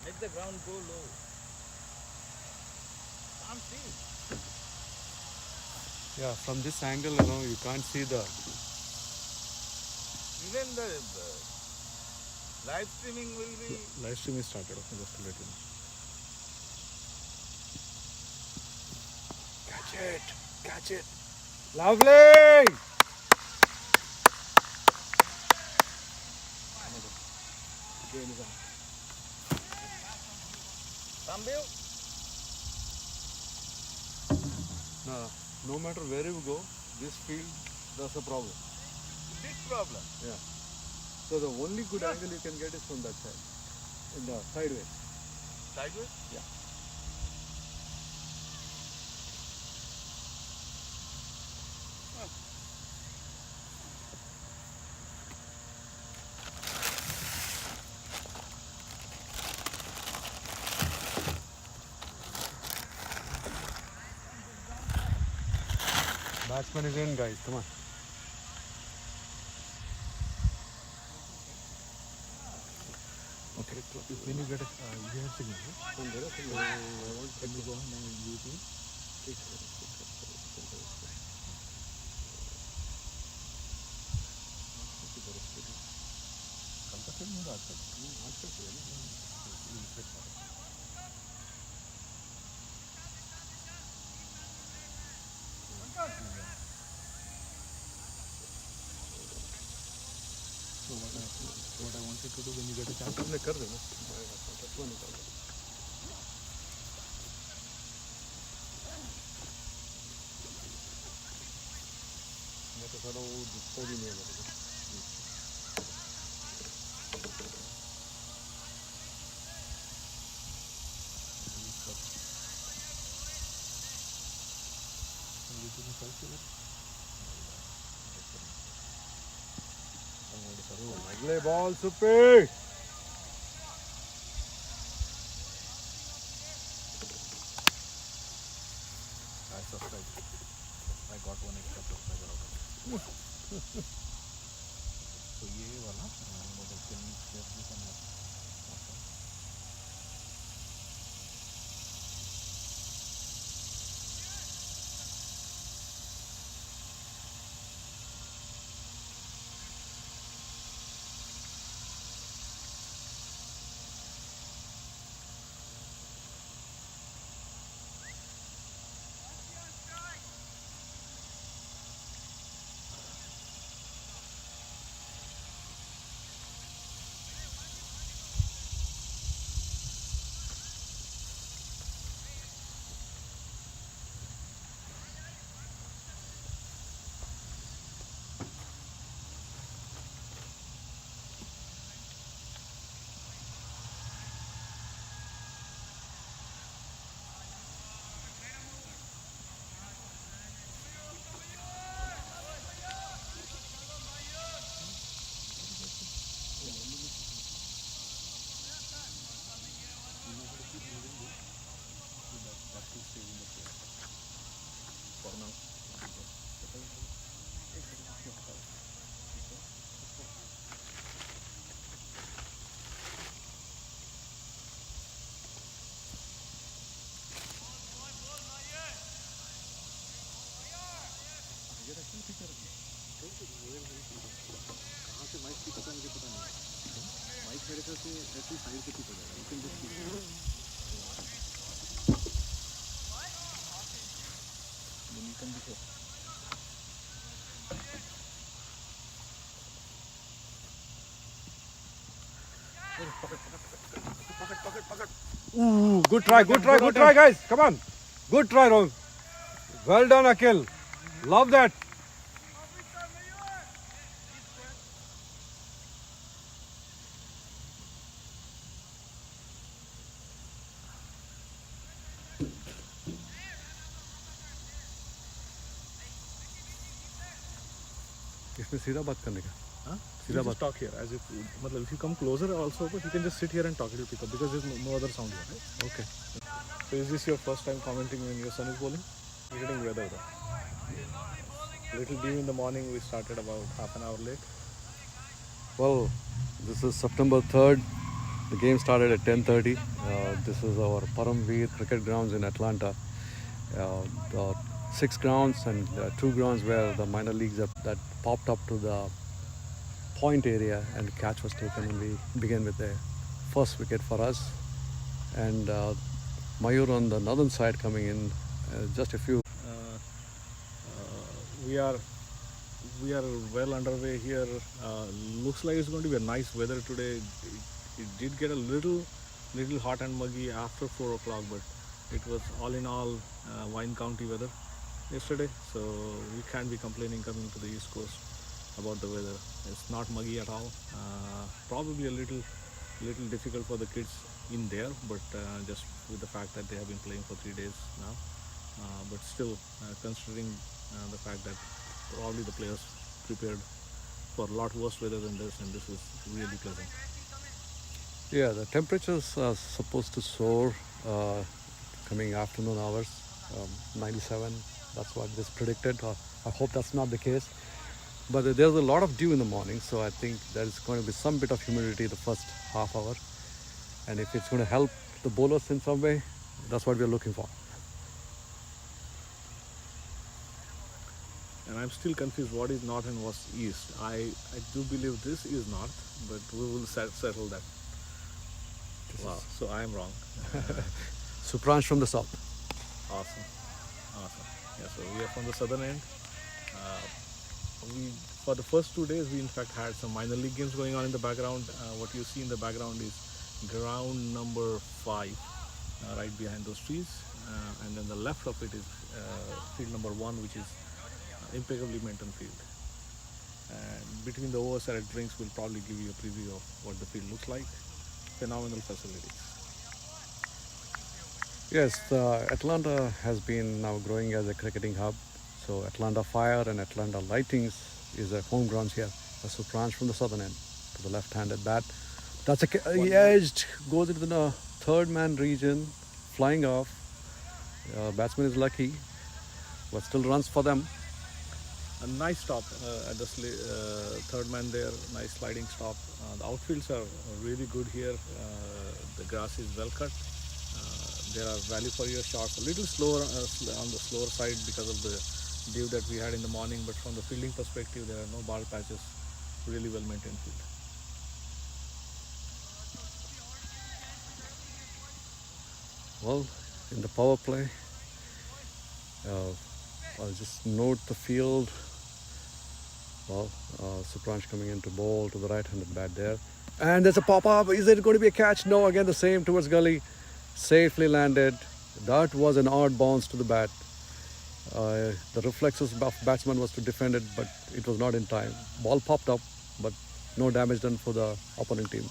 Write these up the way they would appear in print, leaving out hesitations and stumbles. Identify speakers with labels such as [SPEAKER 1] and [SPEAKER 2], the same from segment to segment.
[SPEAKER 1] Make the ground go low. Can't see.
[SPEAKER 2] Yeah, from this angle, you can't see the.
[SPEAKER 1] Even the live streaming will be.
[SPEAKER 3] Live stream is started. Okay, just to let you know.
[SPEAKER 2] Catch it. Lovely.
[SPEAKER 1] Rambil?
[SPEAKER 2] No matter where you go, this field, there's a problem.
[SPEAKER 1] Big problem.
[SPEAKER 2] Yeah. So the only good angle you can get is from that side, in the sideways.
[SPEAKER 1] Sideways?
[SPEAKER 2] Yeah. Batsman is in, guys. Come on.
[SPEAKER 3] Okay. When you get a you have signal, right?
[SPEAKER 2] And there is a I want to go on YouTube.
[SPEAKER 3] So what I wanted to do when you get a chance,
[SPEAKER 2] तुमने कर देना तत्व निकाल दो मैं तो सारा वो दिखता भी नहीं है मेरे को अगले ball super
[SPEAKER 3] I subscribe. I got one extra subscriber out of it. So ये वाला
[SPEAKER 2] कहाँ से माइक पिक होता है मुझे पता नहीं माइक मेरे ख्याल से ऐसी साइड से पिक हो जाएगा you can just Ooh, good try, guys. Come on. Good try, Ron. Well done, Akhil. Love that. इसमें सीधा बात करने का
[SPEAKER 3] Huh?
[SPEAKER 2] सीधा
[SPEAKER 3] You
[SPEAKER 2] बात
[SPEAKER 3] just talk here as if मतलब if you come closer also but you can just sit here and talk, it will pick up because there's no other sound here, right?
[SPEAKER 2] Okay.
[SPEAKER 3] So is this your first time commenting when your son is bowling? We're getting weather though. Little dew in the morning, we started about half an hour late.
[SPEAKER 2] Well, this is September 3rd, The game started at 10:30. This is our Paramveer cricket grounds in Atlanta. The 6 grounds and 2 grounds where the minor leagues that popped up to the point area, and catch was taken, and we began with the first wicket for us. And Mayur on the northern side coming in, just a few.
[SPEAKER 3] We are well underway here. Looks like it's going to be a nice weather today. It did get a little hot and muggy after 4 o'clock, but it was all in all Wine County weather yesterday, so we can't be complaining coming to the East Coast about the weather. It's not muggy at all. Probably a little difficult for the kids in there, but just with the fact that they have been playing for 3 days now. But still, considering the fact that probably the players prepared for a lot worse weather than this, and this is really pleasant.
[SPEAKER 2] Yeah, the temperatures are supposed to soar coming afternoon hours, 97. That's what is predicted. I hope that's not the case. But there's a lot of dew in the morning, so I think there's going to be some bit of humidity the first half hour. And if it's going to help the bowlers in some way, that's what we're looking for.
[SPEAKER 3] And I'm still confused what is north and what's east. I do believe this is north, but we will settle that. Wow, so I am wrong.
[SPEAKER 2] Supransh from the south.
[SPEAKER 3] Awesome. Yeah, so we are from the southern end. We for the first 2 days we in fact had some minor league games going on in the background. What you see in the background is ground number 5, right behind those trees, and then the left of it is field number 1, which is impeccably maintained field. And between the overs and drinks, we'll probably give you a preview of what the field looks like. Phenomenal facilities.
[SPEAKER 2] Yes, Atlanta has been now growing as a cricketing hub. So Atlanta Fire and Atlanta Lightings is a home grounds here. A Supransh from the southern end to the left-handed bat. That's edged, goes into the third man region, flying off. Batsman is lucky, but still runs for them.
[SPEAKER 3] A nice stop at the third man there, nice sliding stop. The outfields are really good here. The grass is well cut. There are value for your shots. A little slower on the slower side because of the dew that we had in the morning, but from the fielding perspective, there are no ball patches. Really well maintained field.
[SPEAKER 2] Well, in the power play, I'll just note the field. Well, Supransh coming into bowl to the right-handed bat there. And there's a pop-up. Is it going to be a catch? No, again the same towards gully. Safely landed. That was an odd bounce to the bat. The reflexes of batsman was to defend it, but it was not in time. Ball popped up, but no damage done for the opponent team.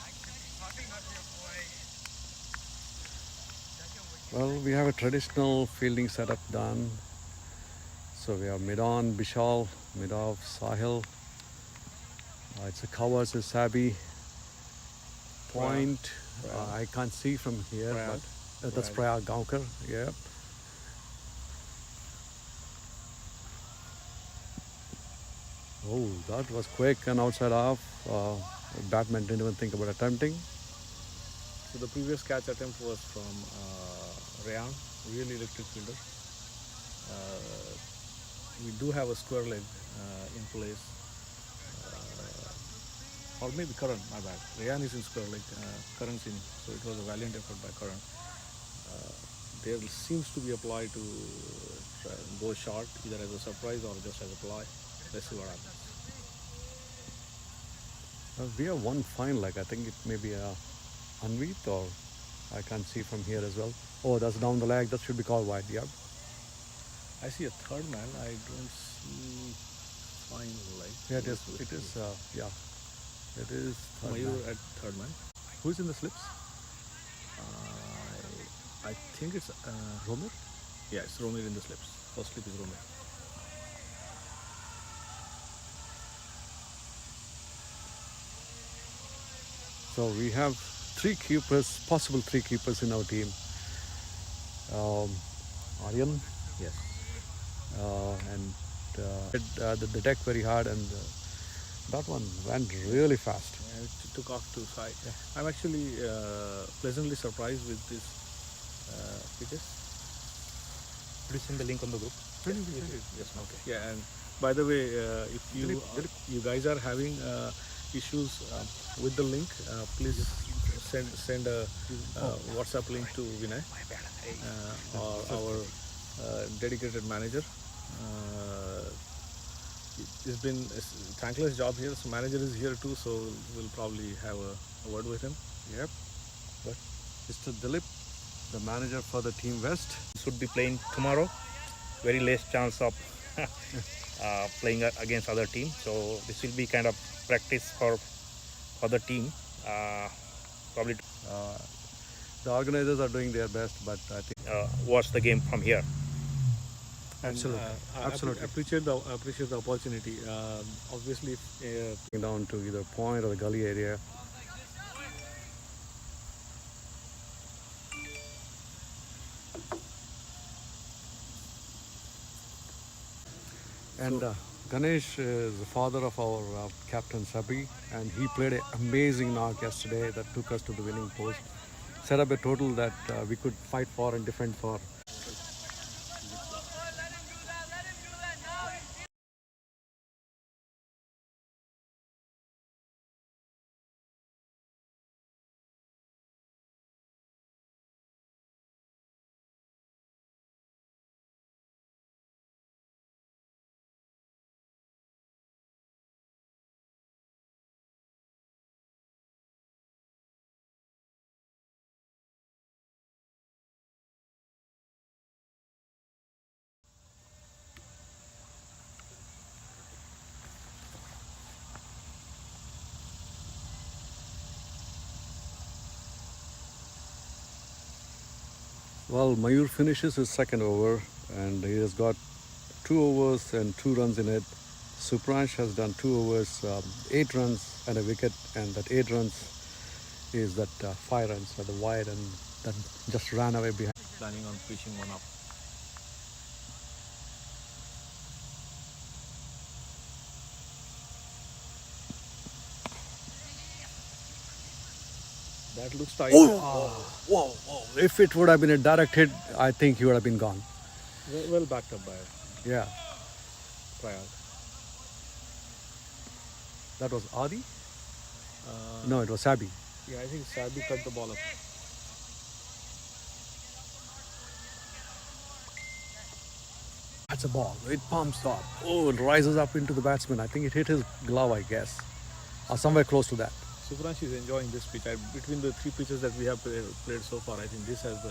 [SPEAKER 2] Well, we have a traditional fielding setup done. So we have mid-on Bishal, mid-off Sahil. It's a covers is Sabi. Point. I can't see from here, but that's Prayag Gaonkar. Yeah. Oh, that was quick and outside off. Batman didn't even think about attempting.
[SPEAKER 3] So the previous catch attempt was from Rayan, really electric fielder. We do have a square leg in place, or maybe Karan, my bad. Rayan is in square leg, Karan's in, so it was a valiant effort by Karan. There seems to be a ply to go short, either as a surprise or just as a ply. Let's see what happens.
[SPEAKER 2] We have one fine leg. I think it may be a Anvit, or I can't see from here as well. Oh, that's down the leg. That should be called wide. Yeah.
[SPEAKER 3] I see a third man. I don't see fine leg.
[SPEAKER 2] Yeah, it is. It is. Yeah, it is.
[SPEAKER 3] Mayur at third man.
[SPEAKER 2] Who's in the slips?
[SPEAKER 3] I think it's
[SPEAKER 2] Romir.
[SPEAKER 3] Yeah, it's Romir in the slips. First slip is Romir.
[SPEAKER 2] So we have 3 keepers, possible 3 keepers in our team. Aryan.
[SPEAKER 3] Yes.
[SPEAKER 2] And the deck very hard, and That one went really fast.
[SPEAKER 3] And it took off to side. I'm actually pleasantly surprised with this pitches.
[SPEAKER 1] Please send the link on the group.
[SPEAKER 3] Yes, okay. Yeah, and by the way, if you guys are having issues with the link, please send a WhatsApp link to Vinay or our dedicated manager. It's been a thankless job here. So manager is here too, so we'll probably have a word with him.
[SPEAKER 2] Yep. But Mr. Dilip, the manager for the Team West.
[SPEAKER 1] Should be playing tomorrow. Very less chance of playing against other team. So this will be kind of practice for the team. Probably
[SPEAKER 2] The organizers are doing their best, but I think
[SPEAKER 1] watch the game from here.
[SPEAKER 2] absolutely, absolutely.
[SPEAKER 3] Appreciate the opportunity. Obviously,
[SPEAKER 2] Down to either point or the gully area. And Ganesh is the father of our captain Sabi, and he played an amazing knock yesterday that took us to the winning post. Set up a total that we could fight for and defend for. Well, Mayur finishes his second over and he has got 2 overs and 2 runs in it. Supransh has done 2 overs, 8 runs and a wicket, and that 8 runs is that 5 runs at the wide, and that just ran away behind.
[SPEAKER 3] planning on pitching one up. That looks tight.
[SPEAKER 2] Whoa. If it would have been a direct hit, I think he would have been gone.
[SPEAKER 3] Well backed up by
[SPEAKER 2] Yeah,
[SPEAKER 3] Prayag.
[SPEAKER 2] that was Adi? No, it was Sabi.
[SPEAKER 3] Yeah, I think Sabi cut the ball up.
[SPEAKER 2] That's a ball. It pumps up. Oh, it rises up into the batsman. I think it hit his glove, I guess, or somewhere close to that.
[SPEAKER 3] Supransh is enjoying this pitch. Between the 3 pitches that we have played so far, I think this has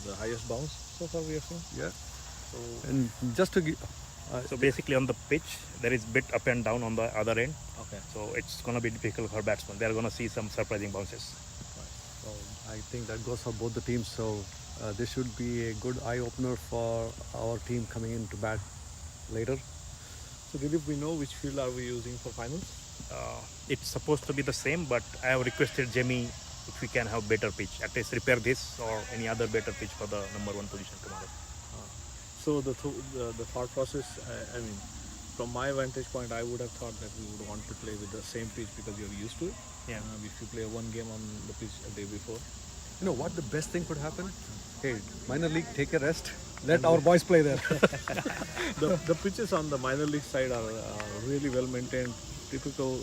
[SPEAKER 3] the highest bounce so far we have seen.
[SPEAKER 2] Yeah.
[SPEAKER 3] So
[SPEAKER 2] And just to give,
[SPEAKER 1] So basically on the pitch, there is bit up and down on the other end.
[SPEAKER 3] okay.
[SPEAKER 1] So it's going to be difficult for batsmen. They're going to see some surprising bounces.
[SPEAKER 2] so I think that goes for both the teams. So this should be a good eye opener for our team coming into bat later.
[SPEAKER 3] So Dilip, we know which field are we using for finals?
[SPEAKER 1] It's supposed to be the same, but I have requested Jamie if we can have better pitch. At least repair this or any other better pitch for the number 1 position tomorrow.
[SPEAKER 3] So the thought process, I mean, from my vantage point, I would have thought that we would want to play with the same pitch because you're used to it.
[SPEAKER 1] Yeah.
[SPEAKER 3] If you play one game on the pitch a day before.
[SPEAKER 2] You know what the best thing could happen? Hey, minor league, take a rest. Let our boys play there.
[SPEAKER 3] The pitches on the minor league side are really well maintained, typical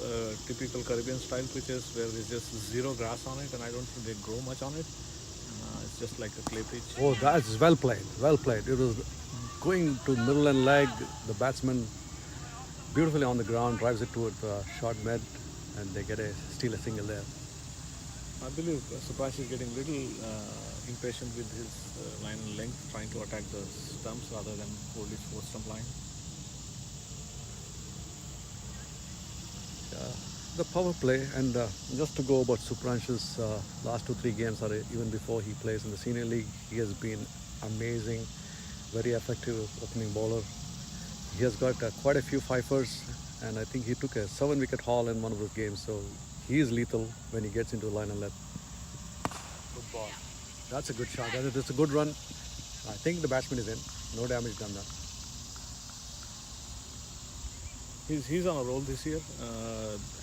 [SPEAKER 3] Caribbean style pitches where there's just zero grass on it, and I don't think they grow much on it. It's just like a clay pitch.
[SPEAKER 2] Oh, that's well played. Well played. It was going to middle and leg. The batsman beautifully on the ground drives it toward the short mid, and they steal a single there.
[SPEAKER 3] I believe Supransh is getting little impatient with his line and length, trying to attack the stumps rather than hold his 4-stump line.
[SPEAKER 2] The power play, and just to go about Supransh's last 2-3 games, or even before he plays in the senior league, he has been amazing, very effective opening bowler. He has got quite a few fifers, and I think he took a 7-wicket haul in one of those games, so he is lethal when he gets into line and left.
[SPEAKER 3] Good ball.
[SPEAKER 2] That's a good shot. That's a good run. I think the batsman is in. No damage done there.
[SPEAKER 3] He's on a roll this year.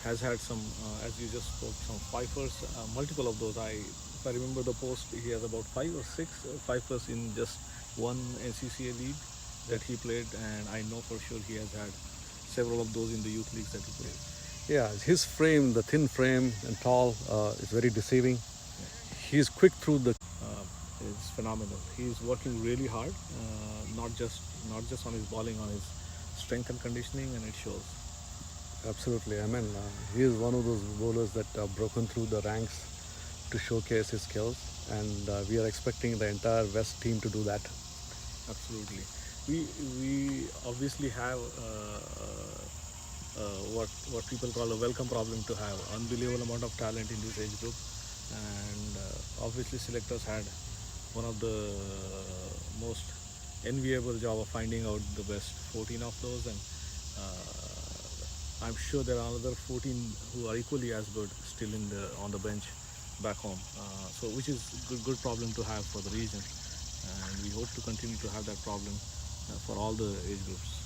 [SPEAKER 3] Has had some, as you just spoke, some fifers. Multiple of those. If I remember the post, he has about 5 or 6 fifers in just one NCCA league that he played, and I know for sure he has had several of those in the youth leagues that he played.
[SPEAKER 2] Yeah, his frame, the thin frame and tall, is very deceiving. He's quick through the.
[SPEAKER 3] It's phenomenal. He's working really hard, not just on his bowling, on his strength and conditioning, and it shows.
[SPEAKER 2] Absolutely. I mean, he is one of those bowlers that have broken through the ranks to showcase his skills, and we are expecting the entire West team to do that.
[SPEAKER 3] Absolutely. We obviously have what people call a welcome problem to have. Unbelievable amount of talent in this age group, and obviously selectors had one of the most enviable job of finding out the best 14 of those, and I'm sure there are another 14 who are equally as good still on the bench back home. So which is good problem to have for the region, and we hope to continue to have that problem for all the age groups.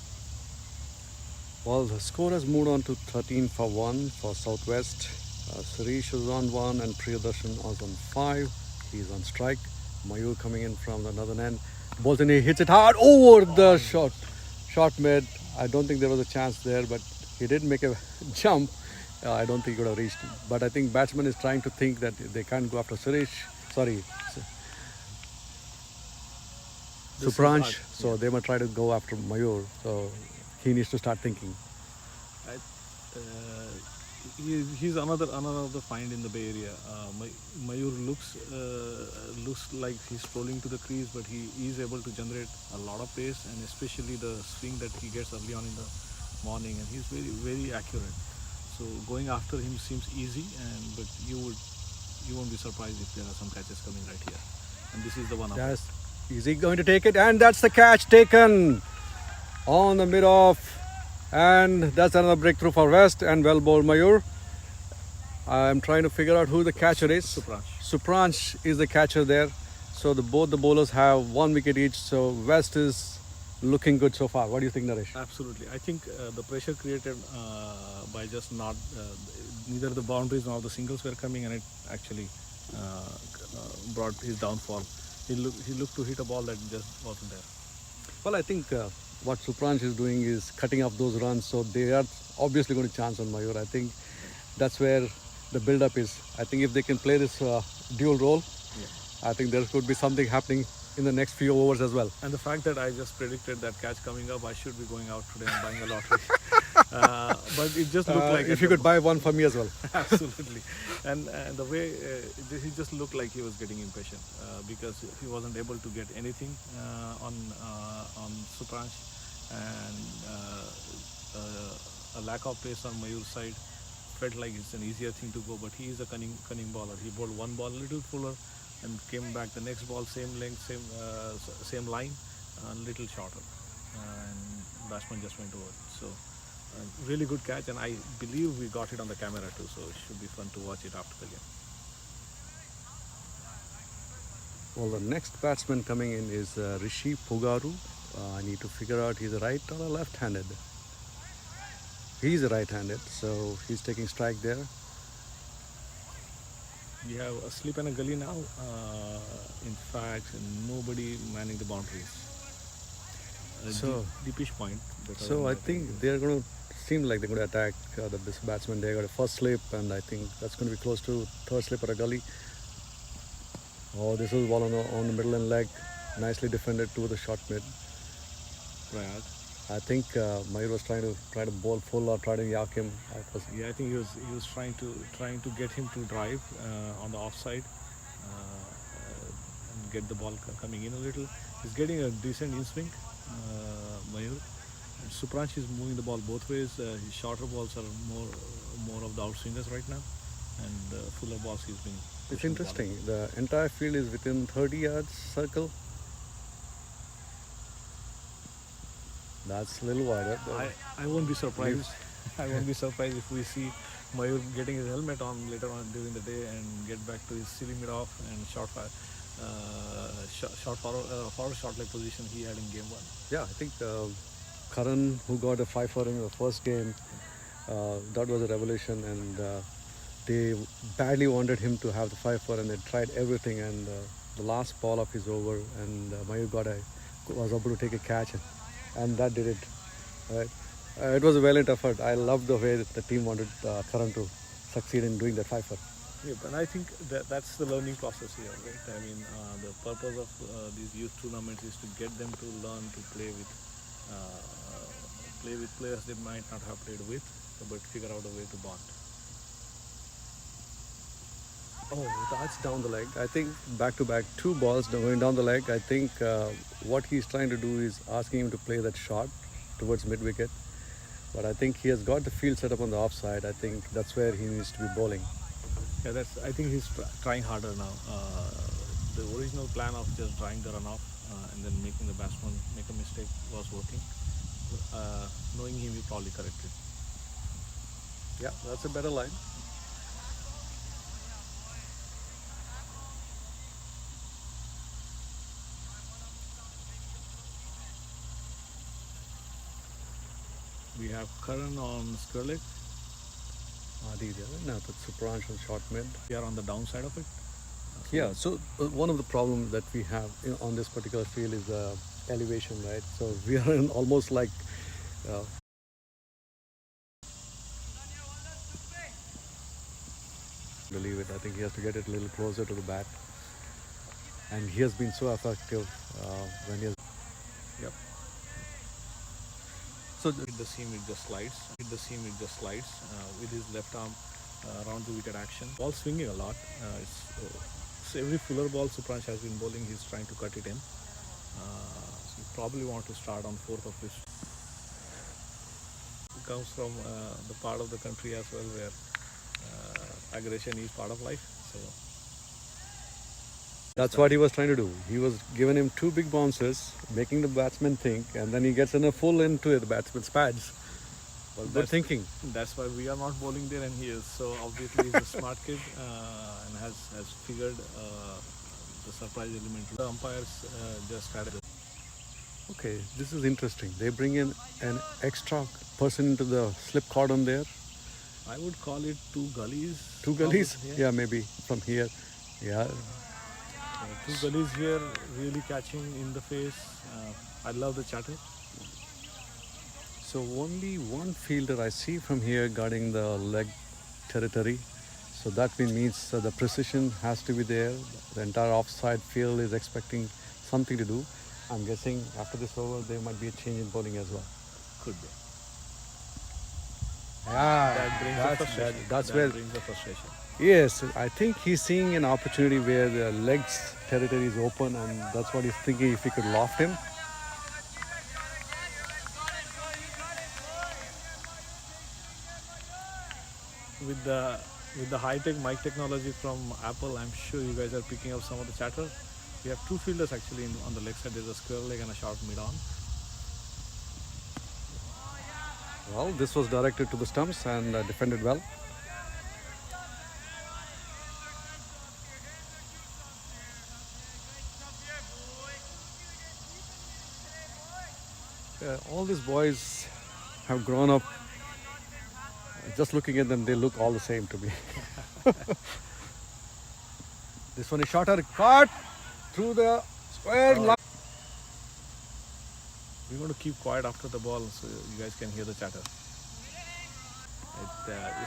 [SPEAKER 2] Well, the score has moved on to 13 for 1 for Southwest. Suresh is on 1 and Priyadarshan is on 5. He's on strike. Mayur coming in from the northern end. Bolton, he hits it hard over the shot mid. I don't think there was a chance there, but he did make a jump. I don't think he could have reached. But I think batsman is trying to think that they can't go after Suresh. Sorry,
[SPEAKER 3] This is
[SPEAKER 2] Supranch.
[SPEAKER 3] hard.
[SPEAKER 2] So they might try to go after Mayur. So he needs to start thinking.
[SPEAKER 3] He's another find in the Bay Area. Mayur looks like he's strolling to the crease, but he is able to generate a lot of pace, and especially the swing that he gets early on in the morning, and he's very, very accurate. So going after him seems easy, but you won't be surprised if there are some catches coming right here, and this is the one.
[SPEAKER 2] Yes. Is he going to take it? And that's the catch taken on the mid-off. And that's another breakthrough for West, and well bowled Mayur. I'm trying to figure out who the catcher is. Supranch is the catcher there. So both the bowlers have 1 wicket each. So West is looking good so far. What do you think, Naresh?
[SPEAKER 3] Absolutely. I think the pressure created by just neither the boundaries nor the singles were coming, and it actually brought his downfall. He looked to hit a ball that just wasn't there.
[SPEAKER 2] Well, I think what Supranch is doing is cutting up those runs. So they are obviously going to chance on Mayur. I think that's where the build-up is. I think if they can play this dual role, I think there could be something happening in the next few overs as well.
[SPEAKER 3] And the fact that I just predicted that catch coming up, I should be going out today and buying a lottery. But it just looked like...
[SPEAKER 2] If you could buy one for me as well.
[SPEAKER 3] Absolutely. And the way he just looked like he was getting impatient because he wasn't able to get anything on Supranch, and a lack of pace on Mayur's side felt like it's an easier thing to go, but he is a cunning bowler. He bowled one ball a little fuller and came back the next ball same length, same line, a little shorter, and batsman just went over it. So really good catch, and I believe we got it on the camera too, so it should be fun to watch it after the game.
[SPEAKER 2] Well, the next batsman coming in is Rishi Pugaru. I need to figure out he's a right or a left-handed. He's a right-handed, so he's taking strike there.
[SPEAKER 3] We have a slip and a gully now. In fact, nobody manning the boundaries.
[SPEAKER 2] So
[SPEAKER 3] deepish point.
[SPEAKER 2] So I think they're going to seem like they're going to attack this batsman. They got a first slip, and I think that's going to be close to third slip or a gully. Oh, this is ball on the middle and leg, nicely defended to the short mid.
[SPEAKER 3] Prayag.
[SPEAKER 2] I think Mayur was trying to bowl full or try to yak him.
[SPEAKER 3] I think he was trying to get him to drive on the offside and get the ball coming in a little. He's getting a decent in swing, Mayur. And Supranch is moving the ball both ways. His shorter balls are more of the outswingers right now, and fuller balls he's been.
[SPEAKER 2] It's interesting. The entire field is within 30 yards circle. That's a little wider.
[SPEAKER 3] I won't be surprised. I won't be surprised if we see Mayur getting his helmet on later on during the day and get back to his silly mid-off and short forward short leg position he had in game 1.
[SPEAKER 2] Yeah, I think Karan, who got a 5 for in the first game, that was a revelation, and they badly wanted him to have the 5 for, and they tried everything. And the last ball of his over, and Mayur was able to take a catch, and that did it. Right? It was a valiant effort. I loved the way that the team wanted Karan to succeed in doing that 5 for.
[SPEAKER 3] Yeah, but I think that's the learning process here, right? I mean, the purpose of these youth tournaments is to get them to learn to play with players they might not have played with, but figure out a way to bond.
[SPEAKER 2] Oh, that's down the leg. I think back to back, 2 balls going down the leg. I think what he's trying to do is asking him to play that shot towards mid wicket. But I think he has got the field set up on the offside. I think that's where he needs to be bowling.
[SPEAKER 3] Yeah, I think he's trying harder now. The original plan of just drawing the runoff and then making the batsman make a mistake was working. Knowing him, he probably corrected.
[SPEAKER 2] Yeah, that's a better line.
[SPEAKER 3] We have Karan on square leg.
[SPEAKER 2] No, that's Supransh on short mid.
[SPEAKER 3] We are on the downside of it.
[SPEAKER 2] Yeah, so one of the problems that we have on this particular field is elevation, right? So we are in almost like believe it. I think he has to get it a little closer to the bat, and he has been so effective when he has.
[SPEAKER 3] Yep.
[SPEAKER 2] So
[SPEAKER 3] Hit the seam, it just slides. With his left arm around the wicket action. Ball swinging a lot. So every fuller ball Supransh has been bowling, he's trying to cut it in. So you probably want to start on 4th or 5th. It comes from the part of the country as well where aggression is part of life. So
[SPEAKER 2] that's what he was trying to do. He was giving him 2 big bounces, making the batsman think, and then he gets in a full into the batsman's pads.
[SPEAKER 3] well,
[SPEAKER 2] Good thinking.
[SPEAKER 3] That's why we are not bowling there and he is. So obviously he's a smart kid and has figured the surprise element. The umpires just had
[SPEAKER 2] Okay, this is interesting. They bring in an extra person into the slip cordon there.
[SPEAKER 3] I would call it 2 gullies.
[SPEAKER 2] 2 gullies?
[SPEAKER 3] Yeah.
[SPEAKER 2] Yeah, maybe from here. Yeah.
[SPEAKER 3] 2 gullies here, really catching in the face. I love the chatter.
[SPEAKER 2] So only one fielder I see from here guarding the leg territory. So that means the precision has to be there. The entire offside field is expecting something to do. I'm guessing after this over there might be a change in bowling as well.
[SPEAKER 3] Could be.
[SPEAKER 2] Yeah,
[SPEAKER 3] That brings the frustration.
[SPEAKER 2] that's
[SPEAKER 3] That
[SPEAKER 2] where.
[SPEAKER 3] brings the frustration.
[SPEAKER 2] Yes, I think he's seeing an opportunity where the legs territory is open, and that's what he's thinking. If he could loft him.
[SPEAKER 3] With the high-tech mic technology from Apple, I'm sure you guys are picking up some of the chatter. We have 2 fielders actually on the leg side. There's a square leg and a short mid-on.
[SPEAKER 2] Well, this was directed to the stumps and defended well. All these boys have grown up. Just looking at them, they look all the same to me. This one is shorter, cut through the square line.
[SPEAKER 3] We're going to keep quiet after the ball so you guys can hear the chatter.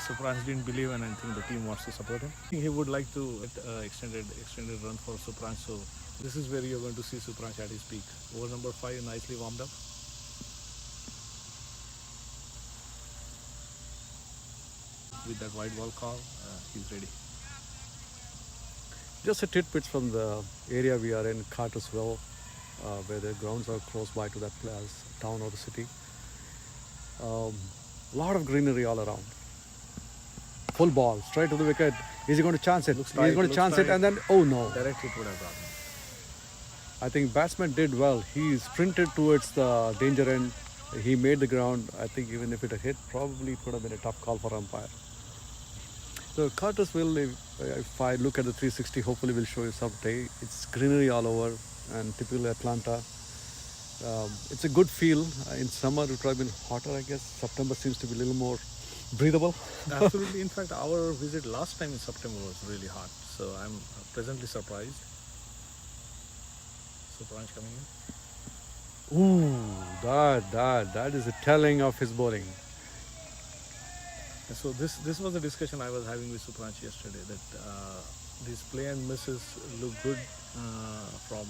[SPEAKER 3] Supransh didn't believe, and I think the team wants to support him. I think he would like to extended run for Supransh. So this is where you're going to see Supransh at his peak. Over number 5, nicely warmed up. With that white ball call, he's ready.
[SPEAKER 2] Just a tidbit from the area we are in, Cartersville, where the grounds are close by to that place, town or the city. Lot of greenery all around. Full ball, straight to the wicket. Is he going to chance it?
[SPEAKER 3] Looks
[SPEAKER 2] He's
[SPEAKER 3] tight,
[SPEAKER 2] going to
[SPEAKER 3] looks
[SPEAKER 2] chance it,
[SPEAKER 3] tight.
[SPEAKER 2] and then, oh no.
[SPEAKER 3] Direct hit would have brought him.
[SPEAKER 2] I think batsman did well. He sprinted towards the danger end. He made the ground. I think even if it had hit, probably it would have been a tough call for umpire. So Cartersville, if I look at the 360, hopefully will show you someday. It's greenery all over, and typically Atlanta. It's a good feel. In summer, it would have been hotter, I guess. September seems to be a little more breathable.
[SPEAKER 3] Absolutely. In fact, our visit last time in September was really hot. So I'm pleasantly surprised. Subransh coming in.
[SPEAKER 2] Ooh, that is a telling of his bowling.
[SPEAKER 3] And so this was a discussion I was having with Subransh yesterday, that these play and misses look good from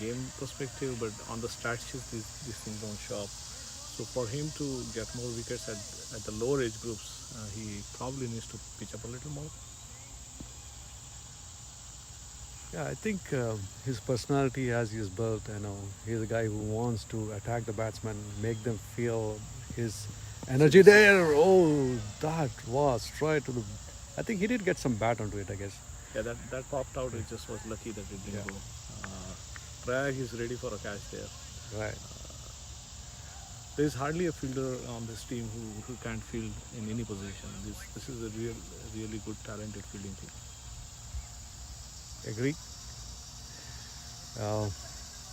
[SPEAKER 3] game perspective, but on the stat sheets these things don't show up. So for him to get more wickets at the lower age groups, he probably needs to pitch up a little more.
[SPEAKER 2] Yeah, I think his personality as he is built, he's a guy who wants to attack the batsman, make them feel his energy there. Oh, that was straight to the. I think he did get some bat onto it, I guess.
[SPEAKER 3] Yeah, that popped out. It just was lucky that it didn't go. Prayag is ready for a catch there.
[SPEAKER 2] Right.
[SPEAKER 3] There is hardly a fielder on this team who can't field in any position. This is a really good talented fielding team.
[SPEAKER 2] Agree.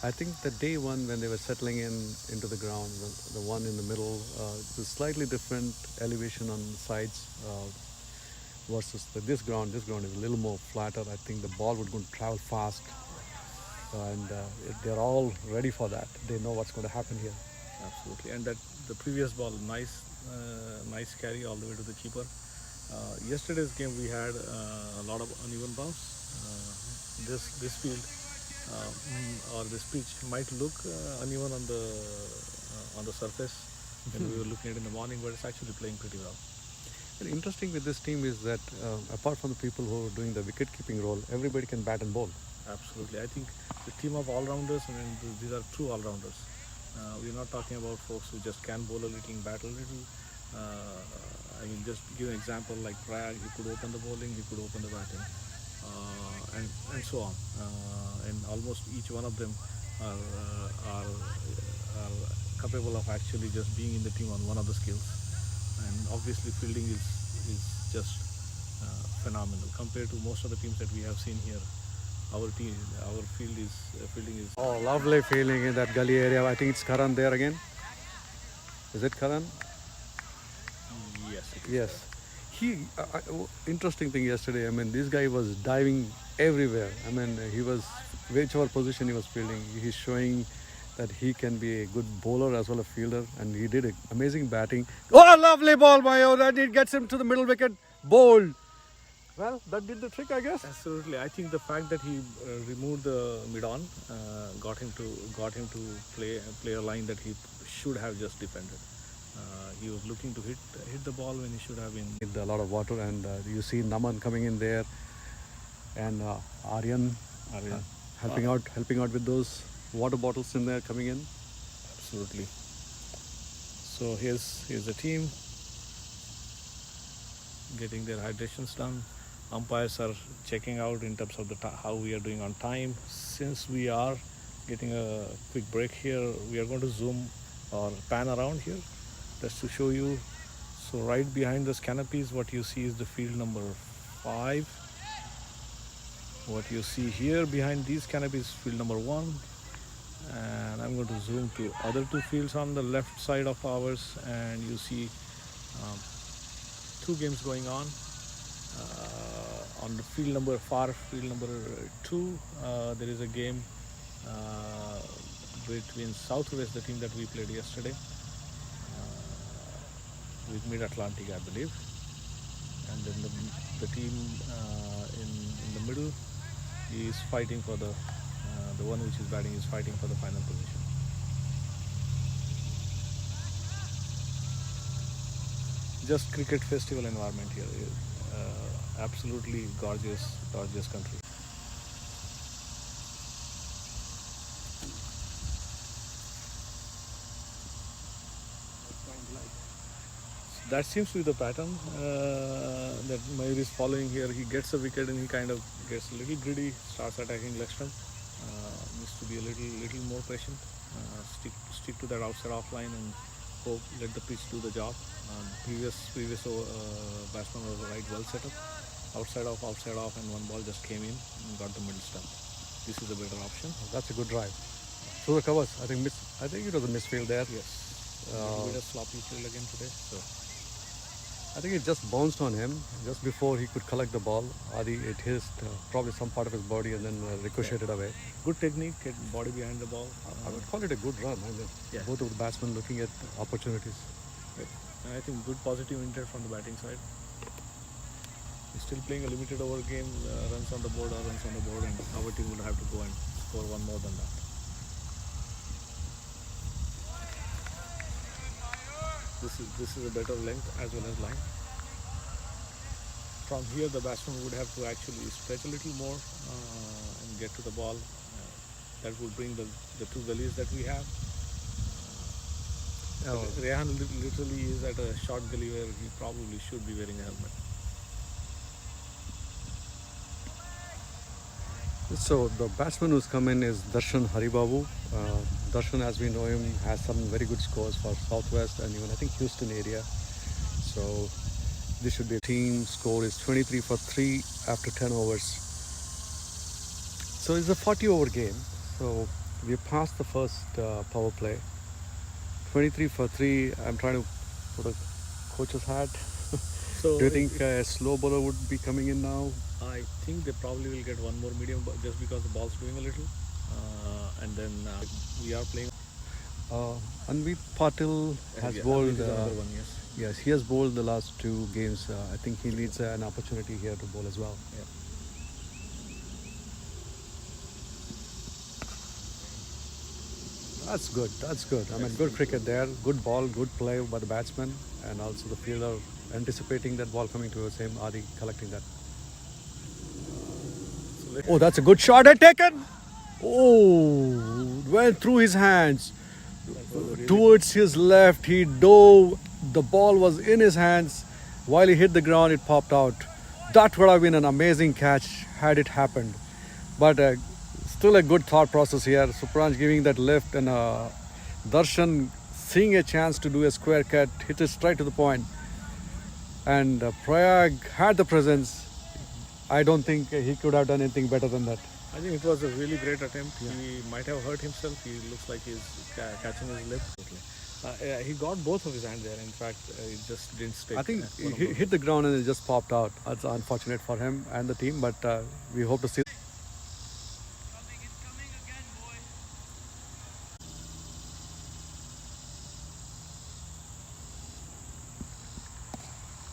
[SPEAKER 2] I think the day one when they were settling into the ground, the one in the middle, the slightly different elevation on the sides versus this ground. This ground is a little more flatter. I think the ball would go and travel fast, and they're all ready for that. They know what's going to happen here.
[SPEAKER 3] Absolutely, and that the previous ball, nice carry all the way to the keeper. Yesterday's game we had a lot of uneven bounce. This field or this pitch might look uneven on the surface when we were looking at it in the morning, but it's actually playing pretty well.
[SPEAKER 2] And interesting with this team is that apart from the people who are doing the wicket-keeping role, everybody can bat and bowl.
[SPEAKER 3] Absolutely, I think the team of all-rounders, I mean, these are true all-rounders. We're not talking about folks who just can bowl a little, bat a little. I mean, just give an example like Prayag, he could open the bowling, he could open the batting, and so on. And almost each one of them are capable of actually just being in the team on one of the skills. And obviously, fielding is just phenomenal compared to most of the teams that we have seen here. Our fielding is.
[SPEAKER 2] Oh, lovely feeling in that gully area. I think it's Karan there again. Is it Karan?
[SPEAKER 3] Yes.
[SPEAKER 2] Yes. Interesting thing yesterday. I mean, this guy was diving everywhere. I mean, he was whichever position he was fielding. He's showing that he can be a good bowler as well as fielder, and he did amazing batting. Oh, lovely ball, Mayo! That it gets him to the middle wicket. Bowled. Well, that did the trick, I guess.
[SPEAKER 3] Absolutely. I think the fact that he removed the mid-on got him to play a line that he should have just defended. He was looking to hit the ball when he should have been.
[SPEAKER 2] With a lot of water, and you see Naman coming in there, and Aryan helping out with those water bottles in there coming in.
[SPEAKER 3] Absolutely. So here's the team getting their hydrations done. Umpires are checking out in terms of how we are doing on time. Since we are getting a quick break here, we are going to zoom or pan around here just to show you. So right behind those canopies, what you see is the field number 5. What you see here behind these canopies, field number 1. And I'm going to zoom to other 2 fields on the left side of ours, and you see 2 games going on. On the field number 2, there is a game between Southwest, the team that we played yesterday, with Mid-Atlantic, I believe, and then the team in the middle is fighting for the one which is batting is fighting for the final position. Just cricket festival environment here. Absolutely gorgeous country. That seems to be the pattern that Mayur is following here. He gets a wicket and he kind of gets a little greedy, starts attacking leg stump. Needs to be a little more patient. Stick to that outside off line and hope let the pitch do the job. Previous batsman was right well set up. Outside off, and one ball just came in and got the middle stump. This is a better option.
[SPEAKER 2] That's a good drive. through the covers. I think it was a misfield there.
[SPEAKER 3] Yes. A bit of sloppy field again today. So
[SPEAKER 2] I think it just bounced on him just before he could collect the ball. Adi, it hit probably some part of his body and then ricocheted away.
[SPEAKER 3] good technique, get body behind the ball.
[SPEAKER 2] I would call it a good run. I mean,
[SPEAKER 3] Yeah.
[SPEAKER 2] both of the batsmen looking at opportunities.
[SPEAKER 3] And I think good positive intent from the batting side. He's still playing a limited over game, runs on the board, and our team will have to go and score one more than that. This is a better length as well as line. From here, the batsman would have to actually stretch a little more and get to the ball. That would bring the two gullies that we have. Rehan literally is at a short gully where he probably should be wearing a helmet.
[SPEAKER 2] So the batsman who's come in is Darshan Haribabu. Darshan, as we know him, has some very good scores for Southwest and even I think Houston area. So this should be a team score is 23 for 3 after 10 overs. So it's a 40 over game. So we passed the first power play. 23 for 3. I'm trying to put a coach's hat.
[SPEAKER 3] So
[SPEAKER 2] Do you think a slow bowler would be coming in now?
[SPEAKER 3] I think they probably will get one more medium just because the ball's doing a little. And then we are playing.
[SPEAKER 2] Anvit Patil has
[SPEAKER 3] Yeah,
[SPEAKER 2] bowled.
[SPEAKER 3] Anvit is another one, yes.
[SPEAKER 2] Yes, he has bowled the last 2 games. I think he needs an opportunity here to bowl as well.
[SPEAKER 3] Yeah.
[SPEAKER 2] That's good. That's good. I mean, good cricket there. Good ball, good play by the batsman, and also the fielder anticipating that ball coming towards him. Adi collecting that. Oh, that's a good shot. Had taken. Oh, went through his hands towards his left. He dove. The ball was in his hands. While he hit the ground, it popped out. That would have been an amazing catch had it happened. But still a good thought process here. Supranj giving that lift and Darshan seeing a chance to do a square cut, hit it straight to the point. And Prayag had the presence. I don't think he could have done anything better than that.
[SPEAKER 3] I think it was a really great attempt. Yeah. He might have hurt himself. He looks like he's catching his lip. He got both of his hands there. In fact, it just didn't stick.
[SPEAKER 2] I think he hit the ground and it just popped out. That's unfortunate for him and the team, but we hope to see.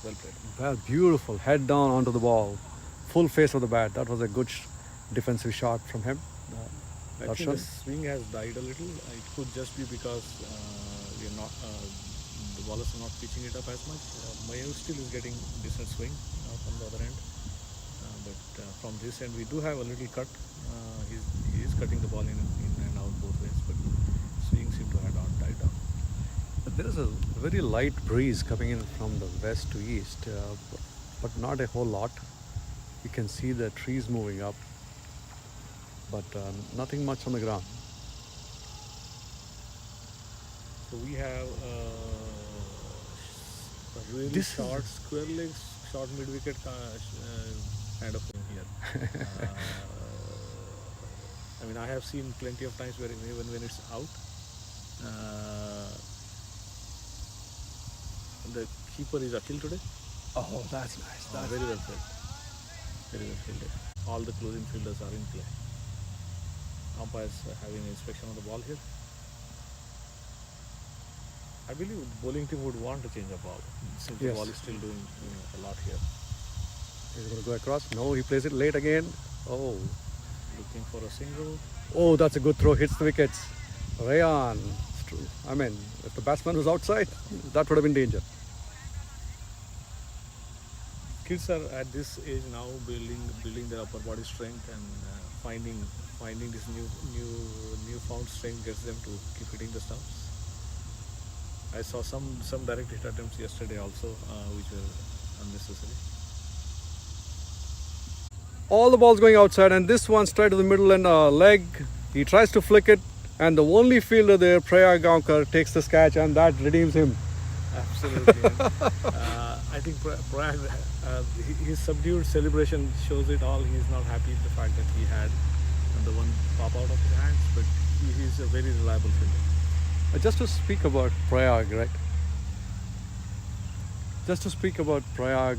[SPEAKER 3] Well played.
[SPEAKER 2] Well, beautiful. Head down onto the ball. Full face of the bat. That was a good defensive shot from him.
[SPEAKER 3] I think the swing has died a little. It could just be because we are not the ballers are not pitching it up as much. Mayur still is getting decent swing from the other end, but from this end we do have a little cut. He is cutting the ball in and out both ways, but swing seems to have died down.
[SPEAKER 2] There is a very light breeze coming in from the west to east, but not a whole lot. You can see the trees moving up, but nothing much on the ground.
[SPEAKER 3] So we have a really short square legs, short mid wicket kind of thing here. I mean, I have seen plenty of times where even when it's out, the keeper is Akhil today.
[SPEAKER 2] Oh, that's nice. That's
[SPEAKER 3] Very well played. Very well fielded. All the closing fielders are in play. Umpires having inspection of the ball here. I believe the bowling team would want to change the ball since the ball is still doing a lot here.
[SPEAKER 2] He's going to go across. No, he plays it late again. Oh.
[SPEAKER 3] Looking for a single.
[SPEAKER 2] Oh, that's a good throw. Hits the wickets. Rayan. I mean, if the batsman was outside, that would have been danger.
[SPEAKER 3] Kids are at this age now building their upper body strength and finding this newfound strength gets them to keep hitting the stumps. I saw some direct hit attempts yesterday also, which were unnecessary.
[SPEAKER 2] All the balls going outside, and this one straight to the middle and leg. He tries to flick it, and the only fielder there, Prayag Gaonkar, takes the catch, and that redeems him.
[SPEAKER 3] Absolutely. I think Prayag, his subdued celebration shows it all. He's not happy with the fact that he had the one pop out of his hands, but he's a very reliable fielder.
[SPEAKER 2] Just to speak about Prayag, right? Just to speak about Prayag,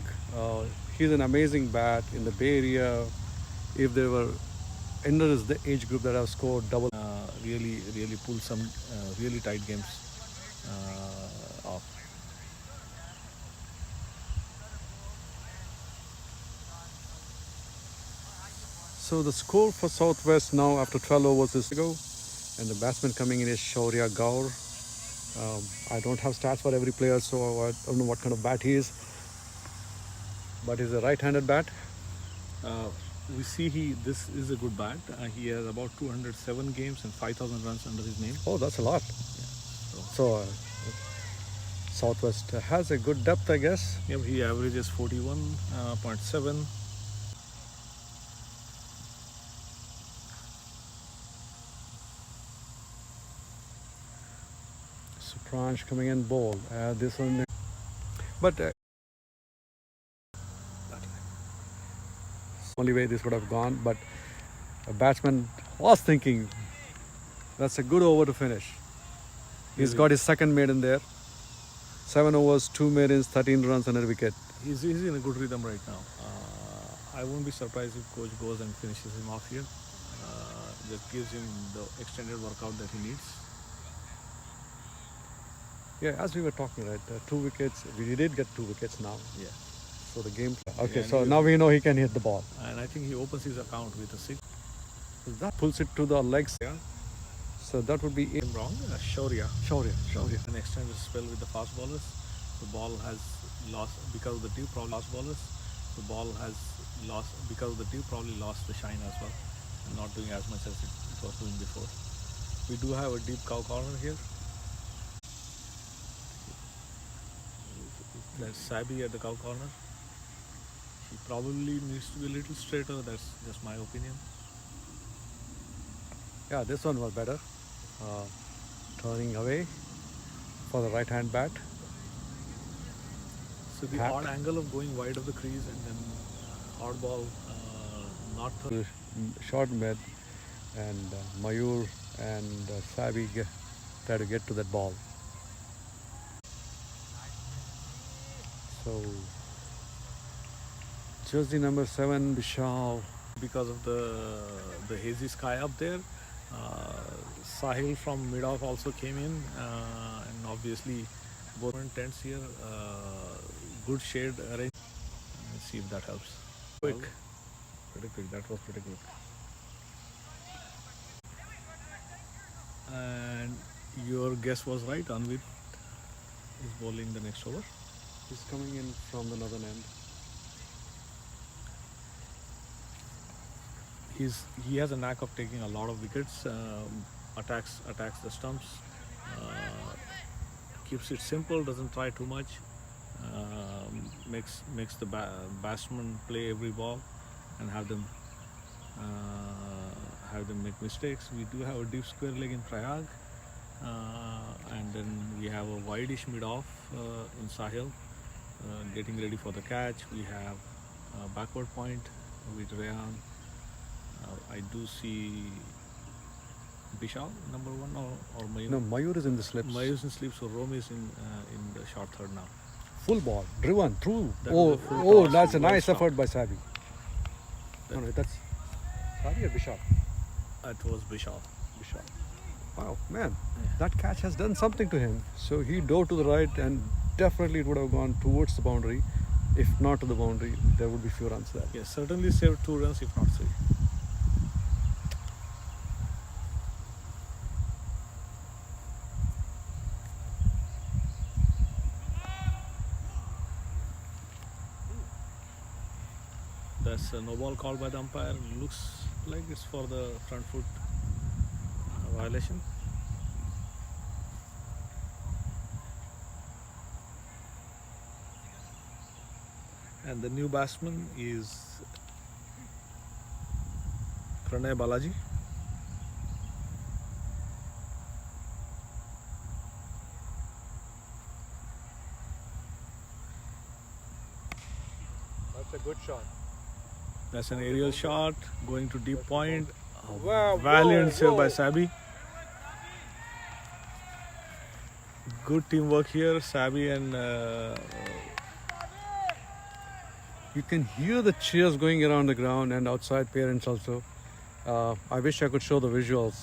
[SPEAKER 2] he's an amazing bat in the Bay Area. If there were enters the age group that have scored double,
[SPEAKER 3] Really pull some really tight games off.
[SPEAKER 2] so the score for Southwest now after 12 overs is go, and the batsman coming in is Shaurya Gaur. I don't have stats for every player, so I don't know what kind of bat he is, but he's a right-handed bat.
[SPEAKER 3] We see this is a good bat. He has about 207 games and 5,000 runs under his name.
[SPEAKER 2] Oh, that's a lot.
[SPEAKER 3] So,
[SPEAKER 2] So Southwest has a good depth, I guess.
[SPEAKER 3] yeah, he averages 41.7.
[SPEAKER 2] Supranj coming in bold. This one, but only way this would have gone. But a batsman was thinking that's a good over to finish. He's got his second maiden there. 7 overs, 2 maidens, 13 runs and a wicket.
[SPEAKER 3] He's in a good rhythm right now. I won't be surprised if coach goes and finishes him off here. Just gives him the extended workout that he needs.
[SPEAKER 2] Yeah, as we were talking, right? 2 wickets. We did get 2 wickets now.
[SPEAKER 3] Yeah.
[SPEAKER 2] So the game. Okay,
[SPEAKER 3] Yeah,
[SPEAKER 2] so now we know he can hit the ball.
[SPEAKER 3] And I think he opens his account with a 6.
[SPEAKER 2] That pulls it to the legs.
[SPEAKER 3] Yeah.
[SPEAKER 2] So that would be it.
[SPEAKER 3] I'm wrong. Shaurya.
[SPEAKER 2] Shaurya.
[SPEAKER 3] An extended spell with the fast bowlers. The ball has lost because of the dew. Probably fast bowlers. The ball has lost because of the dew. Probably lost the shine as well, and not doing as much as it was doing before. We do have a deep cow corner here. That's Sabi at the cow corner. He probably needs to be a little straighter. That's just my opinion.
[SPEAKER 2] Yeah, this one was better. Turning away for the right-hand bat.
[SPEAKER 3] So the
[SPEAKER 2] Hat.
[SPEAKER 3] odd angle of going wide of the crease and then odd ball, not
[SPEAKER 2] Short mid, and Mayur and Sabi try to get to that ball. So jersey number 7, Vishal.
[SPEAKER 3] because of the hazy sky up there. Sahil from mid-off also came in, and obviously both tents here. Good shade arranged. Let's see if that helps. Quick, pretty quick. That was pretty quick. And your guess was right. Anvit is bowling the next over.
[SPEAKER 2] He's coming in from the northern end.
[SPEAKER 3] He has a knack of taking a lot of wickets. Attacks the stumps. Keeps it simple. Doesn't try too much. Makes the batsman play every ball and have them make mistakes. We do have a deep square leg in Prayag, and then we have a wideish mid-off in Sahil, getting ready for the catch. We have a backward point with Rehan. I do see Bishal number 1 or Mayur.
[SPEAKER 2] No, Mayur is in the slips.
[SPEAKER 3] Mayur is in sleep, so Rome is in the short third now.
[SPEAKER 2] Full ball, driven through.
[SPEAKER 3] That was a full toss,
[SPEAKER 2] That's a
[SPEAKER 3] well
[SPEAKER 2] nice
[SPEAKER 3] stopped.
[SPEAKER 2] effort by Sabi. No, that's Sabi or Bishal?
[SPEAKER 3] That was Bishal.
[SPEAKER 2] Bishal. Wow, man, that catch has done something to him. So he dove to the right, and definitely it would have gone towards the boundary. If not to the boundary, there would be few runs there.
[SPEAKER 3] Yes, certainly saved 2 runs, if not 3. That's a no ball called by the umpire. Looks like it's for the front foot violation. And the new batsman is Pranay Balaji.
[SPEAKER 2] That's a good shot.
[SPEAKER 3] That's an aerial shot going to deep point.
[SPEAKER 2] Wow,
[SPEAKER 3] Valiant save
[SPEAKER 2] whoa.
[SPEAKER 3] by Sabi. Good teamwork here, Sabi and
[SPEAKER 2] You can hear the cheers going around the ground and outside parents also. I wish I could show the visuals.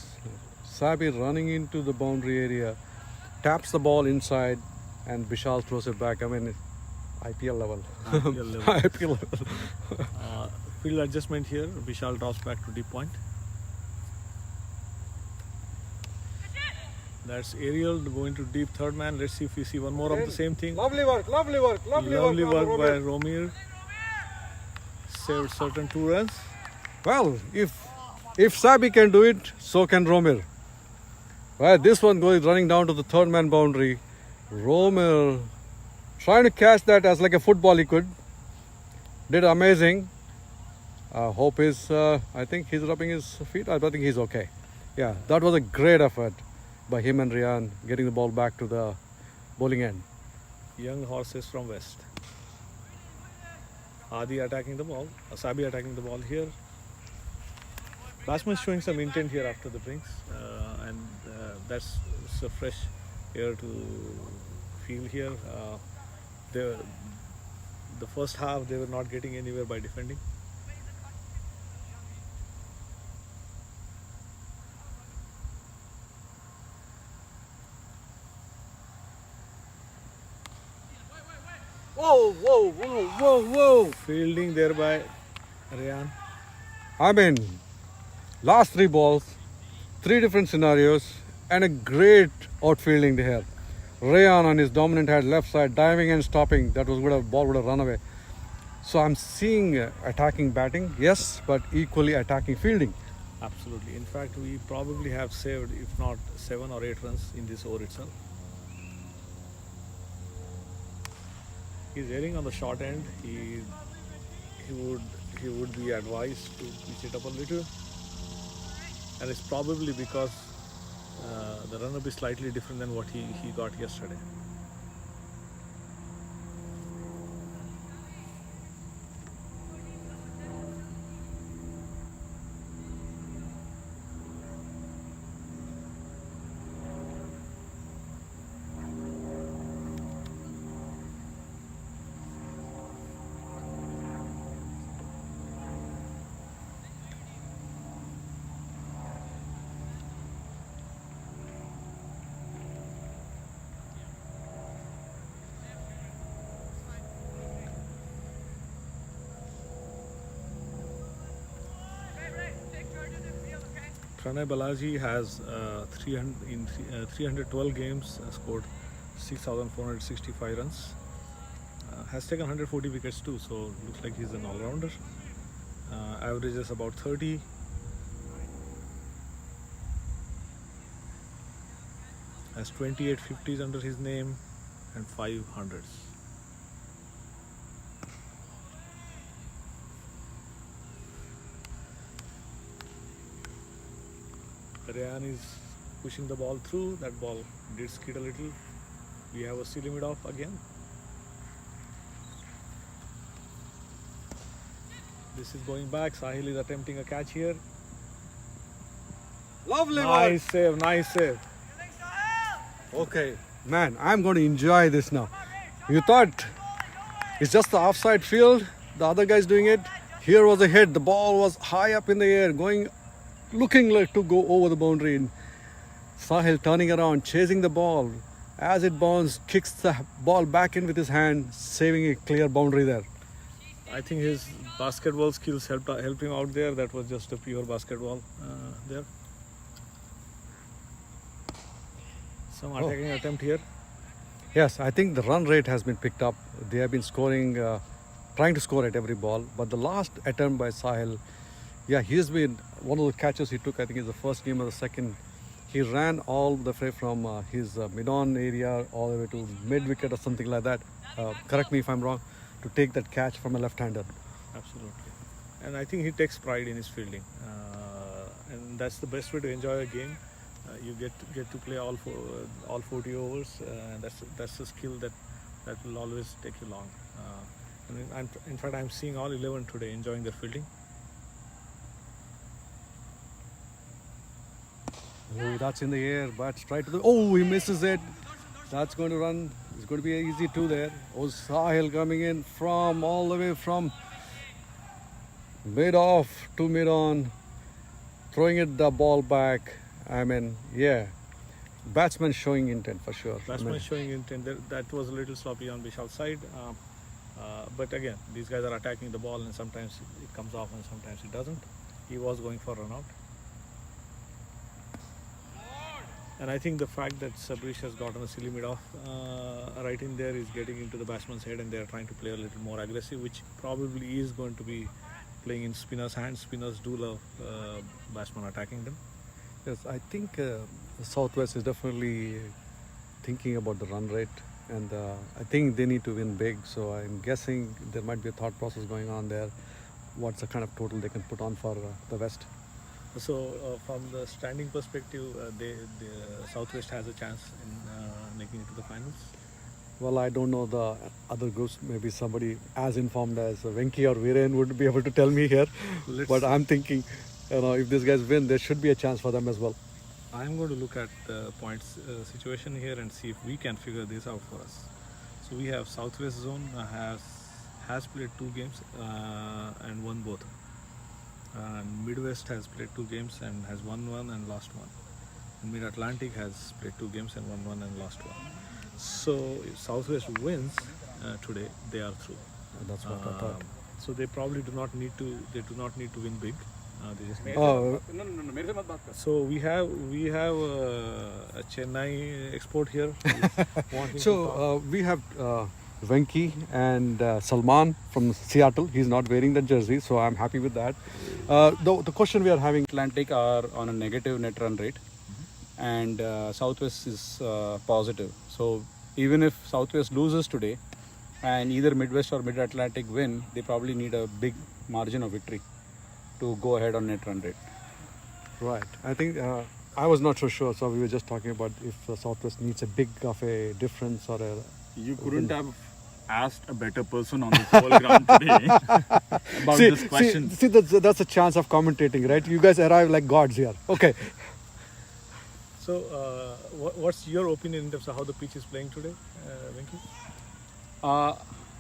[SPEAKER 2] Sabi running into the boundary area, taps the ball inside, and Vishal throws it back. I mean, IPL level.
[SPEAKER 3] IPL level.
[SPEAKER 2] IPL level.
[SPEAKER 3] Field adjustment here. Vishal drops back to deep point. That's Ariel going to deep third man. Let's see if we see one more of the same thing.
[SPEAKER 2] Lovely work, lovely work,
[SPEAKER 3] Lovely work by Romir. Saved certain 2 runs.
[SPEAKER 2] Well, if Sabi can do it, so can Romir. Well, this one goes running down to the third man boundary. Romir trying to catch that as like a football he could. Did amazing. Hope is, I think he's rubbing his feet. I think he's okay. Yeah, that was a great effort by him and Rian getting the ball back to the bowling end.
[SPEAKER 3] Young horses from West. Adi attacking the ball. Sabi attacking the ball here. Batsman showing some intent here after the drinks, and that's a fresh air to feel here. The first half they were not getting anywhere by defending.
[SPEAKER 2] Whoa, whoa, whoa, whoa, whoa.
[SPEAKER 3] Fielding there by Ryan.
[SPEAKER 2] I mean, last 3 balls, 3 different scenarios, and a great outfielding there. Rayan on his dominant head, left side, diving and stopping. That was good. Ball would have run away. So I'm seeing attacking batting, yes, but equally attacking fielding.
[SPEAKER 3] Absolutely. In fact, we probably have saved, if not 7 or 8 runs in this over itself. He's erring on the short end. He would be advised to pitch it up a little, and it's probably because the run-up is slightly different than what he got yesterday. Pranay Balaji has 312 games scored 6,465 runs. Has taken 140 wickets too, so looks like he's an all-rounder. Averages about 30. Has 28 50s under his name and 5 hundreds. Ryan is pushing the ball through. That ball did skid a little. We have a sea limit off again. This is going back. Sahil is attempting a catch here.
[SPEAKER 2] Lovely
[SPEAKER 3] Nice save, nice save.
[SPEAKER 2] Okay, man, I'm going to enjoy this now. You thought it's just the offside field, the other guy's doing it. Here was a hit. The ball was high up in the air, looking like to go over the boundary. And Sahil turning around, chasing the ball. As it bounces, kicks the ball back in with his hand, saving a clear boundary there.
[SPEAKER 3] I think his basketball skills helped him out there. That was just a pure basketball there. Some attacking attempt here.
[SPEAKER 2] Yes, I think the run rate has been picked up. They have been scoring, trying to score at every ball. But the last attempt by Sahil, yeah, he's been one of the catches he took. I think is the first game or the second. He ran all the way from his mid-on area all the way to mid-wicket or something like that. Correct me if I'm wrong. To take that catch from a left-hander.
[SPEAKER 3] Absolutely. And I think he takes pride in his fielding. And that's the best way to enjoy a game. You get to play all 40 overs. And that's a skill that will always take you long. And in fact, I'm seeing all 11 today enjoying their fielding.
[SPEAKER 2] Oh, that's in the air, but try to. Oh, he misses it. That's going to run. It's going to be an easy two there. Sahil coming in from all the way from mid off to mid on, throwing it the ball back. I mean, yeah, batsman showing intent for sure.
[SPEAKER 3] Batsman showing intent. That was a little sloppy on Vishal's side. But again, these guys are attacking the ball and sometimes it comes off and sometimes it doesn't. He was going for run out. And I think the fact that Sabrish has gotten a silly mid off right in there is getting into the batsman's head and they are trying to play a little more aggressive, which probably is going to be playing in spinners' hands. Spinners do love batsmen attacking them.
[SPEAKER 2] Yes, I think Southwest is definitely thinking about the run rate, and I think they need to win big. So I'm guessing there might be a thought process going on there. What's the kind of total they can put on for the West?
[SPEAKER 3] So from the standing perspective, the Southwest has a chance in making it to the finals.
[SPEAKER 2] Well, I don't know the other groups. Maybe somebody as informed as Venki or Viren would be able to tell me here. But I'm thinking, if these guys win, there should be a chance for them as well.
[SPEAKER 3] I'm going to look at the points situation here and see if we can figure this out for us. So we have Southwest Zone has played 2 games and won both. And Midwest has played 2 games and has won 1 and lost 1. And Mid-Atlantic has played 2 games and won 1 and lost 1. So if Southwest wins today, they are through.
[SPEAKER 2] That's what I thought.
[SPEAKER 3] So they probably do not need to. They do not need to win big. They just need So we have a Chennai export here.
[SPEAKER 2] So we have Venki and Salman from Seattle. He's not wearing the jersey, so I'm happy with that. The question we are having:
[SPEAKER 4] Atlantic are on a negative net run rate, and Southwest is positive. So even if Southwest loses today, and either Midwest or Mid-Atlantic win, they probably need a big margin of victory to go ahead on net run rate.
[SPEAKER 2] Right. I think I was not so sure, so we were just talking about if Southwest needs a big of a difference or a.
[SPEAKER 5] You couldn't have asked a better person on this whole ground today about this question.
[SPEAKER 2] See, that's a chance of commentating, right? You guys arrive like gods here. Okay.
[SPEAKER 3] So what's your opinion in terms of how the pitch is playing today, Venki?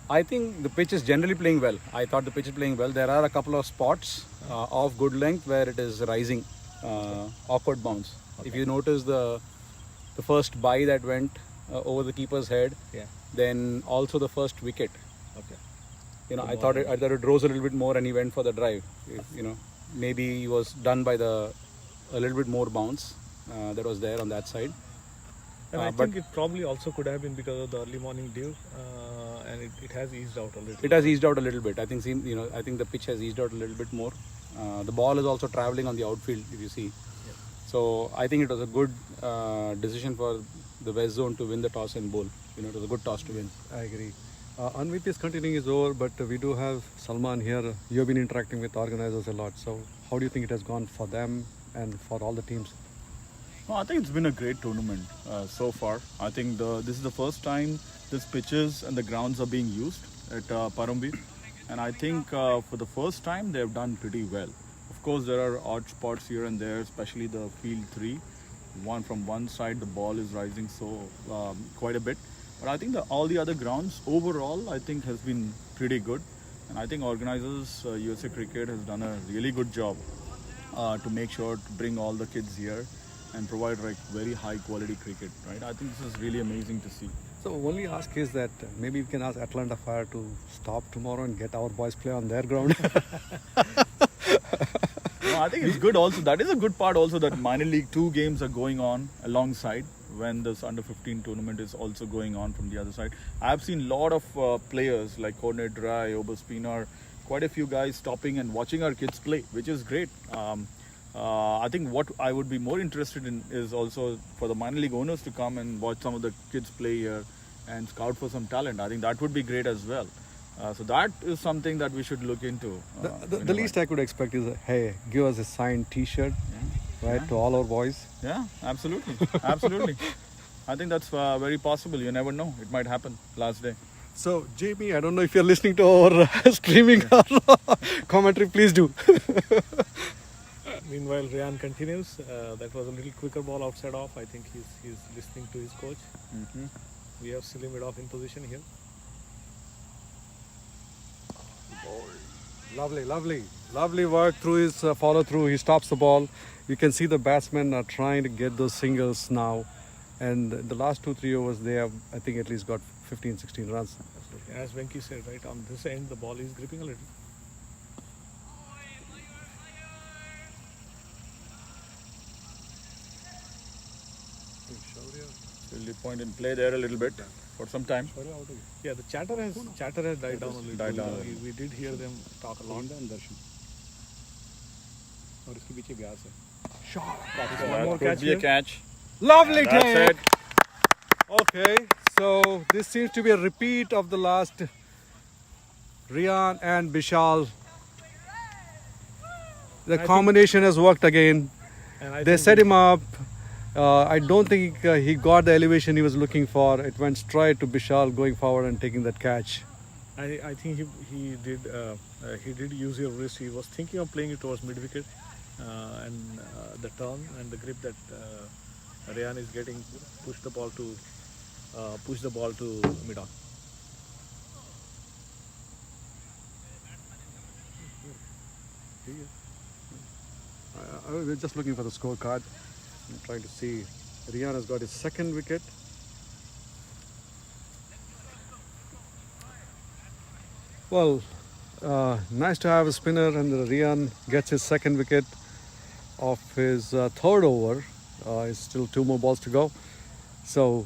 [SPEAKER 4] I think the pitch is generally playing well. I thought the pitch is playing well. There are a couple of spots of good length where it is rising, awkward bounce. Okay. If you notice the first bye that went over the keeper's head, then also the first wicket.
[SPEAKER 3] Okay.
[SPEAKER 4] I thought it rose a little bit more and he went for the drive. Maybe he was done by a little bit more bounce that was there on that side.
[SPEAKER 3] And I think it probably also could have been because of the early morning dew, and it has eased out a little.
[SPEAKER 4] It has eased out a little bit. I think the pitch has eased out a little bit more. The ball is also traveling on the outfield, if you see.
[SPEAKER 3] Yeah.
[SPEAKER 4] So I think it was a good decision for the West Zone to win the toss and bowl. It was a good toss to win.
[SPEAKER 2] I agree. Anvit is continuing his over, but we do have Salman here. You have been interacting with organizers a lot. So how do you think it has gone for them and for all the teams?
[SPEAKER 5] No, I think it's been a great tournament so far. I think this is the first time these pitches and the grounds are being used at Paramveer. And I think for the first time they've done pretty well. Of course, there are odd spots here and there, especially the field 3. From one side, the ball is rising quite a bit. But I think all the other grounds overall, I think has been pretty good. And I think organizers, USA Cricket has done a really good job to make sure to bring all the kids here and provide very high quality cricket, right? I think this is really amazing to see.
[SPEAKER 2] So only ask is that maybe we can ask Atlanta Fire to stop tomorrow and get our boys play on their ground.
[SPEAKER 5] No, I think it's good also. That is a good part also that minor league 2 games are going on alongside when this under 15 tournament is also going on from the other side. I've seen a lot of players like Cornet Dry, Oberspiener, quite a few guys stopping and watching our kids play, which is great. I think what I would be more interested in is also for the minor league owners to come and watch some of the kids play here and scout for some talent. I think that would be great as well. So that is something that we should look into.
[SPEAKER 2] The least I could expect is, hey, give us a signed T-shirt, to all our boys.
[SPEAKER 5] Yeah, absolutely. Absolutely. I think that's very possible. You never know. It might happen last day.
[SPEAKER 2] So, Jamie, I don't know if you're listening to our streaming or commentary. Please do.
[SPEAKER 3] I mean, Meanwhile, Ryan continues. That was a little quicker ball outside off. I think he's listening to his coach. We have Salim off in position here.
[SPEAKER 2] Lovely work through his follow through. He stops the ball. You can see the batsmen are trying to get those singles now, and the last 2-3 overs they have, I think, at least got 15-16 runs.
[SPEAKER 3] Absolutely. As Venki said, right on this end, the ball is gripping a little.
[SPEAKER 5] Will the point in play there a little bit for some time?
[SPEAKER 3] Yeah, the chatter has died down a little.
[SPEAKER 5] Died down.
[SPEAKER 3] We did hear them talk a lot.
[SPEAKER 2] Shot.
[SPEAKER 3] One more
[SPEAKER 5] Could
[SPEAKER 3] catch
[SPEAKER 5] be a
[SPEAKER 3] here.
[SPEAKER 5] catch.
[SPEAKER 2] Lovely
[SPEAKER 5] That's
[SPEAKER 2] take.
[SPEAKER 5] it.
[SPEAKER 2] Okay, so this seems to be a repeat of the last Rian and Bishal. The combination has worked again.
[SPEAKER 3] And I
[SPEAKER 2] They
[SPEAKER 3] think
[SPEAKER 2] set him up. I don't think he got the elevation he was looking for. It went straight to Bishal going forward and taking that catch.
[SPEAKER 3] I think he did use your wrist. He was thinking of playing it towards mid wicket, and the turn and the grip that Ryan is getting push the ball to mid on.
[SPEAKER 2] I was just looking for the scorecard. I'm trying to see. Rian has got his second wicket. Well, nice to have a spinner, and Rian gets his second wicket of his third over. It's still 2 more balls to go. So,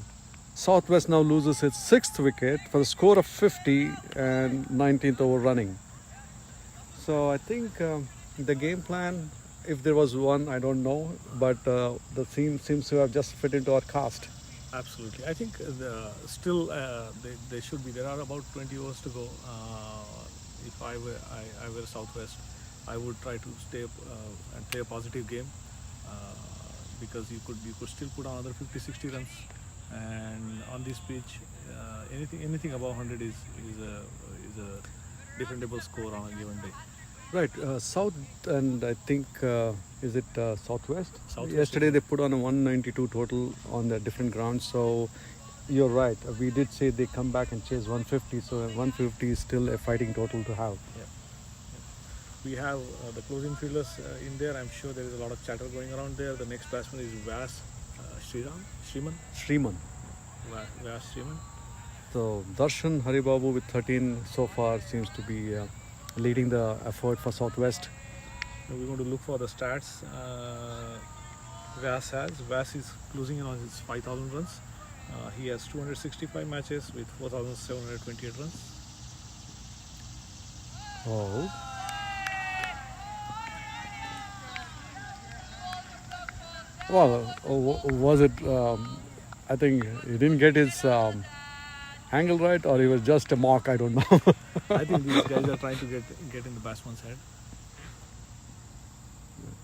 [SPEAKER 2] Southwest now loses its 6th wicket for the score of 50 and 19th over running. So, I think the game plan, if there was one, I don't know, but the theme seems to have just fit into our cast.
[SPEAKER 3] Absolutely. I think they should be. There are about 20 overs to go. If I were Southwest, I would try to stay and play a positive game because you could still put on another 50-60 runs, and on this pitch, anything above 100 is a defendable score on a given day.
[SPEAKER 2] Right, South and I think, is it Southwest?
[SPEAKER 3] Southwest,
[SPEAKER 2] Yesterday they put on a 192 total on the different grounds. So you're right. We did say they come back and chase 150. So 150 is still a fighting total to have.
[SPEAKER 3] Yeah. We have the closing fielders in there. I'm sure there is a lot of chatter going around there. The next batsman is Vas Shriman. Vas Shriman.
[SPEAKER 2] So Darshan Haribabu with 13 so far seems to be leading the effort for Southwest.
[SPEAKER 3] We're going to look for the stats. Vas is closing in on his 5,000 runs. He has 265 matches with 4,728 runs.
[SPEAKER 2] Oh. Well, was it? I think he didn't get his angle right, or he was just a mock. I don't know.
[SPEAKER 3] I think these guys are trying to get in the batsman's head.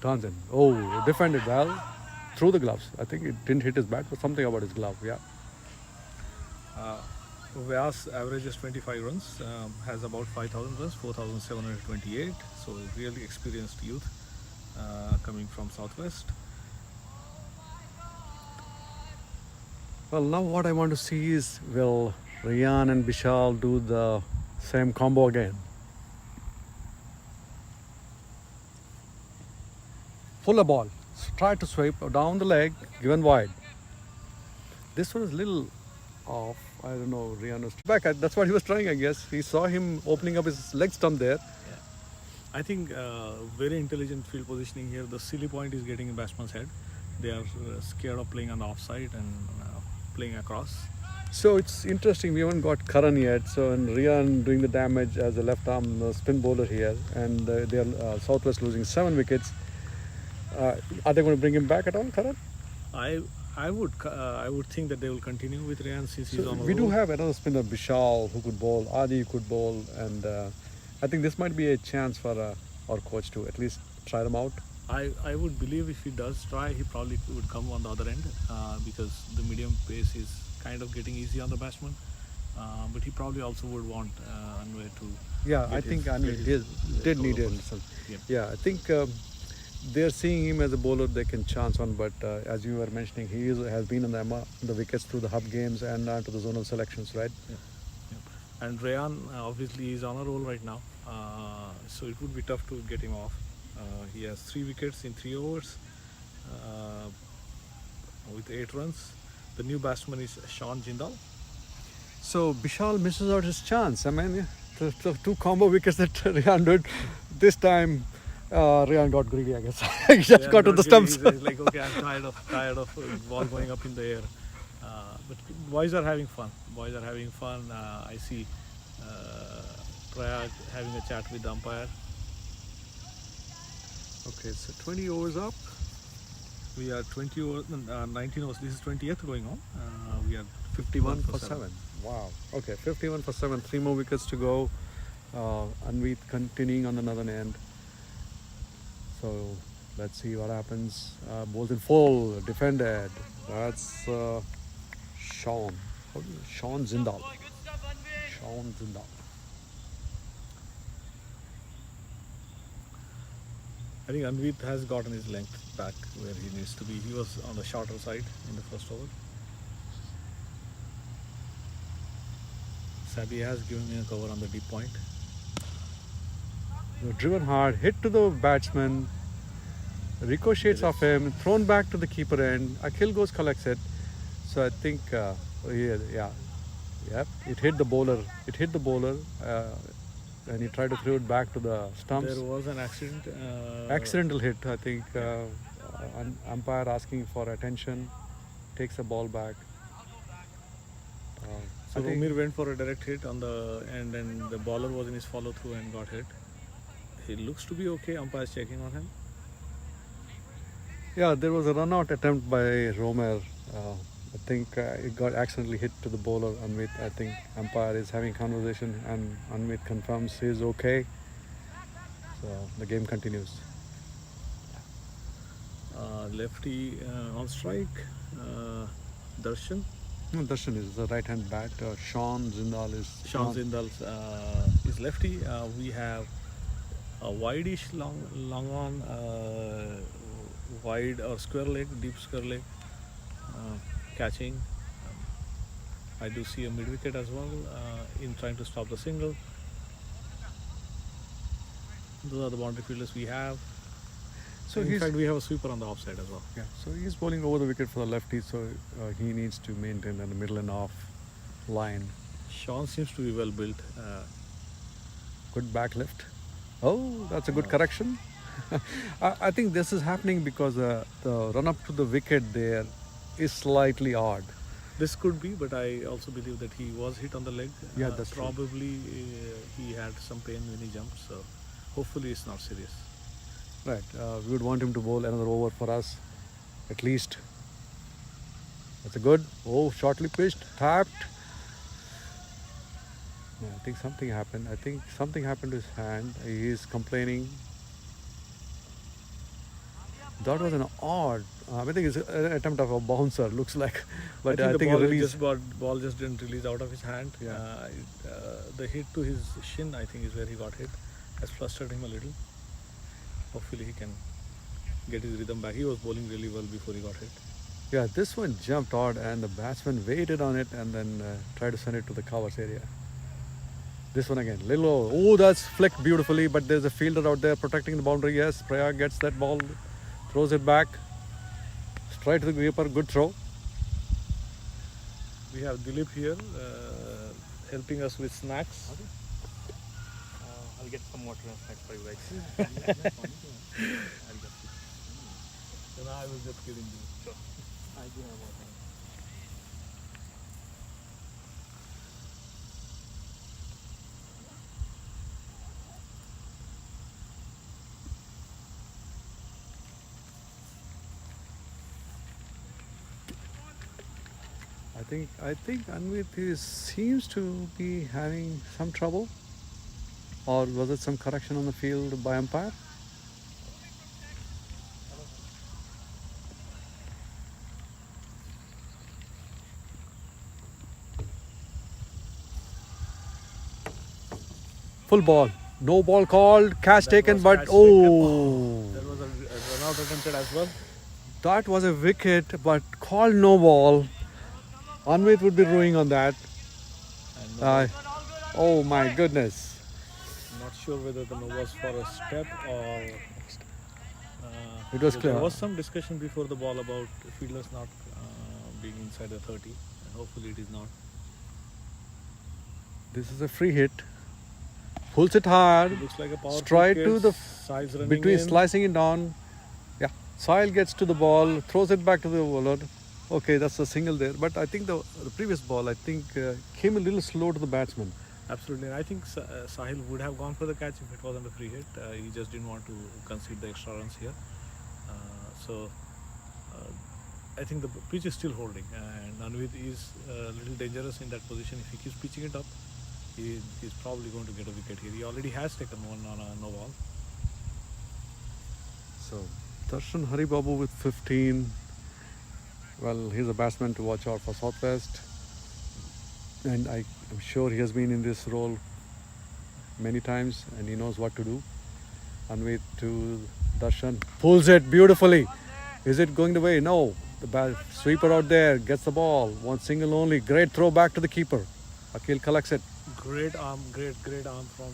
[SPEAKER 2] Turns in. Oh, defended well through the gloves. I think it didn't hit his bat, but something about his glove. Yeah.
[SPEAKER 3] Vyas averages 25 runs, has about 5,000 runs, 4,728. So really experienced youth coming from Southwest.
[SPEAKER 2] Well, now what I want to see is, will Rian and Bishal do the same combo again? Fuller ball. Try to sweep down the leg, given wide. This one is a little off. I don't know. Rian was back. That's what he was trying, I guess. He saw him opening up his leg stump there.
[SPEAKER 3] Yeah. I think very intelligent field positioning here. The silly point is getting in batsman's head. They are scared of playing on the offside and playing across.
[SPEAKER 2] So it's interesting. We haven't got Karan yet. So and Rian doing the damage as a left arm spin bowler here, and they are Southwest losing 7 wickets. Are they going to bring him back at all, Karan?
[SPEAKER 3] I would think that they will continue with Rian since he's on a
[SPEAKER 2] We do
[SPEAKER 3] roll.
[SPEAKER 2] have another spinner, Bishal, who could bowl. Adi could bowl, and I think this might be a chance for our coach to at least try them out.
[SPEAKER 3] I would believe if he does try, he probably would come on the other end because the medium pace is kind of getting easy on the batsman. But he probably also would want Anway to.
[SPEAKER 2] Yeah,
[SPEAKER 3] get
[SPEAKER 2] I
[SPEAKER 3] his-
[SPEAKER 2] think
[SPEAKER 3] get
[SPEAKER 2] Anil
[SPEAKER 3] his
[SPEAKER 2] did
[SPEAKER 3] total
[SPEAKER 2] need it.
[SPEAKER 3] first.
[SPEAKER 2] So,
[SPEAKER 3] Yep.
[SPEAKER 2] yeah, I think they're seeing him as a bowler they can chance on. But as you were mentioning, has been on the wickets through the hub games and to the zonal selections, right?
[SPEAKER 3] And Rayan obviously is on a roll right now, so it would be tough to get him off. He has 3 wickets in 3 overs with 8 runs. The new batsman is Sean Jindal.
[SPEAKER 2] So Bishal misses out his chance. I mean, the 2 combo wickets that Rayan did this time. Rayan got greedy, I guess. He just got to the stumps.
[SPEAKER 3] He's like, okay, I'm tired of ball going up in the air. But boys are having fun. I see Prayag having a chat with the umpire.
[SPEAKER 2] Okay, so 20 overs up.
[SPEAKER 3] We are 20 overs, 19 overs. This is 20th going on. We are
[SPEAKER 2] 51 for 7. Wow. Okay, 51 for 7. 3 more wickets to go. Anvit continuing on another end. So let's see what happens. Bowls in full, defended. That's Sean Jindal. Sean Jindal.
[SPEAKER 3] I think Anvit has gotten his length back where he needs to be. He was on the shorter side in the first over. Sabi has given me a cover on the deep point.
[SPEAKER 2] Driven hard, hit to the batsman, ricochets off him, thrown back to the keeper end. Akhil goes, collects it. So I think, it hit the bowler. And he tried to throw it back to the stumps.
[SPEAKER 3] There was an accident.
[SPEAKER 2] Accidental hit, I think. Umpire asking for attention, takes the ball back.
[SPEAKER 3] So Umir went for a direct hit on the end, and the bowler was in his follow through and got hit. He looks to be okay. Umpire is checking on him.
[SPEAKER 2] Yeah, there was a run-out attempt by Romer. I think it got accidentally hit to the bowler, Anvit. I think umpire is having conversation and Anvit confirms he's okay. So the game continues.
[SPEAKER 3] Lefty on strike. Darshan.
[SPEAKER 2] No, Darshan is the right-hand bat. Sean Jindal is...
[SPEAKER 3] Sean Jindal is lefty. We have a wide-ish long on, wide or square leg, deep square leg. Catching. I do see a mid wicket as well in trying to stop the single. Those are the boundary fielders we have. So in fact, we have a sweeper on the offside as well.
[SPEAKER 2] Yeah, so he's bowling over the wicket for the lefty, so he needs to maintain the middle and off line.
[SPEAKER 3] Sean seems to be well built.
[SPEAKER 2] Good back lift. Oh, that's a good correction. I think this is happening because the run up to the wicket there is slightly odd.
[SPEAKER 3] This could be, but I also believe that he was hit on the leg.
[SPEAKER 2] Yeah, that's true.
[SPEAKER 3] probably he had some pain when he jumped, so hopefully it's not serious.
[SPEAKER 2] Right, we would want him to bowl another over for us, at least. That's a good. Oh, shortly pitched, tapped. Yeah, I think something happened. To his hand. He is complaining. That was an odd. I think it's an attempt of a bouncer. Looks like, but I think
[SPEAKER 3] the ball just didn't release out of his hand.
[SPEAKER 2] Yeah.
[SPEAKER 3] The hit to his shin, I think, is where he got hit. Has frustrated him a little. Hopefully, he can get his rhythm back. He was bowling really well before he got hit.
[SPEAKER 2] Yeah, this one jumped odd, and the batsman waited on it and then tried to send it to the covers area. This one again, little. Oh, that's flicked beautifully, but there's a fielder out there protecting the boundary. Yes, Prayag gets that ball. Throws it back, straight to the keeper, good throw.
[SPEAKER 3] We have Dilip here helping us with snacks.
[SPEAKER 1] Okay. I'll get some water and snacks for you guys.
[SPEAKER 3] No, I was just kidding you.
[SPEAKER 1] Sure.
[SPEAKER 3] I do have water.
[SPEAKER 2] I think Anvit seems to be having some trouble, or was it some correction on the field by umpire? Full ball, no ball called, catch taken, but
[SPEAKER 3] catch
[SPEAKER 2] oh,
[SPEAKER 3] There was a out attempted as well.
[SPEAKER 2] That was a wicket, but called no ball. Anvit would be ruining on that.
[SPEAKER 3] And no,
[SPEAKER 2] Oh my goodness.
[SPEAKER 3] not sure whether the no was for a step or.
[SPEAKER 2] It was
[SPEAKER 3] There
[SPEAKER 2] clear.
[SPEAKER 3] was some discussion before the ball about fielders not being inside the 30, and hopefully it is not.
[SPEAKER 2] This is a free hit. Pulls it hard.
[SPEAKER 3] It looks like a power
[SPEAKER 2] Straight to the
[SPEAKER 3] sides running
[SPEAKER 2] between
[SPEAKER 3] in.
[SPEAKER 2] slicing it down. Yeah. Sahil gets to the ball, throws it back to the bowler. Okay, that's a single there. But I think the previous ball, I think, came a little slow to the batsman.
[SPEAKER 3] Absolutely, and I think Sahil would have gone for the catch if it wasn't a free hit. He just didn't want to concede the extra runs here. So I think the pitch is still holding, and Anvit is a little dangerous in that position. If he keeps pitching it up, he's probably going to get a wicket here. He already has taken one on a no ball.
[SPEAKER 2] So Darshan Haribabu with 15. Well, he's a batsman to watch out for Southwest. And I'm sure he has been in this role many times and he knows what to do. Anvit to Darshan. Pulls it beautifully. Is it going the way? No. The sweeper out there gets the ball. One single only. Great throw back to the keeper. Akil collects it.
[SPEAKER 3] Great arm from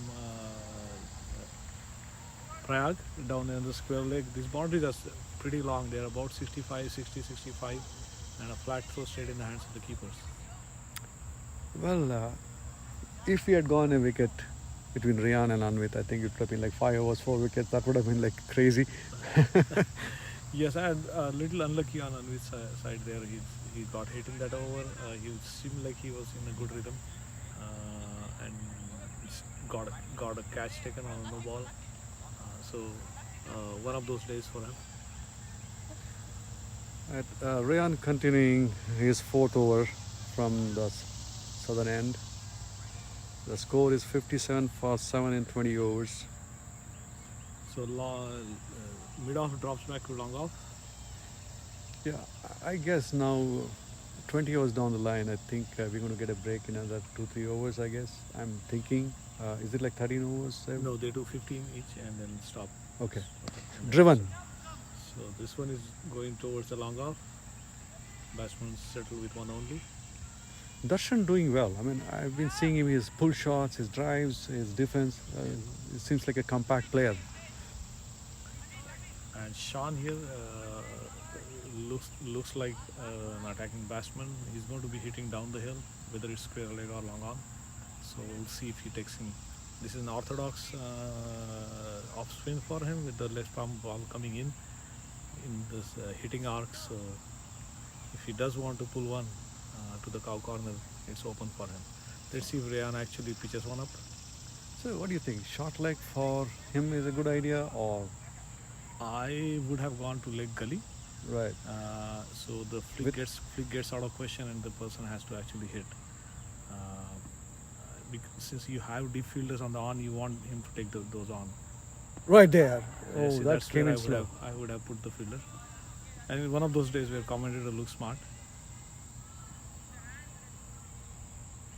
[SPEAKER 3] Prayag down in the square leg. These boundaries are pretty long. They are about 65, 60, 65, and a flat throw straight in the hands of the keepers.
[SPEAKER 2] Well, if we had gone a wicket between Rian and Anvit, I think it would have been like 5 overs, 4 wickets. That would have been like crazy.
[SPEAKER 3] Yes, and a little unlucky on Anvit's side there. He got hit in that over. He seemed like he was in a good rhythm, and got a catch taken on a no ball. So one of those days for him.
[SPEAKER 2] Rian continuing his 4th over from the southern end. The score is 57 for 7 in 20 overs.
[SPEAKER 3] So mid-off drops back to long off.
[SPEAKER 2] Yeah, I guess now 20 overs down the line, I think we're going to get a break in another 2-3 overs, I guess. I'm thinking, is it like 13 overs?
[SPEAKER 3] No, they do 15 each and then stop.
[SPEAKER 2] Okay. Driven.
[SPEAKER 3] So this one is going towards the long off. Batsman settle with one only.
[SPEAKER 2] Darshan doing well. I mean, I've been seeing him, his pull shots, his drives, his defense. It seems like a compact player.
[SPEAKER 3] And Sean here looks like an attacking batsman. He's going to be hitting down the hill, whether it's square leg or long on. So we'll see if he takes him. This is an orthodox off spin for him with the left palm ball coming in this hitting arc. So if he does want to pull one to the cow corner, it's open for him. Let's see if Rayan actually pitches one up.
[SPEAKER 2] So what do you think? Short leg for him is a good idea, or?
[SPEAKER 3] I would have gone to leg gully.
[SPEAKER 2] Right.
[SPEAKER 3] So the flick gets out of question and the person has to actually hit. Since you have deep fielders on the on, you want him to take those on.
[SPEAKER 2] Right there. Oh,
[SPEAKER 3] See,
[SPEAKER 2] that
[SPEAKER 3] that's
[SPEAKER 2] came
[SPEAKER 3] where
[SPEAKER 2] in slow.
[SPEAKER 3] I would have put the fielder. And in one of those days where commentator looks smart.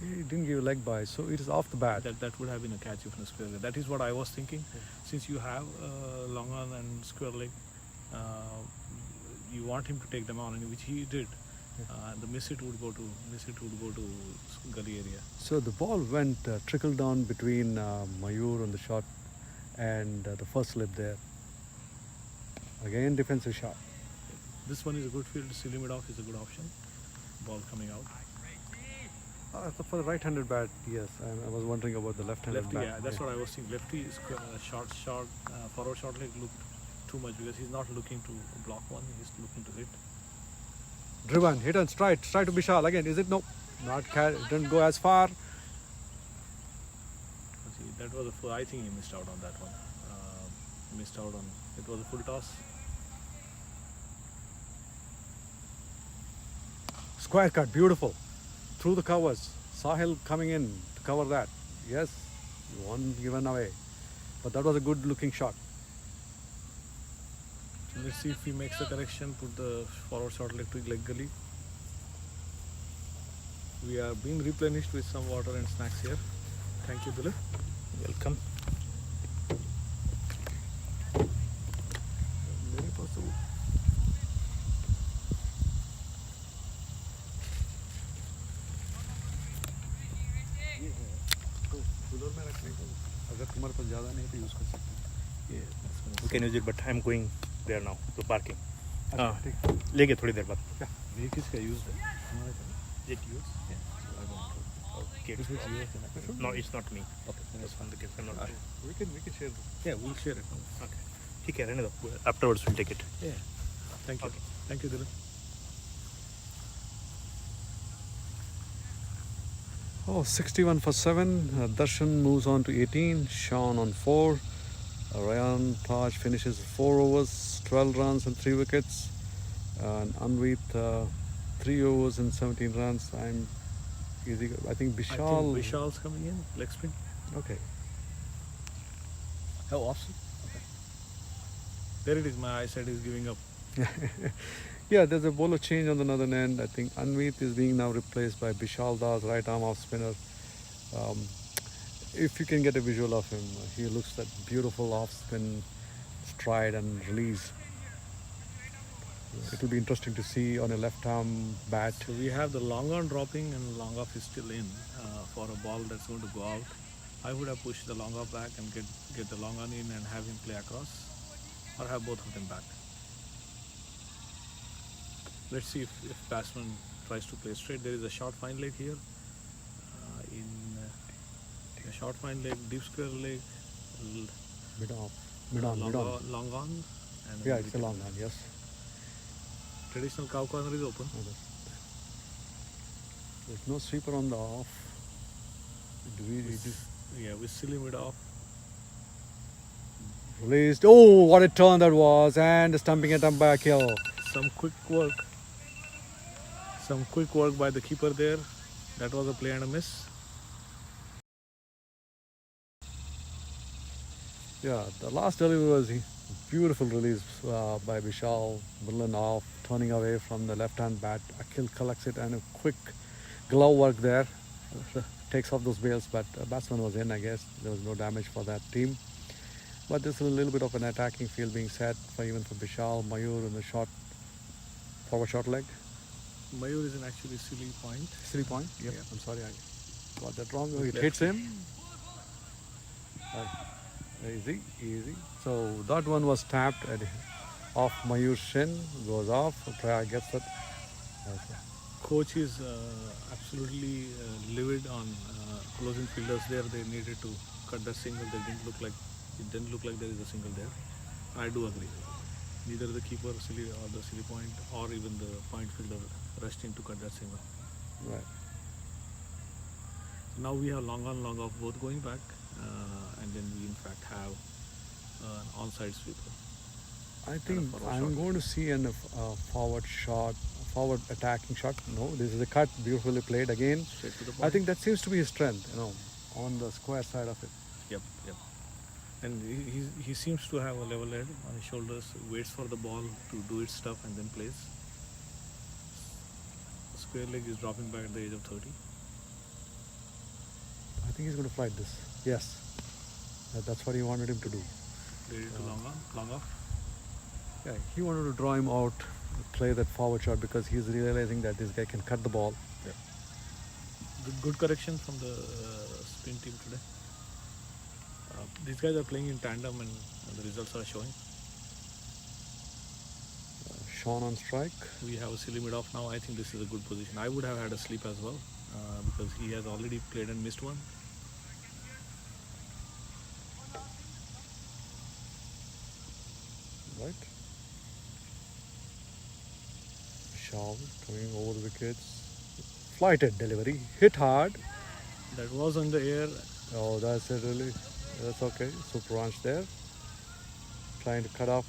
[SPEAKER 2] He didn't give a leg by, so it is off the bat.
[SPEAKER 3] That would have been a catch if in a square leg. That is what I was thinking. Since you have long on and square leg, you want him to take them on, which he did. The miss it would go to gully area.
[SPEAKER 2] So the ball went trickled down between Mayur on the shot and the first slip there. Again, defensive shot.
[SPEAKER 3] This one is a good field. Silly mid off is a good option. Ball coming out.
[SPEAKER 2] For the right-handed bat, yes. I was wondering about the left-handed
[SPEAKER 3] Lefty,
[SPEAKER 2] bat.
[SPEAKER 3] yeah, that's what I was thinking. Lefty is short, forward short leg looked too much because he's not looking to block one. He's looking to hit.
[SPEAKER 2] Driven, hit and strike to Bishal again. Is it? No, not didn't go as far.
[SPEAKER 3] See, that was a full. I think he missed out on that one. It was a full toss.
[SPEAKER 2] Square cut, beautiful. Through the covers. Sahil coming in to cover that. Yes, one given away. But that was a good looking shot.
[SPEAKER 3] So let's see if he makes the correction, put the forward short leg to leg gully. We are being replenished with some water and snacks here. Thank you, Dilip.
[SPEAKER 1] Welcome.
[SPEAKER 2] मेरे पास ज़्यादा नहीं तो use कर सकते हैं.
[SPEAKER 3] Yeah, that's gonna
[SPEAKER 1] We can use it, but I'm going there now to parking.
[SPEAKER 2] अच्छा,
[SPEAKER 1] हाँ,
[SPEAKER 2] ठीक.
[SPEAKER 1] लेंगे थोड़ी देर बाद.
[SPEAKER 3] make it used है. हमारे पास.
[SPEAKER 1] Is it yours?
[SPEAKER 3] Yeah, so I don't know.
[SPEAKER 1] Okay.
[SPEAKER 3] If it's yours, then I can.
[SPEAKER 1] No, it's not me.
[SPEAKER 3] Okay, then it's
[SPEAKER 1] That's
[SPEAKER 3] fine.
[SPEAKER 1] on the case. I'm not.
[SPEAKER 2] We can share this.
[SPEAKER 3] Yeah, we'll share it.
[SPEAKER 1] Okay. ठीक है, रहने दो. Afterwards we'll take it.
[SPEAKER 3] Yeah. Thank you.
[SPEAKER 1] Okay.
[SPEAKER 3] Thank you, Dylan.
[SPEAKER 2] Oh, 61 for 7. Darshan moves on to 18. Sean on 4. Ryan Taj finishes 4 overs, 12 runs and 3 wickets. And Anvit 3 overs and 17 runs. I think
[SPEAKER 3] I
[SPEAKER 2] Bishal.
[SPEAKER 3] think Vishal's coming in. Leg spin.
[SPEAKER 2] Okay.
[SPEAKER 3] Oh, offside. Okay. There it is. My eyesight is giving up.
[SPEAKER 2] Yeah, there's a bowler change on the northern end. I think Anvit is being now replaced by Bishal Das, right arm off spinner. If you can get a visual of him, he looks that beautiful off spin stride and release. It will be interesting to see on a left arm bat.
[SPEAKER 3] So we have the long on dropping and long off is still in for a ball that's going to go out. I would have pushed the long off back and get the long on in and have him play across, or have both of them back. Let's see if batsman tries to play straight. There is a short fine leg here. In a short fine leg, deep square leg,
[SPEAKER 2] Mid off. Mid on. Mid on.
[SPEAKER 3] long on. And
[SPEAKER 2] Yeah, it's a long one, yes.
[SPEAKER 3] Traditional cow corner is open.
[SPEAKER 2] There's no sweeper on the off. Do we
[SPEAKER 3] Yeah, with silly mid off.
[SPEAKER 2] released? Oh, what a turn that was! And the stumping attempt by Akhil.
[SPEAKER 3] Some quick work by the keeper there. That was a play and a miss.
[SPEAKER 2] Yeah, the last delivery was a beautiful release by Vishal. Millen off, turning away from the left-hand bat. Akhil collects it and a quick glove work there. Takes off those bails, but batsman was in, I guess. There was no damage for that team. But there's a little bit of an attacking field being set for even for Vishal, Mayur in the forward short leg.
[SPEAKER 3] Mayur is an actually silly point.
[SPEAKER 2] Silly point? Yep.
[SPEAKER 3] Yeah.
[SPEAKER 2] I'm sorry, I got that wrong. It
[SPEAKER 3] Left.
[SPEAKER 2] hits him. Easy, easy. So that one was tapped at off Mayur's shin, goes off. Try gets it. Okay.
[SPEAKER 3] Coach is absolutely livid on closing fielders there. They needed to cut that single. It didn't look like there is a single there. I do agree. Neither the keeper silly or the silly point or even the point fielder rushed in to cut that single.
[SPEAKER 2] Right.
[SPEAKER 3] Now we have long on, long off both going back, and then we in fact have an onside sweeper.
[SPEAKER 2] I think
[SPEAKER 3] forward
[SPEAKER 2] I'm
[SPEAKER 3] shot.
[SPEAKER 2] going to see a forward shot, forward attacking shot. No, this is a cut, beautifully played again.
[SPEAKER 3] Straight to the
[SPEAKER 2] I
[SPEAKER 3] point.
[SPEAKER 2] think that seems to be his strength, on the square side of it.
[SPEAKER 3] Yep. And he seems to have a level head on his shoulders, waits for the ball to do its stuff and then plays. Square leg is dropping back at the age of 30.
[SPEAKER 2] I think he's going to flight this. Yes. That's what he wanted him to do.
[SPEAKER 3] Ready to long off.
[SPEAKER 2] Yeah, he wanted to draw him out, play that forward shot because he's realizing that this guy can cut the ball.
[SPEAKER 3] Good correction from the spin team today. These guys are playing in tandem and the results are showing.
[SPEAKER 2] Sean on strike.
[SPEAKER 3] We have a silly mid off now. I think this is a good position. I would have had a sleep as well because he has already played and missed one.
[SPEAKER 2] Right. Shaw coming over the wickets. Flighted delivery. Hit hard.
[SPEAKER 3] That was on the air.
[SPEAKER 2] Oh, that's it really. That's okay. Super ranch there. Trying to cut off.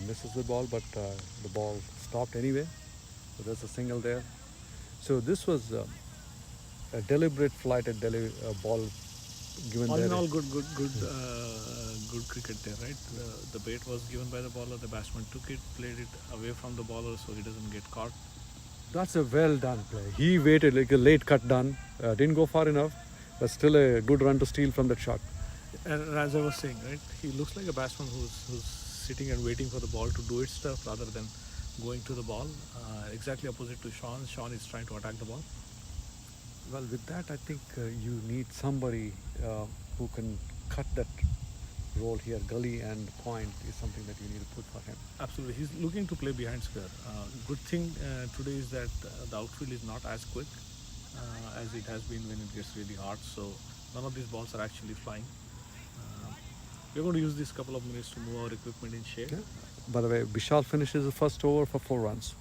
[SPEAKER 2] Misses the ball, but the ball stopped anyway. So there's a single there. So this was a deliberate flighted ball given
[SPEAKER 3] All
[SPEAKER 2] there.
[SPEAKER 3] in all, good cricket there, right? The bait was given by the bowler. The batsman took it, played it away from the bowler so he doesn't get caught.
[SPEAKER 2] That's a well done play. He waited like a late cut done. Didn't go far enough, but still a good run to steal from that shot.
[SPEAKER 3] And as I was saying, right, he looks like a batsman who's sitting and waiting for the ball to do its stuff rather than going to the ball. Exactly opposite to Sean. Sean is trying to attack the ball.
[SPEAKER 2] Well, with that, I think you need somebody who can cut that role here. Gully and point is something that you need to put for him.
[SPEAKER 3] Absolutely, he's looking to play behind square. Good thing today is that the outfield is not as quick as it has been when it gets really hot. So none of these balls are actually flying. We're going to use this couple of minutes to move our equipment in shade.
[SPEAKER 2] Yeah. By the way, Bishal finishes the first over for 4 runs.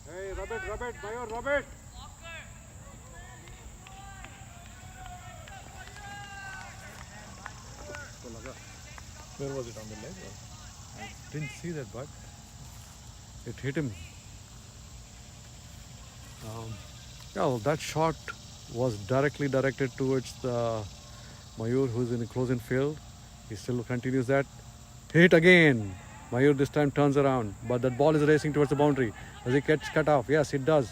[SPEAKER 2] Hey, Robert, Mayor, Robert.
[SPEAKER 3] Where was it, on the leg?
[SPEAKER 2] I didn't see that, but it hit him. Yeah, well, that shot was directly directed towards the Mayur, who's in the closing field. He still continues that. Hit again. Mayur this time turns around, but that ball is racing towards the boundary. Does it get cut off? Yes, it does.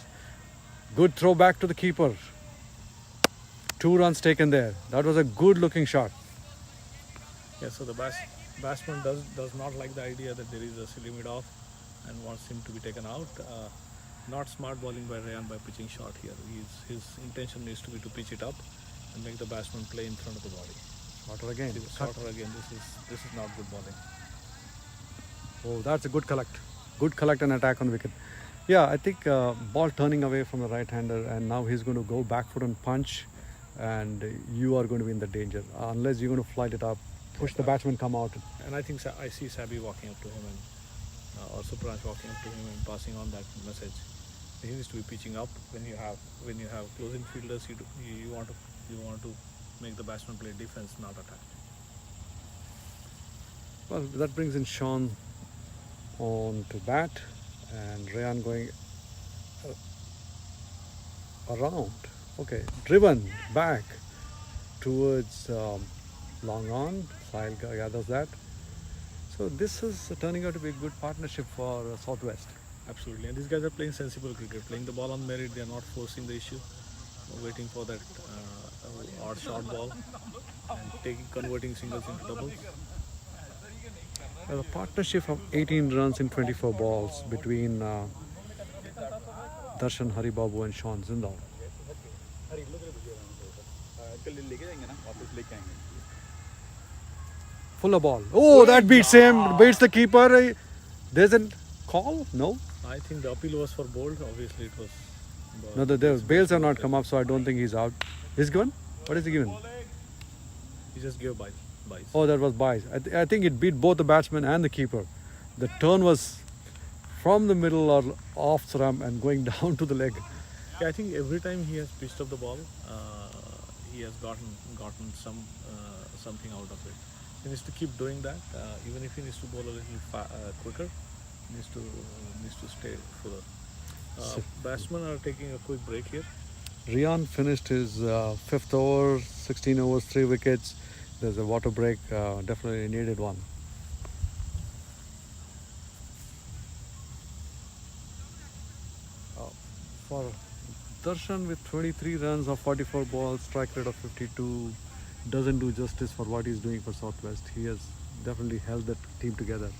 [SPEAKER 2] Good throw back to the keeper. 2 runs taken there. That was a good looking shot.
[SPEAKER 3] Yeah, so the batsman does not like the idea that there is a silly mid off and wants him to be taken out. Not smart bowling by Rayan by pitching short here. His intention needs to be to pitch it up and make the batsman play in front of the body.
[SPEAKER 2] Shorter again.
[SPEAKER 3] Shorter again. This is not good bowling.
[SPEAKER 2] Oh, that's a good collect. Good collect and attack on the wicket. Yeah, I think ball turning away from the right-hander, and now he's going to go back foot and punch, and you are going to be in the danger unless you're going to flight it up, push the batsman come out.
[SPEAKER 3] And I think I see Sabi walking up to him and or Supranj walking up to him and passing on that message. He needs to be pitching up. When you have closing fielders, you want to make the batsman play defense, not attack.
[SPEAKER 2] Well, that brings in Sean on to bat, and Rayan going around. Okay, driven back towards long on. Sahil gathers that. So this is turning out to be a good partnership for Southwest.
[SPEAKER 3] Absolutely, and these guys are playing sensible cricket, playing the ball on merit. They are not forcing the issue, waiting for that odd short ball and converting singles into doubles.
[SPEAKER 2] A partnership of 18 runs in 24 balls between Darshan Haribabu and Sean Zindal. Fuller ball. Oh, that beats him. Beats the keeper. There's a call? No?
[SPEAKER 3] I think the appeal was for bold. Obviously, it was.
[SPEAKER 2] No, the bails have not come up, so I don't think he's out. He's given? What is he given?
[SPEAKER 3] He just gave buys.
[SPEAKER 2] Oh, that was buys. I think it beat both the batsman and the keeper. The turn was from the middle or off scrum and going down to the leg.
[SPEAKER 3] Yeah, I think every time he has pitched up the ball, he has gotten something out of it. He needs to keep doing that. Even if he needs to bowl a little quicker, he needs to stay fuller. Batsmen are taking a quick break here.
[SPEAKER 2] Rian finished his 5th over, 16 overs, 3 wickets. There's a water break, definitely needed one. For Darshan with 23 runs of 44 balls, strike rate of 52, doesn't do justice for what he's doing for Southwest. He has definitely held the team together.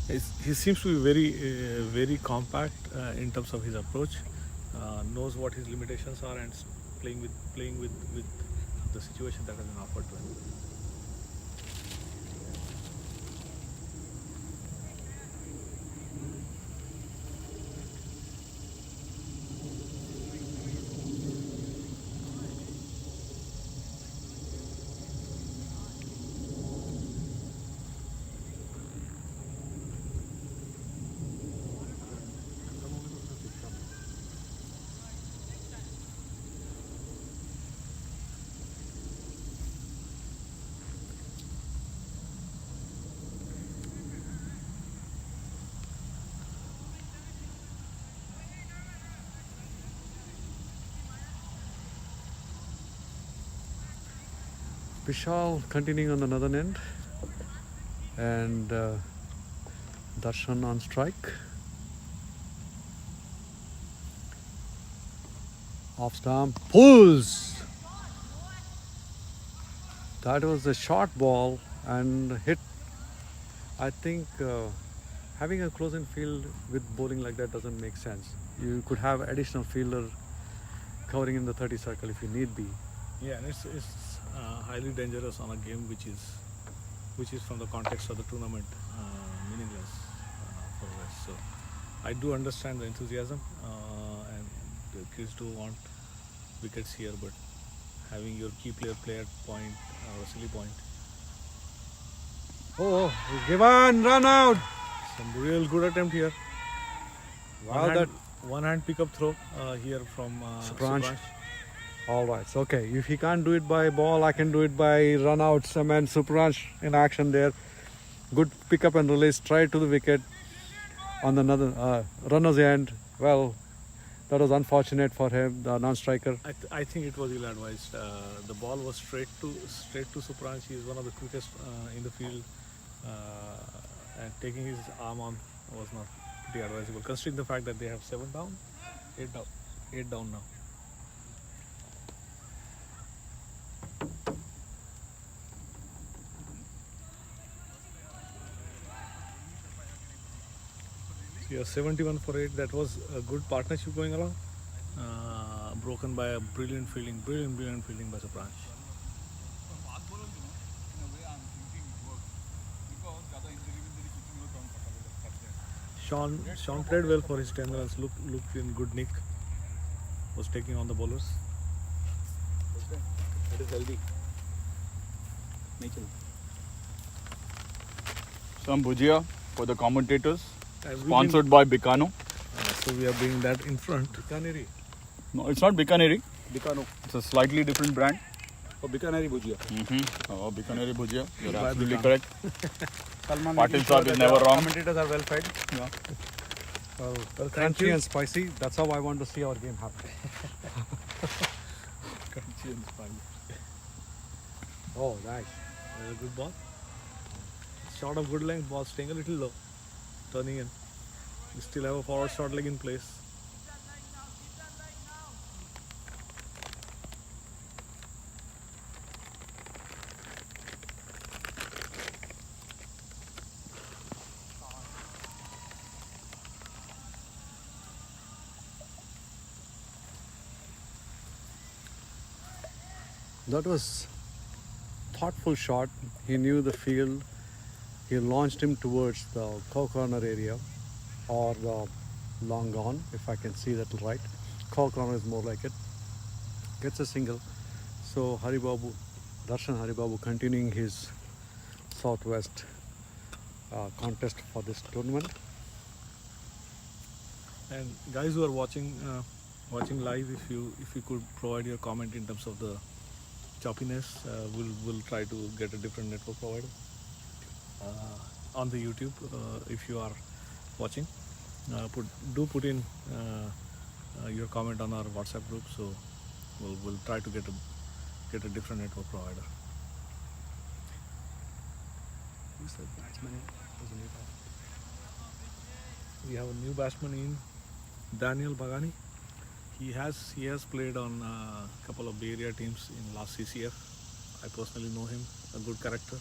[SPEAKER 3] He seems to be very compact in terms of his approach. Knows what his limitations are and playing with the situation that has been offered to him.
[SPEAKER 2] Vishal continuing on the northern end, and Darshan on strike. Off stump, pulls. That was a short ball and hit. I think having a close-in field with bowling like that doesn't make sense. You could have additional fielder covering in the 30 circle if you need be.
[SPEAKER 3] Yeah, and it's highly dangerous on a game which is from the context of the tournament meaningless for West. So I do understand the enthusiasm and the kids do want wickets here, but having your key player play at point or silly point.
[SPEAKER 2] Oh, given run out.
[SPEAKER 3] Some real good attempt here.
[SPEAKER 2] Wow,
[SPEAKER 3] One hand pickup throw here from
[SPEAKER 2] Subransh. All right, so okay. If he can't do it by ball, I can do it by run outs. I mean, Subransh in action there. Good pickup and release, straight to the wicket on the runner's end. Well, that was unfortunate for him, the non-striker.
[SPEAKER 3] I think it was ill-advised. The ball was straight to Supranch. He is one of the quickest in the field, and taking his arm on was not pretty advisable, considering the fact that they have 7 down, 8 down now. Yeah, 71 for 8. That was a good partnership going along. Broken by a brilliant fielding by Supranch. Sean played well for his 10 runs. Looked in good nick. Was taking on the bowlers.
[SPEAKER 4] That is healthy. Mitchell.
[SPEAKER 5] Some bhujia for the commentators.
[SPEAKER 3] Sponsored
[SPEAKER 5] Sponsored by Bicano.
[SPEAKER 3] So we are bringing that in front.
[SPEAKER 2] Bikaneri.
[SPEAKER 5] No, it's not Bikaneri.
[SPEAKER 4] Bicano.
[SPEAKER 5] It's a slightly different brand.
[SPEAKER 4] Oh, Bikaneri Bhujia.
[SPEAKER 5] Oh, Bikaneri bhujia. You're
[SPEAKER 3] By
[SPEAKER 5] absolutely
[SPEAKER 3] Bicano.
[SPEAKER 5] correct.
[SPEAKER 4] Salman
[SPEAKER 5] Patil
[SPEAKER 4] making
[SPEAKER 5] Saab is
[SPEAKER 4] that
[SPEAKER 5] never
[SPEAKER 4] the
[SPEAKER 5] wrong.
[SPEAKER 4] Commentators are well fed.
[SPEAKER 2] Well,
[SPEAKER 3] Thank
[SPEAKER 2] crunchy
[SPEAKER 3] you.
[SPEAKER 2] and spicy. That's how I want to see our game happen. Oh, nice.
[SPEAKER 3] A good ball. Shot of good length, ball staying a little low. Turning in. We still have a forward short leg in place.
[SPEAKER 2] That was thoughtful shot. He knew the field. He launched him towards the cow corner area or the long on, if I can see that right. Cow corner is more like it. Gets a single. So Darshan Haribabu continuing his Southwest contest for this tournament.
[SPEAKER 3] And guys who are watching live, if you could provide your comment in terms of the choppiness, we'll try to get a different network provider on the YouTube. If you are watching, put in your comment on our WhatsApp group, so we'll try to get a different network provider.
[SPEAKER 4] Who's the batsman?
[SPEAKER 3] We have a new batsman in Daniel Bagani. He has played on a couple of Bay Area teams in last CCF. I personally know him, a good character.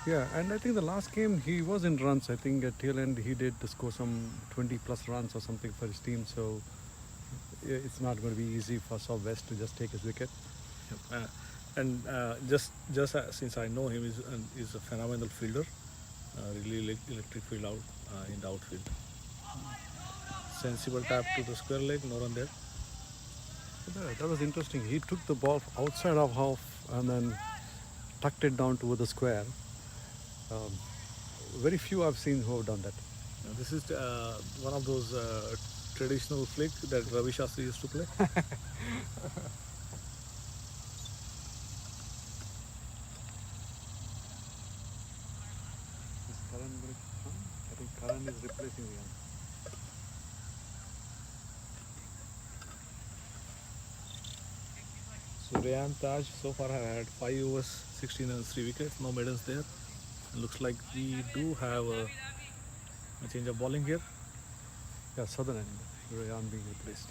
[SPEAKER 2] Yeah, and I think the last game he was in runs. I think at tail end he did score some 20 plus runs or something for his team. So yeah, it's not going to be easy for Southwest to just take his wicket.
[SPEAKER 3] Just since I know him, is a phenomenal fielder. Really electric field out in the outfield. Sensible tap to the square leg, no run there.
[SPEAKER 2] That was interesting. He took the ball outside of half and then tucked it down toward the square. Very few I've seen who have done that.
[SPEAKER 3] Now, this is one of those traditional flick that Ravi Shastri used to play.
[SPEAKER 2] I think Karan is replacing the So
[SPEAKER 3] Rayan Taj so far have had 5 overs, 16 runs, 3 wickets, no medals there. Looks like we do have a change of bowling here.
[SPEAKER 2] Yeah, southern end. Rian being replaced.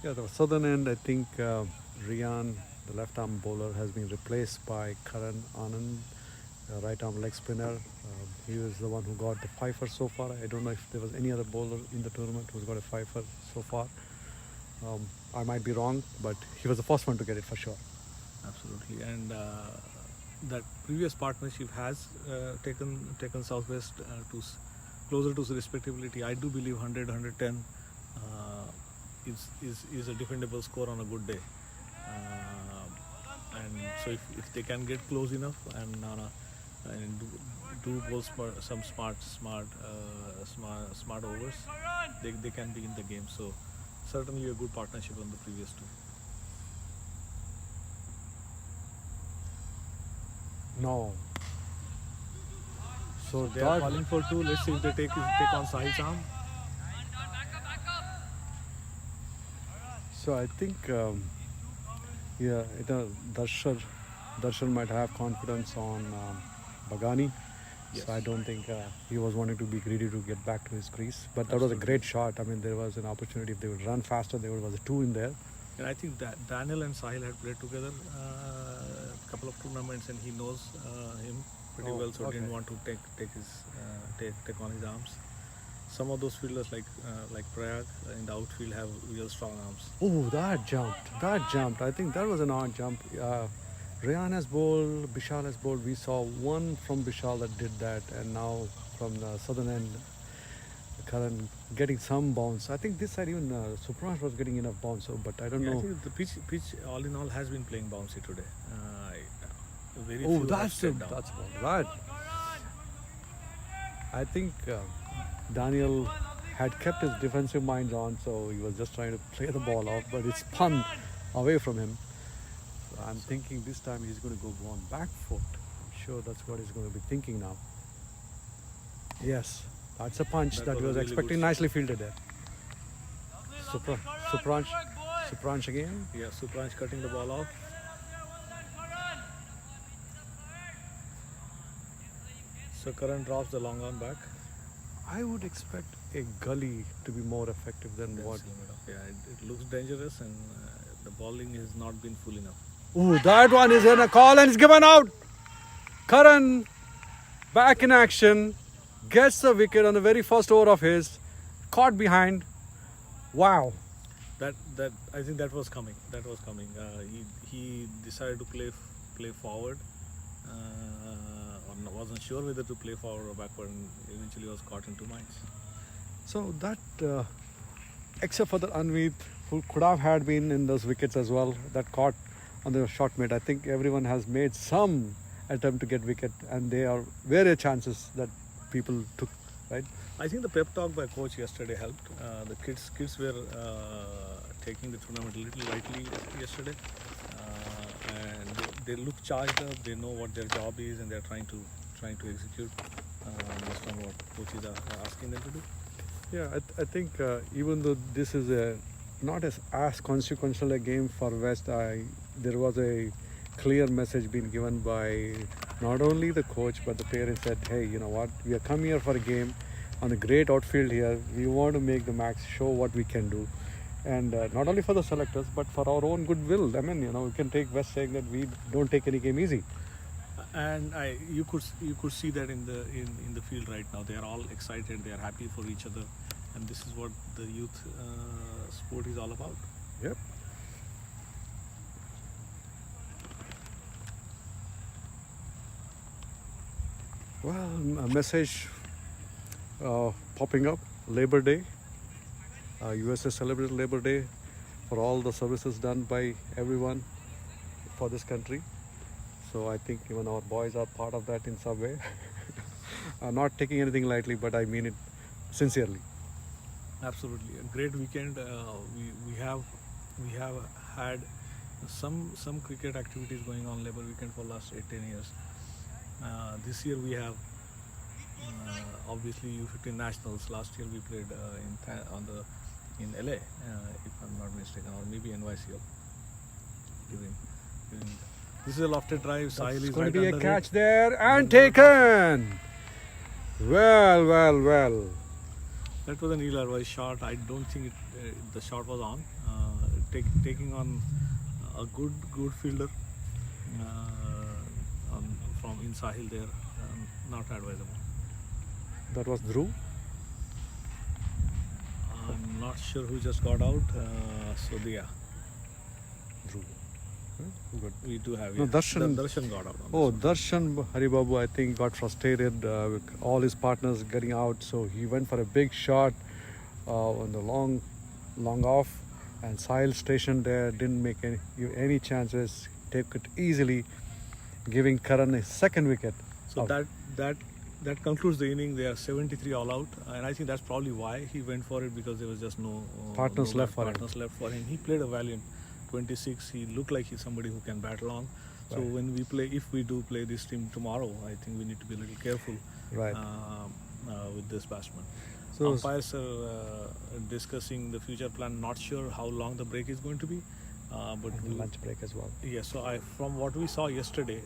[SPEAKER 2] Yeah, the southern end, I think Rian, the left arm bowler, has been replaced by Karan Anand, right arm leg spinner. He was the one who got the fifer so far. I don't know if there was any other bowler in the tournament who's got a fifer so far. I might be wrong, but he was the first one to get it for sure.
[SPEAKER 3] Absolutely, and that previous partnership has taken Southwest closer to respectability. I do believe 100, 110 is a defendable score on a good day, and so if they can get close enough and do bowl some smart overs, they can be in the game. So certainly a good partnership on the previous two.
[SPEAKER 2] No. So
[SPEAKER 3] They are
[SPEAKER 2] that,
[SPEAKER 3] calling for two. Let's see if they take on Sahil's arm.
[SPEAKER 2] so I think Darshan might have confidence on Bagani.
[SPEAKER 3] Yes.
[SPEAKER 2] So I don't think he was wanting to be greedy to get back to his crease. But that was a
[SPEAKER 3] Absolutely.
[SPEAKER 2] great shot. I mean, there was an opportunity. If they would run faster, there was a 2 in there.
[SPEAKER 3] And I think that Daniel and Sahil had played together a couple of tournaments, and he knows him pretty
[SPEAKER 2] Oh,
[SPEAKER 3] well. So
[SPEAKER 2] okay.
[SPEAKER 3] didn't want to take on his arms. Some of those fielders like Prayag in the outfield have real strong arms.
[SPEAKER 2] Oh, that jumped. I think that was an odd jump. Rayan has bowled, Bishal has bowled. We saw one from Bishal that did that, and now from the southern end, Karan getting some bounce. I think this side even Suprash was getting enough bounce, but I don't
[SPEAKER 3] Yeah, I
[SPEAKER 2] know.
[SPEAKER 3] think the pitch all in all has been playing bouncy today. Very
[SPEAKER 2] Oh,
[SPEAKER 3] few have stepped down.
[SPEAKER 2] that's right. I think Daniel had kept his defensive mind on, so he was just trying to play the ball off, but it spun away from him. So I'm thinking this time he's going to go on back foot. I'm sure that's what he's going to be thinking now. Yes, that's a punch
[SPEAKER 3] That
[SPEAKER 2] that
[SPEAKER 3] was
[SPEAKER 2] he
[SPEAKER 3] a
[SPEAKER 2] was
[SPEAKER 3] really
[SPEAKER 2] expecting.
[SPEAKER 3] good
[SPEAKER 2] Nicely fielded there. Supranch again.
[SPEAKER 3] Yeah, Supranch cutting the ball off. So Karan drops the long on back.
[SPEAKER 2] I would expect a gully to be more effective than
[SPEAKER 3] Then
[SPEAKER 2] what.
[SPEAKER 3] seam it up. Yeah, it looks dangerous, and the bowling has not been full enough.
[SPEAKER 2] Ooh, that one is in a call and it's given out. Karan back in action, gets the wicket on the very first over of his, caught behind. Wow.
[SPEAKER 3] That I think that was coming. He decided to play forward. Or wasn't sure whether to play forward or backward, and eventually was caught in two minds.
[SPEAKER 2] So that, except for the Anvit, who could have had been in those wickets as well, that caught on the shot mid, I think everyone has made some attempt to get wicket, and they are various chances that people took, right?
[SPEAKER 3] I think the pep talk by coach yesterday helped. The kids were taking the tournament a little lightly yesterday, and they look charged up. They know what their job is, and they're trying to execute based on what coaches are asking them to do.
[SPEAKER 2] Yeah, I think even though this is not as consequential a game for West, there was a clear message being given by not only the coach but the parents that, hey, you know what, we are coming here for a game on a great outfield here. We want to make the max, show what we can do, and not only for the selectors but for our own goodwill. I mean, we can take West saying that we don't take any game easy.
[SPEAKER 3] And you could see that in the field right now. They are all excited. They are happy for each other, and this is what the youth sport is all about.
[SPEAKER 2] Yep. Well, a message popping up. Labor Day. USA celebrated Labor Day for all the services done by everyone for this country. So I think even our boys are part of that in some way. I'm not taking anything lightly, but I mean it sincerely.
[SPEAKER 3] Absolutely, a great weekend. We have had some cricket activities going on Labor Weekend for last 8-10 years. This year we have obviously U15 nationals. Last year we played in LA, if I'm not mistaken, or maybe NYCL. This is a lofted drive. Sahil
[SPEAKER 2] It's
[SPEAKER 3] is
[SPEAKER 2] going
[SPEAKER 3] right
[SPEAKER 2] to be a
[SPEAKER 3] under
[SPEAKER 2] catch
[SPEAKER 3] it.
[SPEAKER 2] there and taken. Well.
[SPEAKER 3] That was an ill-advised shot. I don't think the shot was on. Taking on a good fielder from in Sahil there, not advisable.
[SPEAKER 2] That was Dhruv.
[SPEAKER 3] I'm not sure who just got out. So yeah,
[SPEAKER 2] Dhruv. Good.
[SPEAKER 3] we do have
[SPEAKER 2] No, Darshan.
[SPEAKER 3] Darshan got out.
[SPEAKER 2] Oh, Darshan Haribabu, I think, got frustrated with all his partners getting out, so he went for a big shot on the long off, and Sahil stationed there, didn't make any chances, take it easily, giving Karan his second wicket.
[SPEAKER 3] So
[SPEAKER 2] out.
[SPEAKER 3] that concludes the inning. They are 73 all out, and I think that's probably why he went for it, because there was just no
[SPEAKER 2] Partners left for him.
[SPEAKER 3] partners left for him. He played a valiant 26. He looked like he's somebody who can bat long. So
[SPEAKER 2] Right.
[SPEAKER 3] when we play, if we do play this team tomorrow, I think we need to be a little careful
[SPEAKER 2] Right.
[SPEAKER 3] with this batsman.
[SPEAKER 2] So-
[SPEAKER 3] Umpires are discussing the future plan. Not sure how long the break is going to be, but
[SPEAKER 2] And lunch break as well.
[SPEAKER 3] yeah, so from what we saw yesterday,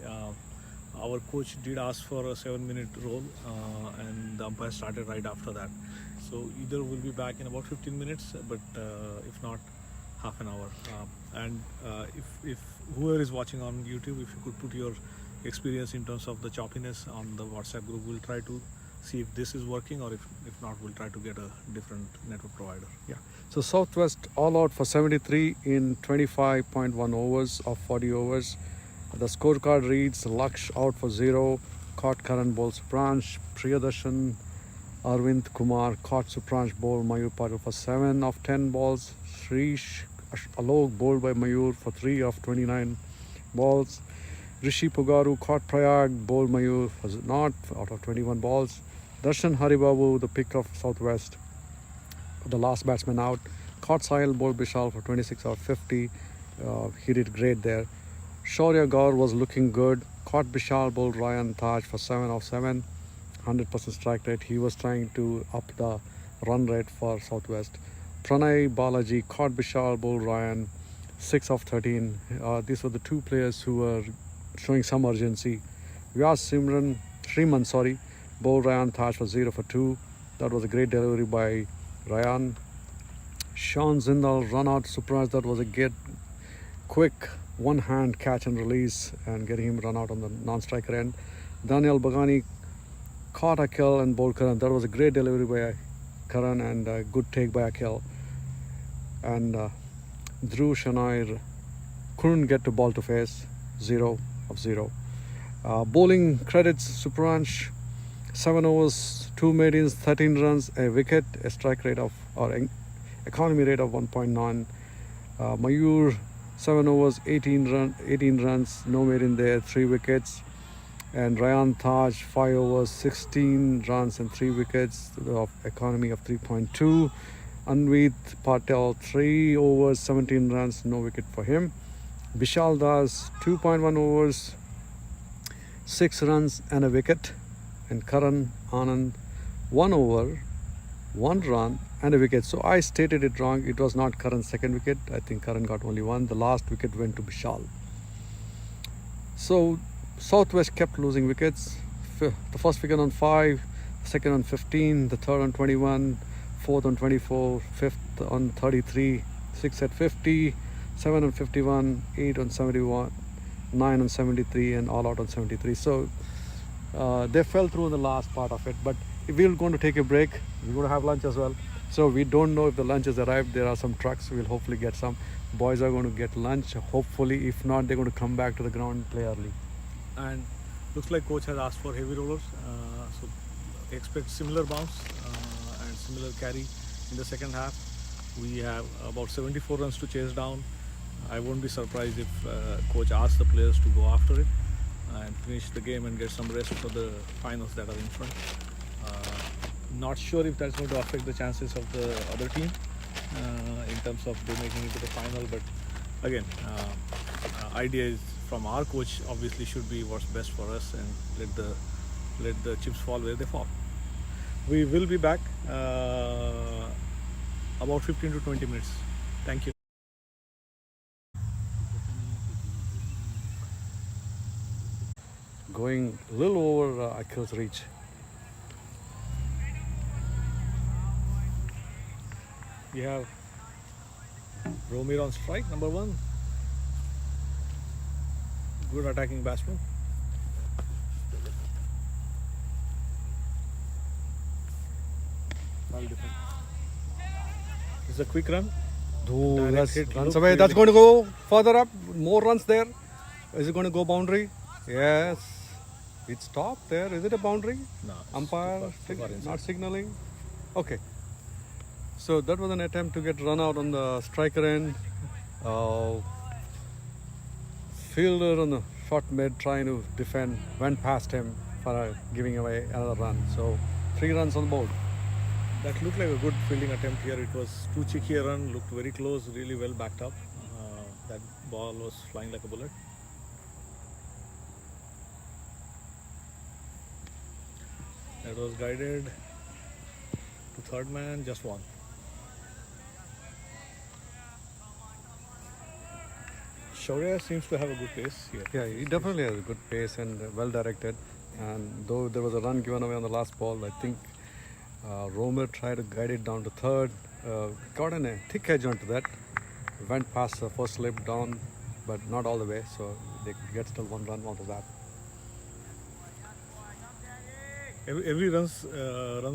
[SPEAKER 3] our coach did ask for a 7-minute roll, and the umpire started right after that. So either we'll be back in about 15 minutes, but if not, half an hour. And if whoever is watching on YouTube, if you could put your experience in terms of the choppiness on the WhatsApp group, we'll try to see if this is working, or if not, we'll try to get a different network provider.
[SPEAKER 2] Yeah. So Southwest all out for 73 in 25.1 overs of 40 overs. The scorecard reads Laksh out for 0, caught Karan ball Supransh, Priyadarshan, Arvind Kumar caught Supransh ball Mayur Patil for 7 of 10 balls, Shrish Alok bowled by Mayur for 3 of 29 balls, Rishi Pugaru caught Prayag bowled Mayur for not out of 21 balls, Darshan Haribabu, the pick of Southwest, the last batsman out, caught Sahil bowled Bishal for 26 out of 50. He did great there. Shaurya Gaur was looking good, caught Bishal bowled Ryan Taj for 7 of 7, 100% strike rate. He was trying to up the run rate for Southwest. Pranay Balaji caught Bishal bowled Ryan 6 of 13. These were the two players who were showing some urgency. Vyas Shriman bowled Ryan Taj for 0 for 2. That was a great delivery by Ryan. Sean Zindal run out surprise. That was a quick one-hand catch and release and getting him run out on the non-striker end. Daniel Bagani caught Akhil and bowled Karan. That was a great delivery by Karan and a good take by Akhil. And Dhruv Shanair couldn't get the ball to face, 0 of 0. Bowling credits Supransh, 7 overs, 2 maidens, 13 runs, a wicket, a strike rate of, or economy rate of 1.9. Mayur, 7 overs, 18 runs, no maiden there, 3 wickets. And Ryan Taj, 5 overs, 16 runs and 3 wickets of economy of 3.2. Anvit Patel, 3 overs, 17 runs, no wicket for him. Bishal Das, 2.1 overs, 6 runs and a wicket. And Karan Anand, 1 over, 1 run and a wicket. So I stated it wrong. It was not Karan's second wicket. I think Karan got only 1. The last wicket went to Bishal. So Southwest kept losing wickets. The first wicket on 5, second on 15, the third on 21, fourth on 24, fifth on 33, sixth at 50, 7 on 51, 8 on 71, 9 on 73, and all out on 73. So they fell through in the last part of it. But if we're going to take a break, we're going to have lunch as well. So we don't know if the lunch has arrived. There are some trucks. We'll hopefully get some. Boys are going to get lunch. Hopefully, if not, they're going to come back to the ground and play early.
[SPEAKER 3] And looks like coach has asked for heavy rollers, so expect similar bounce and similar carry in the second half. We have about 74 runs to chase down. I won't be surprised if coach asks the players to go after it and finish the game and get some rest for the finals that are in front. Not sure if that's going to affect the chances of the other team in terms of they making it to the final, but again, idea is from our coach obviously should be what's best for us and let the chips fall where they fall. We will be back about 15 to 20 minutes. Thank you.
[SPEAKER 2] going a little over Akhil's reach.
[SPEAKER 3] We have Romir on strike, number 1. Good attacking batsman. It's a quick run.
[SPEAKER 2] Ooh,
[SPEAKER 3] Direct
[SPEAKER 2] that's
[SPEAKER 3] hit,
[SPEAKER 2] runs
[SPEAKER 3] looked
[SPEAKER 2] away. That's
[SPEAKER 3] really-
[SPEAKER 2] going to go further up. More runs there. Is it going to go boundary? Yes. It stopped there. Is it a boundary?
[SPEAKER 3] No, it's
[SPEAKER 2] Umpire
[SPEAKER 3] too far inside.
[SPEAKER 2] not signaling. Okay. So that was an attempt to get run out on the striker end. Fielder on the short mid trying to defend went past him for giving away another run. So 3 runs on the board.
[SPEAKER 3] That looked like a good fielding attempt here. It was too cheeky a run, looked very close, really well backed up. That ball was flying like a bullet. That was guided to third man, just 1. Shaurya seems to have a good pace here.
[SPEAKER 2] Yeah, he definitely has a good pace and well directed. And though there was a run given away on the last ball, I think Romer tried to guide it down to third. Got in a thick edge onto that. Went past the first slip down, but not all the way. So they get still 1 run out of that.
[SPEAKER 3] Every run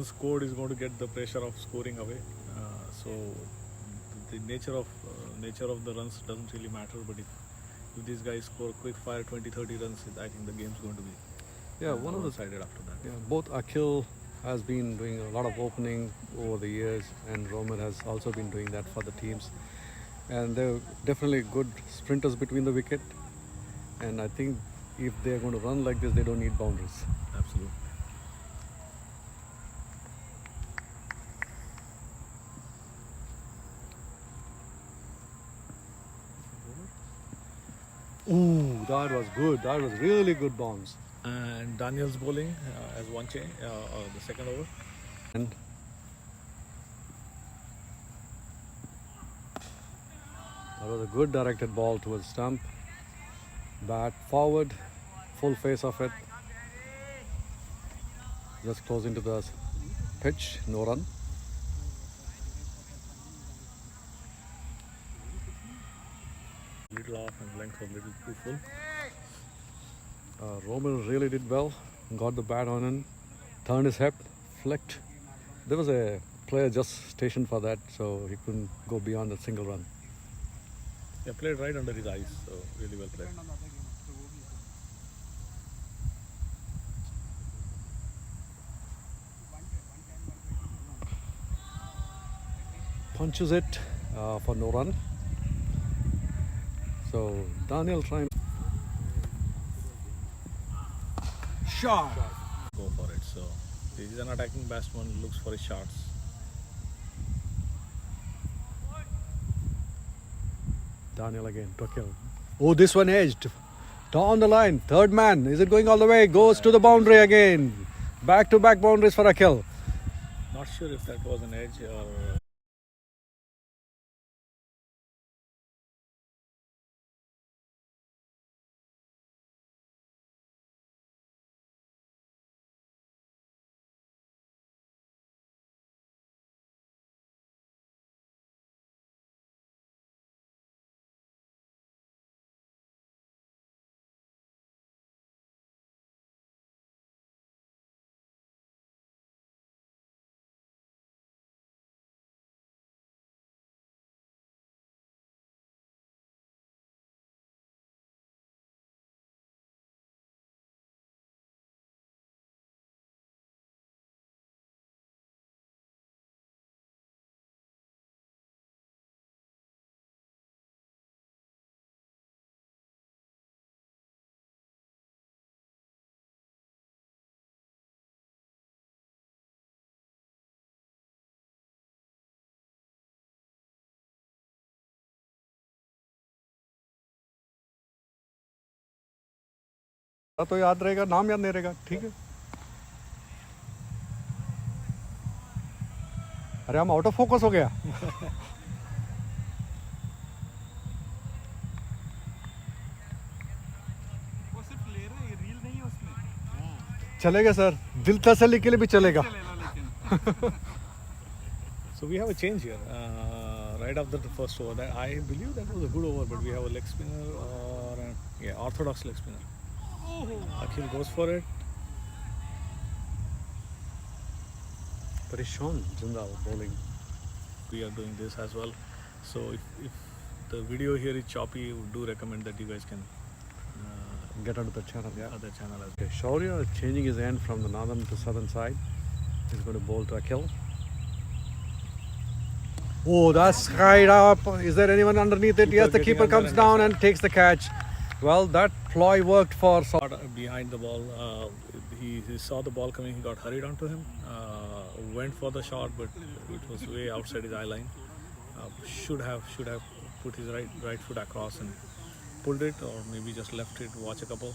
[SPEAKER 3] scored is going to get the pressure of scoring away. So the nature of the runs doesn't really matter. But if these guys score quick fire 20-30 runs, I think the game's going to be
[SPEAKER 2] One of the
[SPEAKER 3] decided after that.
[SPEAKER 2] both Akhil has been doing a lot of opening over the years, and Romer has also been doing that for the teams. And they're definitely good sprinters between the wicket. And I think if they're going to run like this, they don't need boundaries.
[SPEAKER 3] Absolutely.
[SPEAKER 2] Ooh, that was good. That was really good bounce.
[SPEAKER 3] And Daniel's bowling as one change, the second over.
[SPEAKER 2] And that was a good directed ball towards stump. Bat forward, full face of it. Just close into the pitch, no run.
[SPEAKER 3] Little off and length was a little too full.
[SPEAKER 2] Roman really did well. Got the bat on him, turned his head, flicked. There was a player just stationed for that, so he couldn't go beyond a single run.
[SPEAKER 3] Yeah, played right under his eyes, so really well played.
[SPEAKER 2] Punches it for no run. So Daniel trying. Shot.
[SPEAKER 3] Go for it. So this is an attacking batsman, looks for his shots.
[SPEAKER 2] Daniel again to kill. Oh, this one edged. Down the line. Third man. Is it going all the way? Goes to the boundary again. Back to back boundaries for Akhil.
[SPEAKER 3] Not sure if that was an edge or.
[SPEAKER 2] तो याद रहेगा, नाम याद नहीं रहेगा, ठीक है. अरे हम आउट ऑफ फोकस हो गया.
[SPEAKER 6] वो सिर्फ ले रहा है, ये रील नहीं है उसमें.
[SPEAKER 2] चलेगा सर, दिल तसल्ली के लिए भी चलेगा.
[SPEAKER 3] So we have a change here. Right after the first over, that I believe that was a good over, but we have a leg spinner or orthodox leg spinner. Akhil goes for it.
[SPEAKER 2] But it's Sean Jindal bowling.
[SPEAKER 3] We are doing this as well. So if the video here is choppy, we do recommend that you guys can
[SPEAKER 2] Get onto the channel, yeah.
[SPEAKER 3] other channel as well.
[SPEAKER 2] Okay, Shaurya is changing his end from the northern to southern side. He's going to bowl to Akhil. Oh, that's high up. Is there anyone underneath it? Yes, the
[SPEAKER 3] getting
[SPEAKER 2] keeper
[SPEAKER 3] under
[SPEAKER 2] comes
[SPEAKER 3] and
[SPEAKER 2] down
[SPEAKER 3] that's
[SPEAKER 2] and takes the catch. Well, that ploy worked for
[SPEAKER 3] Behind the ball, he saw the ball coming. He got hurried onto him. Went for the shot, but it was way outside his eye line. Should have put his right foot across and pulled it, or maybe just left it. Watch a couple.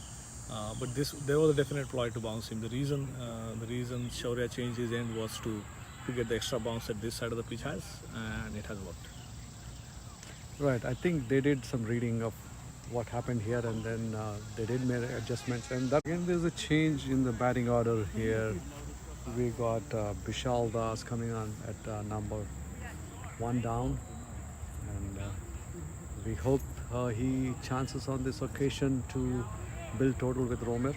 [SPEAKER 3] But there was a definite ploy to bounce him. The reason Shaurya changed his end was to get the extra bounce that this side of the pitch has, and it has worked.
[SPEAKER 2] Right, I think they did some reading of what happened here, and then they did make adjustments. And that, again, there's a change in the batting order here. We got Bishal Das coming on at number 1 down, and we hope he chances on this occasion to build total with Romer.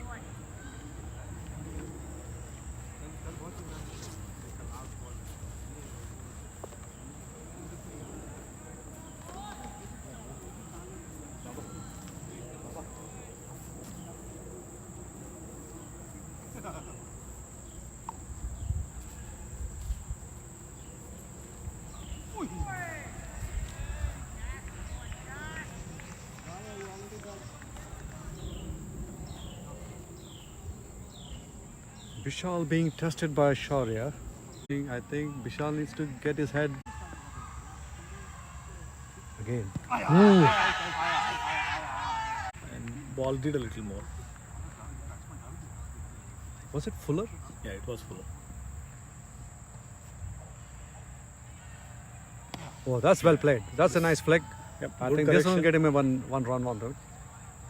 [SPEAKER 2] Bishal being tested by Shaurya. I think Bishal needs to get his head again.
[SPEAKER 3] And ball did a little more.
[SPEAKER 2] Was it Fuller?
[SPEAKER 3] Yeah, it was fuller.
[SPEAKER 2] Oh, that's well played. That's a nice flick.
[SPEAKER 3] Yep,
[SPEAKER 2] I
[SPEAKER 3] good
[SPEAKER 2] think this
[SPEAKER 3] correction.
[SPEAKER 2] will get him a one run, 1 run.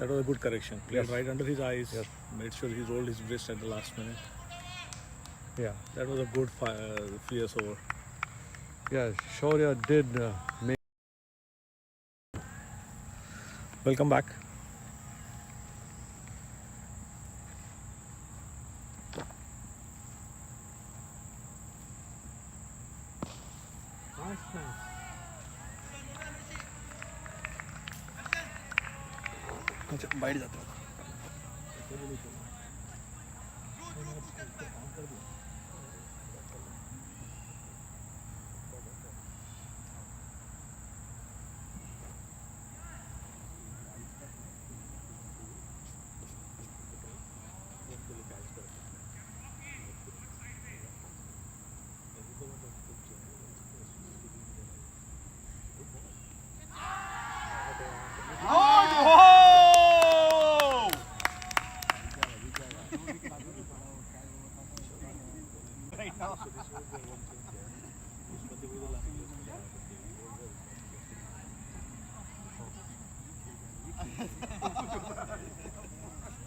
[SPEAKER 3] That was a good correction. Played
[SPEAKER 2] Yes.
[SPEAKER 3] right under his eyes.
[SPEAKER 2] Yes.
[SPEAKER 3] Made sure he rolled his wrist at the last minute.
[SPEAKER 2] Yeah,
[SPEAKER 3] That was a good fierce over.
[SPEAKER 2] yeah. Shaurya did make.
[SPEAKER 3] Welcome back.
[SPEAKER 2] बैठ जाता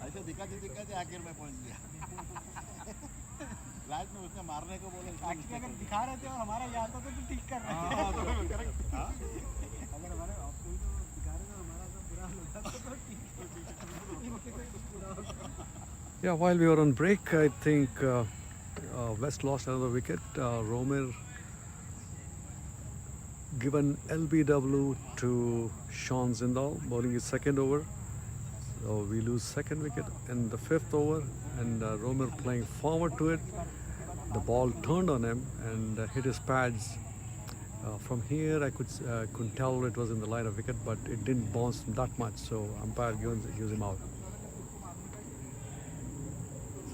[SPEAKER 6] ऐसे दिखाते दिखाते आखिर में पहुंच गया last में उसने मारने को बोले अगर दिखा रहे थे और हमारा ये आता तो ठीक कर रहे थे अगर हमारे आपको तो दिखा रहे थे हमारा तो बुरा होता तो ठीक
[SPEAKER 2] Yeah, while we were on break, I think West lost another wicket. Romer given LBW to Sean Zindal, bowling his second over. So we lose second wicket in the 5th over, and Romer playing forward to it. The ball turned on him and hit his pads. From here, I couldn't tell it was in the line of wicket, but it didn't bounce that much, so umpire gives him out.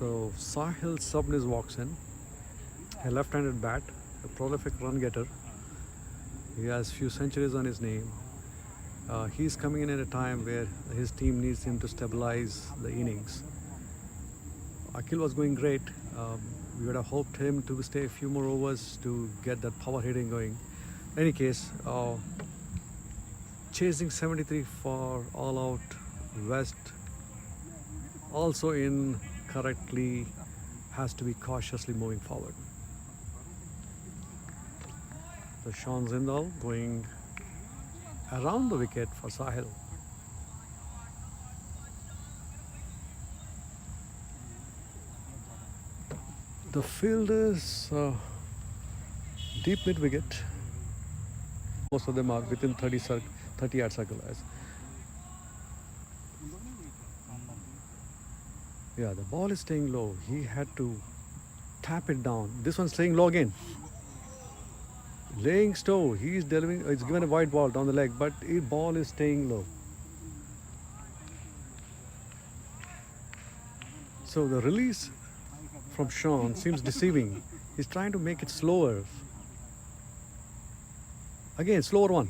[SPEAKER 2] So Sahil Subnis walks in, a left-handed bat, a prolific run getter. He has few centuries on his name. He's coming in at a time where his team needs him to stabilize the innings. Akhil was going great. We would have hoped him to stay a few more overs to get that power hitting going. In any case, chasing 73 for all out. West also in correctly has to be cautiously moving forward. The Sean Zindal going around the wicket for Sahil. The field is deep mid wicket. Most of them are within 30 yard circle. Yeah, the ball is staying low. He had to tap it down. This one's staying low again. Laying slow. He's delivering. It's given a wide ball down the leg, but the ball is staying low. So the release from Sean seems deceiving. He's trying to make it slower. Again, slower one.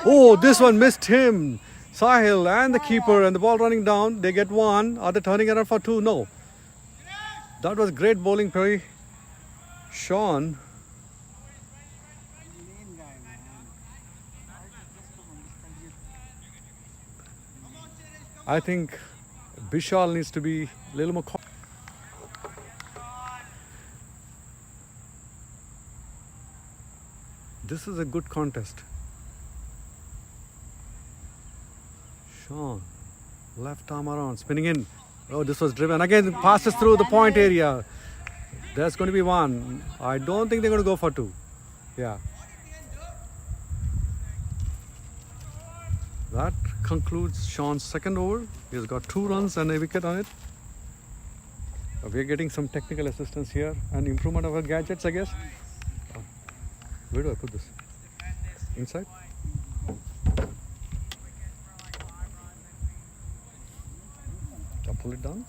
[SPEAKER 2] Oh, this one missed him. Sahil and the keeper and the ball running down. They get one. Are they turning around for two? No. That was great bowling play. Sean. I think Bishal needs to be a little more cautious. This is a good contest. Sean, left arm around, spinning in. Oh, this was driven. Again, passes through the point area. There's going to be one. I don't think they're going to go for two. Yeah. That concludes Sean's second over. He's got 2 runs and a wicket on it. We're getting some technical assistance here and improvement of our gadgets, I guess. Where do I put this? Inside? I'll pull it down.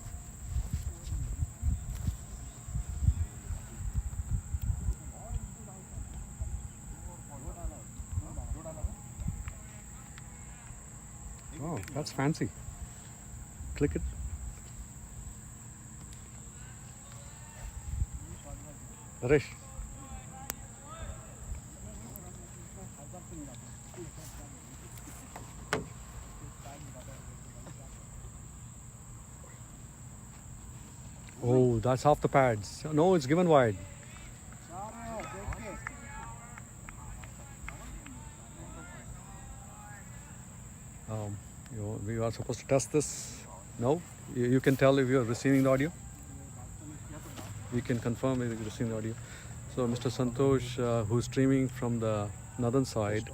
[SPEAKER 2] Oh, that's fancy. Click it. Naresh. Oh, that's off the pads. No, it's given wide. We are supposed to test this. No, you can tell if you are receiving the audio. You can confirm if you're receiving the audio. So Mr. Santosh, who's streaming from the northern side,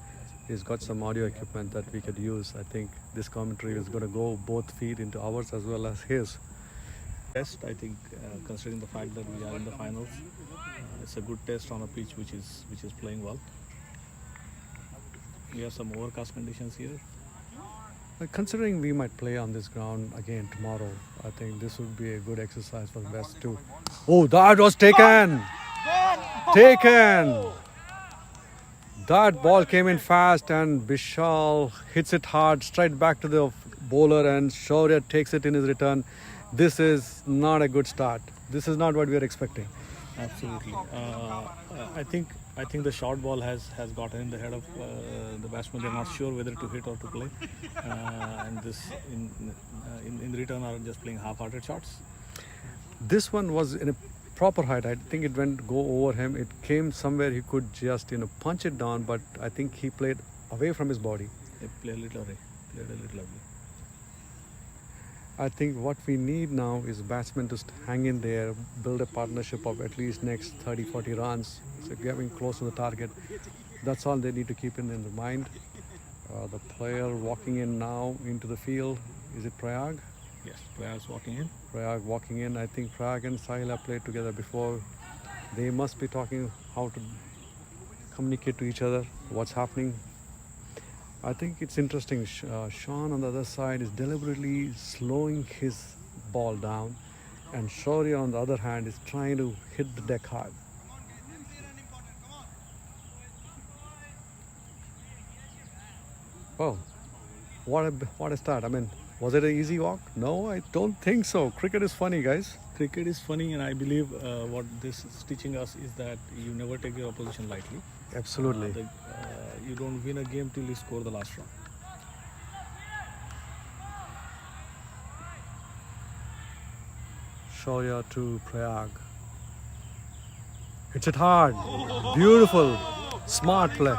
[SPEAKER 2] he's got some audio equipment that we could use. I think this commentary is going to go both feed into ours as well as his.
[SPEAKER 3] Test, I think, considering the fact that we are in the finals, it's a good test on a pitch which is playing well. We have some overcast conditions here.
[SPEAKER 2] Considering we might play on this ground again tomorrow, I think this would be a good exercise for the best too. Oh, that was taken! Taken! That ball came in fast and Bishal hits it hard straight back to the bowler and Shaurya takes it in his return. This is not a good start. This is not what we are expecting.
[SPEAKER 3] Absolutely. I think the short ball has gotten in the head of the batsman. They're not sure whether to hit or to play, and this in return are just playing half-hearted shots.
[SPEAKER 2] This one was in a proper height. I think it went go over him. It came somewhere he could just punch it down, but I think he played away from his body.
[SPEAKER 3] They played a little away.
[SPEAKER 2] I think what we need now is batsmen to hang in there, build a partnership of at least next 30-40 runs, so getting close to the target. That's all they need to keep in their mind. The player walking in now into the field, is it Prayag?
[SPEAKER 3] Yes, Prayag's walking in.
[SPEAKER 2] Prayag walking in. I think Prayag and Sahil have played together before. They must be talking how to communicate to each other, what's happening. I think it's interesting. Sean on the other side is deliberately slowing his ball down, and Shaurya on the other hand is trying to hit the deck hard. Oh, what a start. I mean, was it an easy walk? No, I don't think so. Cricket is funny, guys.
[SPEAKER 3] Cricket is funny, and I believe what this is teaching us is that you never take your opposition lightly.
[SPEAKER 2] Absolutely.
[SPEAKER 3] You don't win a game till you score the last run.
[SPEAKER 2] Shaurya to Prayag. Hits it hard. Beautiful. Smart play.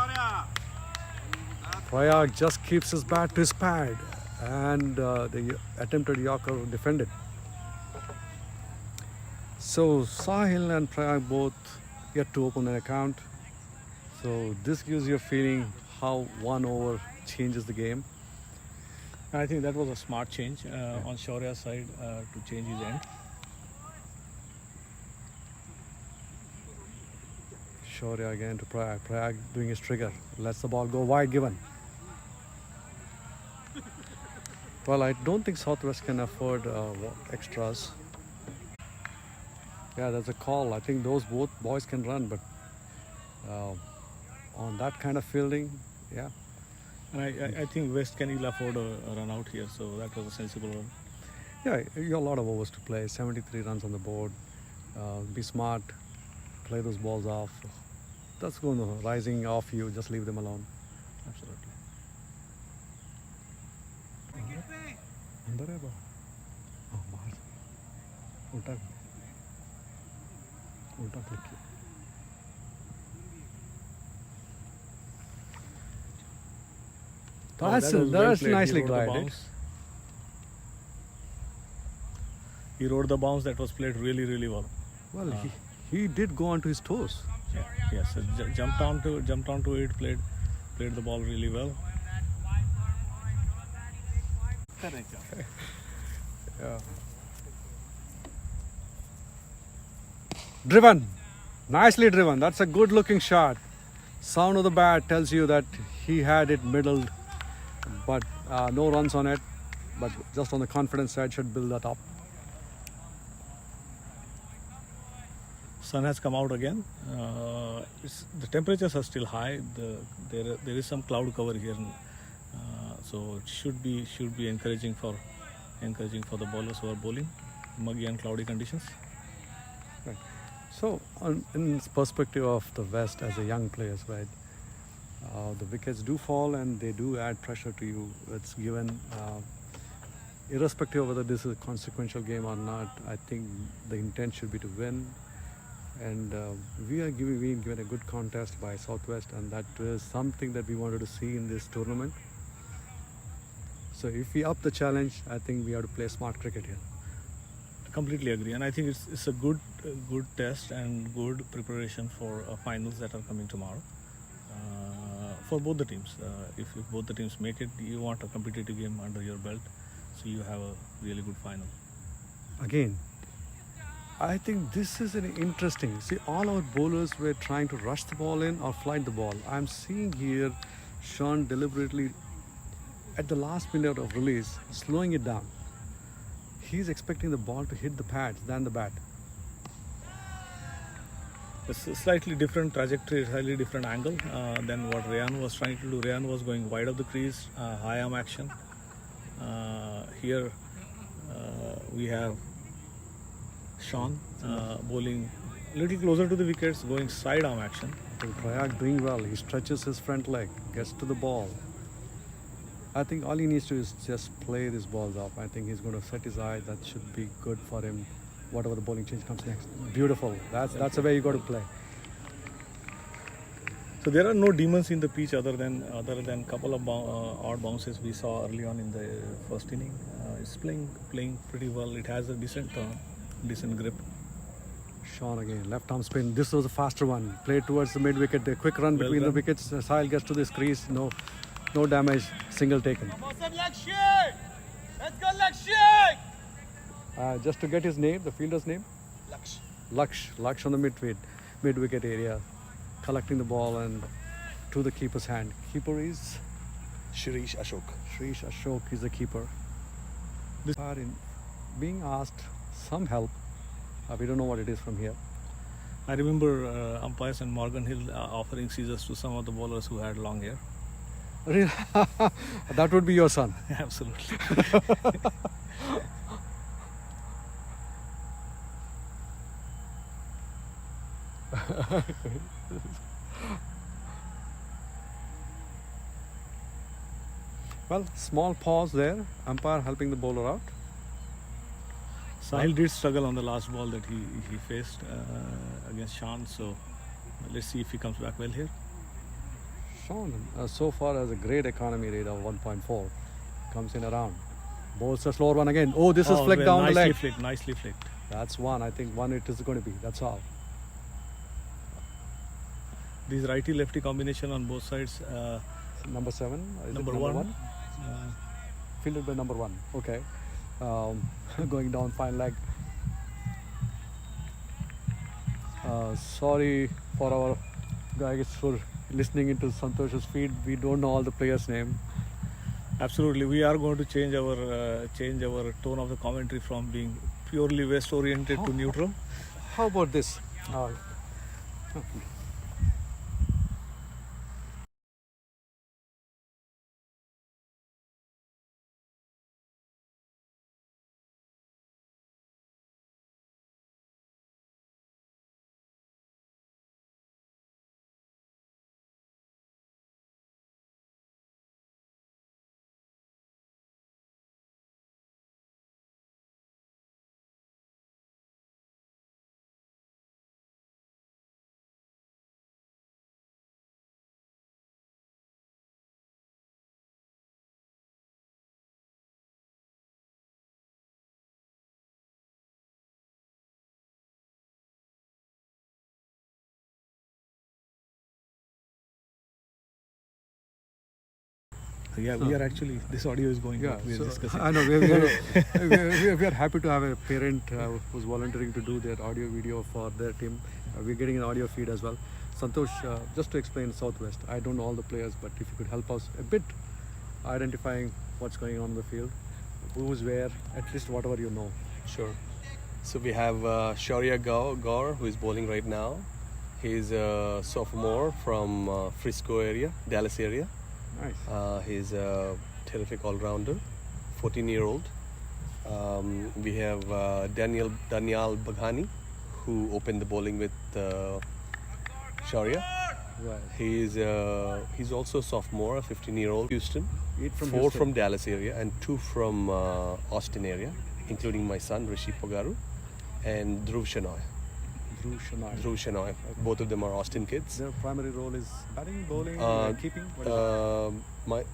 [SPEAKER 2] Prayag just keeps his bat to his pad. And the attempted Yorker defended. So Sahil and Prayag both yet to open an account. So this gives you a feeling how 1 over changes the game.
[SPEAKER 3] I think that was a smart change on Shaurya's side to change his end.
[SPEAKER 2] Shaurya again to Prayag. Prayag doing his trigger. Lets the ball go wide given. Well, I don't think Southwest can afford extras. Yeah, that's a call. I think those both boys can run, but on that kind of fielding, yeah.
[SPEAKER 3] And I think West can ill afford a run out here, so that was a sensible one.
[SPEAKER 2] Yeah, you got a lot of overs to play. 73 runs on the board. Be smart. Play those balls off. That's going to rising off you. Just leave them alone.
[SPEAKER 3] Absolutely.
[SPEAKER 2] अंदर है ball बाहर उल्टा उल्टा click किया that's
[SPEAKER 3] that was well
[SPEAKER 2] that's
[SPEAKER 3] played.
[SPEAKER 2] nicely
[SPEAKER 3] He rode the
[SPEAKER 2] glided.
[SPEAKER 3] bounce. He rode the bounce. That was played really, really well.
[SPEAKER 2] Well, he did go onto his toes.
[SPEAKER 3] Yes, jumped onto it. Played the ball really well.
[SPEAKER 2] Yeah. Driven, nicely driven. That's a good looking shot. Sound of the bat tells you that he had it middled, but no runs on it. But just on the confidence side, should build that up.
[SPEAKER 3] Sun has come out again. The temperatures are still high. There is some cloud cover here, so it should be encouraging for the bowlers who are bowling muggy and cloudy conditions.
[SPEAKER 2] Right. So, in perspective of the West as a young players, right? The wickets do fall and they do add pressure to you. It's given, irrespective of whether this is a consequential game or not. I think the intent should be to win. And we are being given a good contest by Southwest, and that is something that we wanted to see in this tournament. So if we up the challenge, I think we have to play smart cricket here.
[SPEAKER 3] Completely agree, and I think it's a good test and good preparation for finals that are coming tomorrow for both the teams. If both the teams make it, you want a competitive game under your belt, so you have a really good final.
[SPEAKER 2] Again, I think this is an interesting. See, all our bowlers were trying to rush the ball in or flight the ball. I'm seeing here Sean deliberately at the last minute of release slowing it down. He's expecting the ball to hit the pads than the bat.
[SPEAKER 3] It's a slightly different trajectory, slightly different angle than what Rayan was trying to do. Rayan was going wide of the crease, high arm action. Here we have Sean bowling a little closer to the wickets, going side arm action.
[SPEAKER 2] I think Prayag doing well. He stretches his front leg, gets to the ball. I think all he needs to is just play these balls off. I think he's going to set his eye. That should be good for him. Whatever the bowling change comes next. Beautiful. That's the way you got to play.
[SPEAKER 3] So there are no demons in the pitch other than couple of odd bounces we saw early on in the first inning. It's playing pretty well. It has a decent grip.
[SPEAKER 2] Sean again, left arm spin. This was a faster one. Played towards the mid wicket. A quick run between the wickets. Sahil gets to this crease. No damage. Single taken.
[SPEAKER 6] Let's go, Lakshya!
[SPEAKER 2] Just to get his name, the fielder's name. Laksh on the mid wicket area, collecting the ball and to the keeper's hand. Keeper is
[SPEAKER 7] Shirish Ashok.
[SPEAKER 2] Shirish Ashok is the keeper. This are in being asked some help. We don't know what it is from here.
[SPEAKER 3] I remember umpires and Morgan Hill offering scissors to some of the bowlers who had long hair.
[SPEAKER 2] Really? That would be your son.
[SPEAKER 3] Absolutely.
[SPEAKER 2] Well, small pause there. Umpire helping the bowler out.
[SPEAKER 3] Sahil did struggle on the last ball that he faced against Shan. So let's see if he comes back well here.
[SPEAKER 2] Sean so far has a great economy rate of 1.4. Comes in around. Bowls a slower one again. Oh, this is flicked
[SPEAKER 3] well,
[SPEAKER 2] down the leg.
[SPEAKER 3] Nicely flicked.
[SPEAKER 2] That's one. I think one it is going to be. That's all.
[SPEAKER 3] These righty-lefty combination on both sides.
[SPEAKER 2] Number 7. Is
[SPEAKER 3] Number
[SPEAKER 2] it
[SPEAKER 3] one.
[SPEAKER 2] Fielded by number 1. Okay. Going down fine leg. Sorry for our guys for listening into Santosh's feed. We don't know all the players' name.
[SPEAKER 3] Absolutely, we are going to change our tone of the commentary from being purely west oriented to neutral.
[SPEAKER 2] How about this?
[SPEAKER 3] Yeah, we are actually, this audio is going.
[SPEAKER 2] Yeah,
[SPEAKER 3] we are discussing.
[SPEAKER 2] I know we are happy to have a parent who's volunteering to do their audio video for their team. We're getting an audio feed as well. Santosh, just to explain Southwest, I don't know all the players, but if you could help us a bit identifying what's going on in the field, who's where, at least whatever you know.
[SPEAKER 7] Sure. So we have Shaurya Gaur, who is bowling right now. He's a sophomore from Frisco area, Dallas area.
[SPEAKER 2] Nice.
[SPEAKER 7] He's a terrific all-rounder, 14-year-old. We have Daniel Baghani, who opened the bowling with Shaurya.
[SPEAKER 2] Right.
[SPEAKER 7] He's also a sophomore, a 15-year-old. Houston.
[SPEAKER 2] 8 from
[SPEAKER 7] 4
[SPEAKER 2] Houston.
[SPEAKER 7] from Dallas area and 2 from Austin area, including my son Rishi Pogaru and Dhruv Shenoy. Dhruv Shenoy. Both of them are Austin kids.
[SPEAKER 2] Their primary role is batting, bowling, keeping. What is it?
[SPEAKER 7] My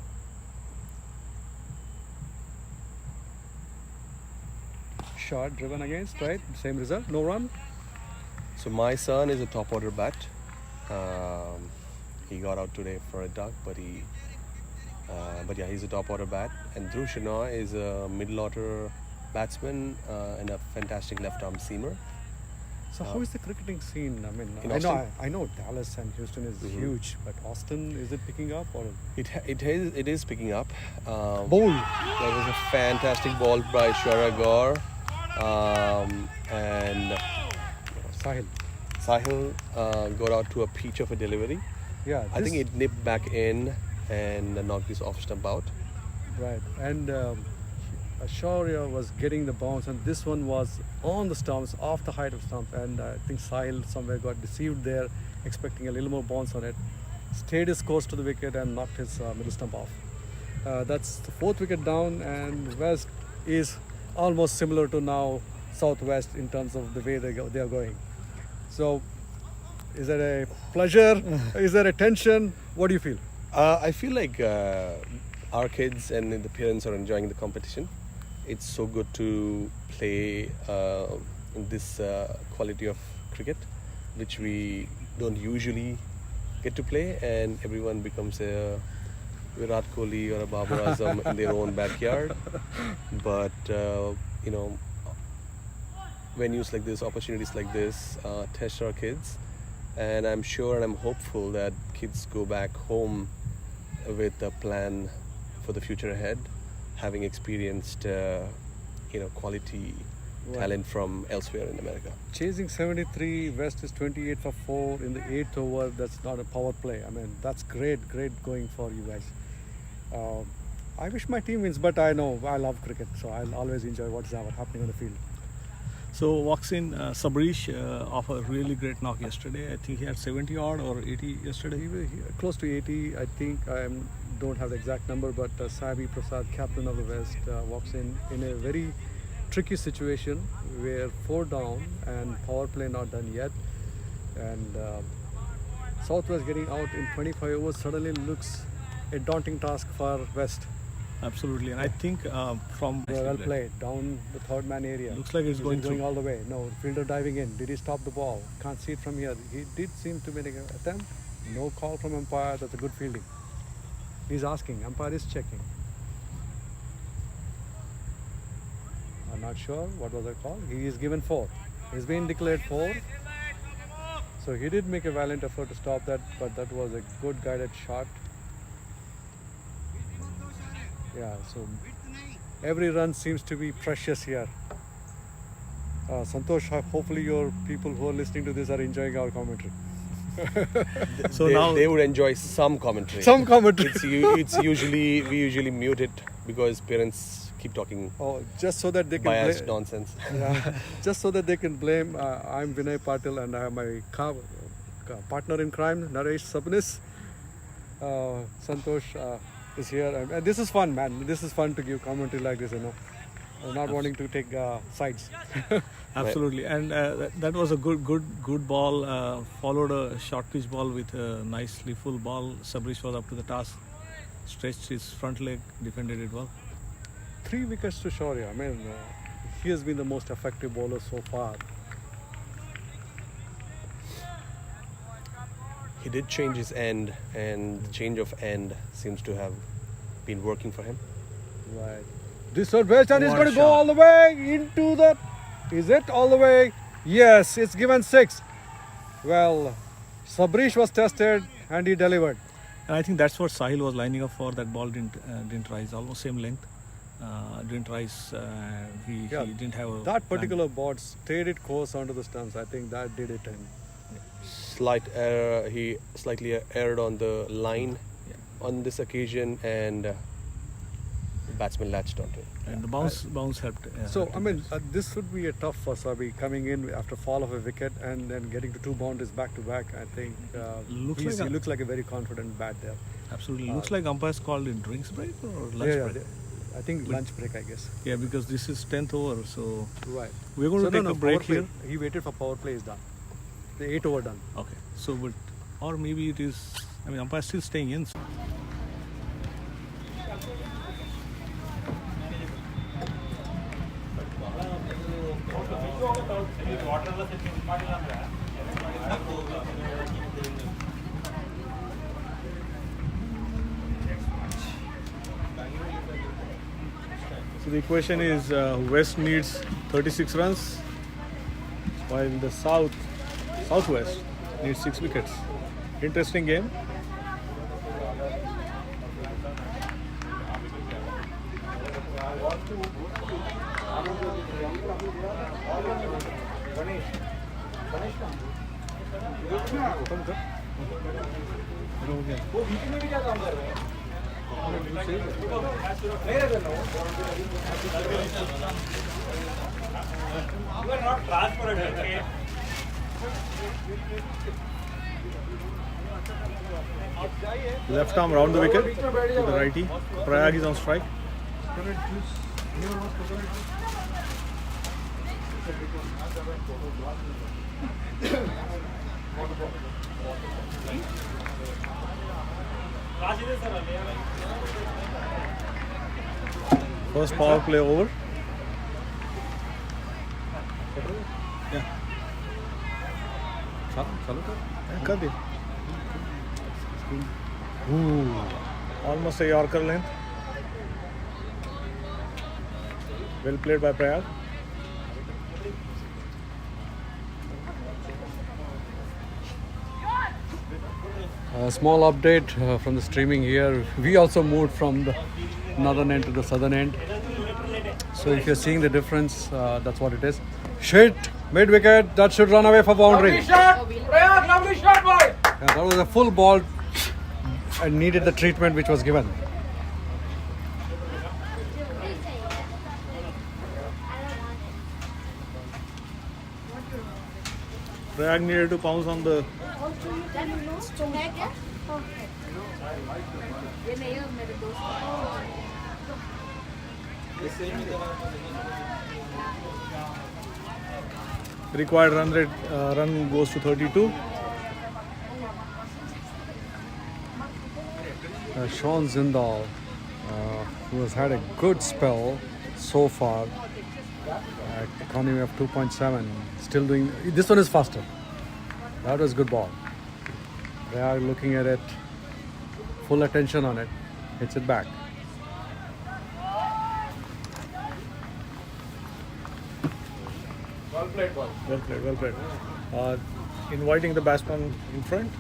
[SPEAKER 2] Shot driven against, right? Same result, no run.
[SPEAKER 7] So my son is a top order bat. He got out today for a duck, but yeah, he's a top order bat. And Dhruv Shenoy is a middle order batsman and a fantastic left arm seamer.
[SPEAKER 2] So how is the cricketing scene? I mean,
[SPEAKER 7] In
[SPEAKER 2] I know Dallas and Houston is huge, but Austin, is it picking up or?
[SPEAKER 7] It is picking up.
[SPEAKER 2] Bowl.
[SPEAKER 7] There was a fantastic ball by Shaurya Gaur and Sahil got out to a peach of a delivery.
[SPEAKER 2] Yeah,
[SPEAKER 7] I think it nipped back in and knocked this off stump out.
[SPEAKER 2] Right, and Shaurya was getting the bounce, and this one was on the stumps, off the height of stump, and I think Sahil somewhere got deceived there, expecting a little more bounce on it. Stayed his course to the wicket and knocked his middle stump off. That's the 4th wicket down, and West is almost similar to now Southwest in terms of the way they are going. So, is there a pleasure? Is there a tension? What do you feel?
[SPEAKER 7] I feel like our kids and the parents are enjoying the competition. It's so good to play this quality of cricket, which we don't usually get to play, and everyone becomes a Virat Kohli or a Babar Azam in their own backyard. But venues like this, opportunities like this, test our kids, and I'm sure and I'm hopeful that kids go back home with a plan for the future ahead, having experienced quality talent from elsewhere in America.
[SPEAKER 2] Chasing 73, West is 28 for 4 in the 8th over. That's not a power play. I mean, that's great going for you guys. I wish my team wins, but I know I love cricket, so I'll always enjoy what's happening on the field.
[SPEAKER 3] So walks in Sabrish off a really great knock yesterday. I think he had 70 odd or 80 yesterday.
[SPEAKER 2] He close to 80, I think. I don't have the exact number, but Sabi Prasad, captain of the West, walks in a very tricky situation where 4 down and power play not done yet, and Southwest getting out in 25 overs suddenly looks a daunting task for West.
[SPEAKER 3] Absolutely, and I think from
[SPEAKER 2] Well played down the third man area.
[SPEAKER 3] Looks like it's
[SPEAKER 2] Is
[SPEAKER 3] going
[SPEAKER 2] it going
[SPEAKER 3] through.
[SPEAKER 2] all the way. No, fielder diving in. Did he stop the ball? Can't see it from here. He did seem to make an attempt. No call from umpire. That's a good fielding. He's asking. Umpire is checking. I'm not sure what was the call. He is given 4. He's been declared 4. So he did make a valiant effort to stop that, but that was a good guided shot. Yeah, so every run seems to be precious here. Santosh, hopefully your people who are listening to this are enjoying our commentary.
[SPEAKER 3] So
[SPEAKER 7] they,
[SPEAKER 3] now
[SPEAKER 7] they would enjoy some commentary.
[SPEAKER 2] Some commentary.
[SPEAKER 7] It's usually we usually mute it because parents keep talking
[SPEAKER 2] Oh, just so that they can
[SPEAKER 7] biased nonsense.
[SPEAKER 2] yeah, just so that they can blame. I'm Vinay Patil and I have my partner in crime, Naresh Sabnis. Santosh is here, and this is fun, man. This is fun to give commentary like this, not wanting to take sides.
[SPEAKER 3] absolutely, and that was a good ball. Followed a short pitch ball with a nicely full ball. Sabrish was up to the task, stretched his front leg, defended it well.
[SPEAKER 2] 3 wickets to Shaurya. I mean, he has been the most effective bowler so far.
[SPEAKER 7] He did change his end, and the change of end seems to have been working for him.
[SPEAKER 2] Right. This one, West, and he's
[SPEAKER 3] What
[SPEAKER 2] going to go
[SPEAKER 3] shot.
[SPEAKER 2] all the way into the. Is it all the way? Yes, it's given 6. Well, Sabrish was tested and he delivered.
[SPEAKER 3] And I think that's what Sahil was lining up for. That ball didn't rise, almost same length. Didn't rise. He didn't have a
[SPEAKER 2] That particular ball stayed it course onto the stumps. I think that did it. And
[SPEAKER 7] Slight error. He slightly erred on the line on this occasion, and the batsman latched onto it.
[SPEAKER 3] And the bounce helped.
[SPEAKER 2] so, I mean, this would be a tough for Sabi coming in after fall of a wicket and then getting to 2 boundaries back to back. I think
[SPEAKER 3] Looks
[SPEAKER 2] he
[SPEAKER 3] like
[SPEAKER 2] looks like a very confident bat there.
[SPEAKER 3] absolutely looks like umpires called in drinks break or lunch break.
[SPEAKER 2] I think lunch break, I guess.
[SPEAKER 3] Yeah, because this is 10th over, so
[SPEAKER 2] Right.
[SPEAKER 3] we're going to take a break
[SPEAKER 2] power play.
[SPEAKER 3] here.
[SPEAKER 2] He waited for power play is done. The 8 over done.
[SPEAKER 3] Okay, so but or maybe it is. I mean, umpire still staying in. So the equation is West needs 36 runs, while the Southwest needs 6 wickets. Interesting game. Left arm round the wicket to the righty. Prayag is on strike. First power play over. Yeah. कर दे. Almost a Yorker length. Well played by Prayag.
[SPEAKER 2] A small update from the streaming here. We also moved from the northern end to the southern end. So if you're seeing the difference, that's what it is. Shit! Mid wicket, that should run away for boundary.
[SPEAKER 6] Lovely shot, boy.
[SPEAKER 2] Yeah, that was a full ball and needed the treatment which was given.
[SPEAKER 3] Prayag needed to pounce on the.
[SPEAKER 8] ये नहीं है मेरे दोस्त
[SPEAKER 3] Required run rate run goes to 32.
[SPEAKER 2] Sean Zindal, who has had a good spell so far, at economy of 2.7, still doing. This one is faster. That was good ball. They are looking at it, full attention on it, hits it back.
[SPEAKER 3] Well played. Well played. Inviting the batsman in front.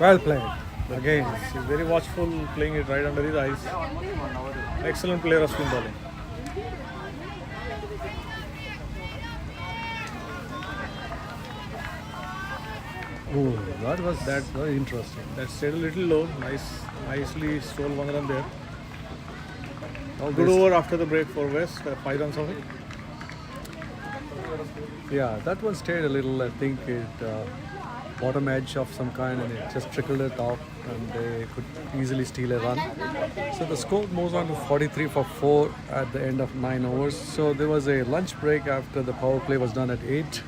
[SPEAKER 2] Well played. Again,
[SPEAKER 3] He's very watchful, playing it right under his eyes. Excellent player of spin bowling.
[SPEAKER 2] oh, that was very interesting.
[SPEAKER 3] That stayed a little low. Nicely stole one run there.
[SPEAKER 2] All
[SPEAKER 3] Good
[SPEAKER 2] this-
[SPEAKER 3] over after the break for West. 5 runs of it.
[SPEAKER 2] Yeah, that one stayed a little. I think it bottom edge of some kind, and it just trickled it off, and they could easily steal a run. So the score moves on to 43 for 4 at the end of 9 overs. So there was a lunch break after the power play was done at 8.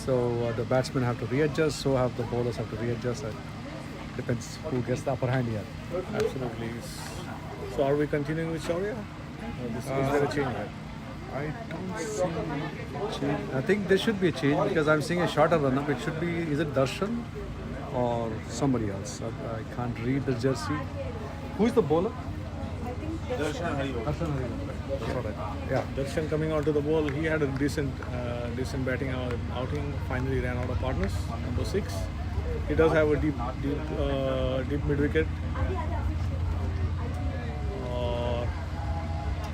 [SPEAKER 2] So the batsmen have to readjust. So have the bowlers have to readjust. It depends who gets the upper hand here.
[SPEAKER 3] Absolutely. So are we continuing with Shaurya? Is there a change?
[SPEAKER 2] I don't see a change. I think there should be a change because I'm seeing a shorter run-up. It should be, is it Darshan or somebody else? I can't read the jersey. Who is the bowler? Darshan Hariyal. That's what I think. Yeah.
[SPEAKER 3] Darshan coming onto the ball, he had a decent batting outing. Finally ran out of partners. Number 6. He does have a deep mid wicket.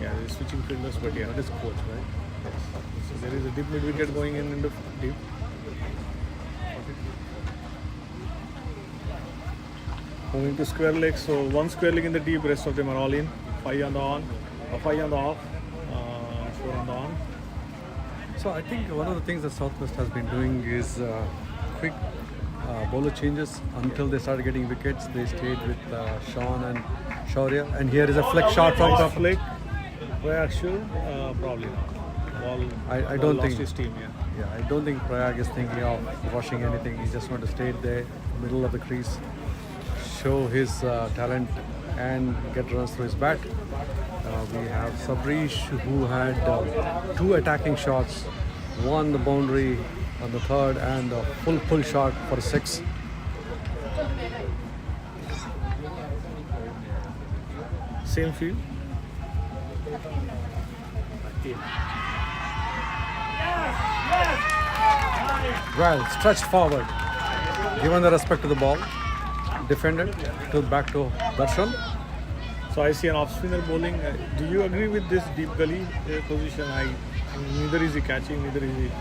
[SPEAKER 3] Yeah, they're switching fielders, but yeah, that is coach, right? Yes. So there is a deep mid wicket going in the deep. Moving to square leg, so one square leg in the deep, rest of them are all in. 5 on the on, 5 on the off, 4 on the on.
[SPEAKER 2] So I think one of the things that Southwest has been doing is quick bowler changes until they started getting wickets. They stayed with Sean and Shaurya, and here is a flick shot from top.
[SPEAKER 3] Flick. Prayag sure? Probably not.
[SPEAKER 2] I don't
[SPEAKER 3] lost
[SPEAKER 2] think.
[SPEAKER 3] his team, yeah.
[SPEAKER 2] Yeah, I don't think Prayag is thinking of rushing anything. He just want to stay there, middle of the crease, show his talent, and get runs through his bat. We have Sabrish, who had 2 attacking shots, one the boundary on the third, and a full pull shot for 6.
[SPEAKER 3] Same field.
[SPEAKER 2] Well, stretched forward, given the respect to the ball, defended, to back to Darshan.
[SPEAKER 3] So I see an off spinner bowling. Do you agree with this deep gully position? Neither is he catching, neither is he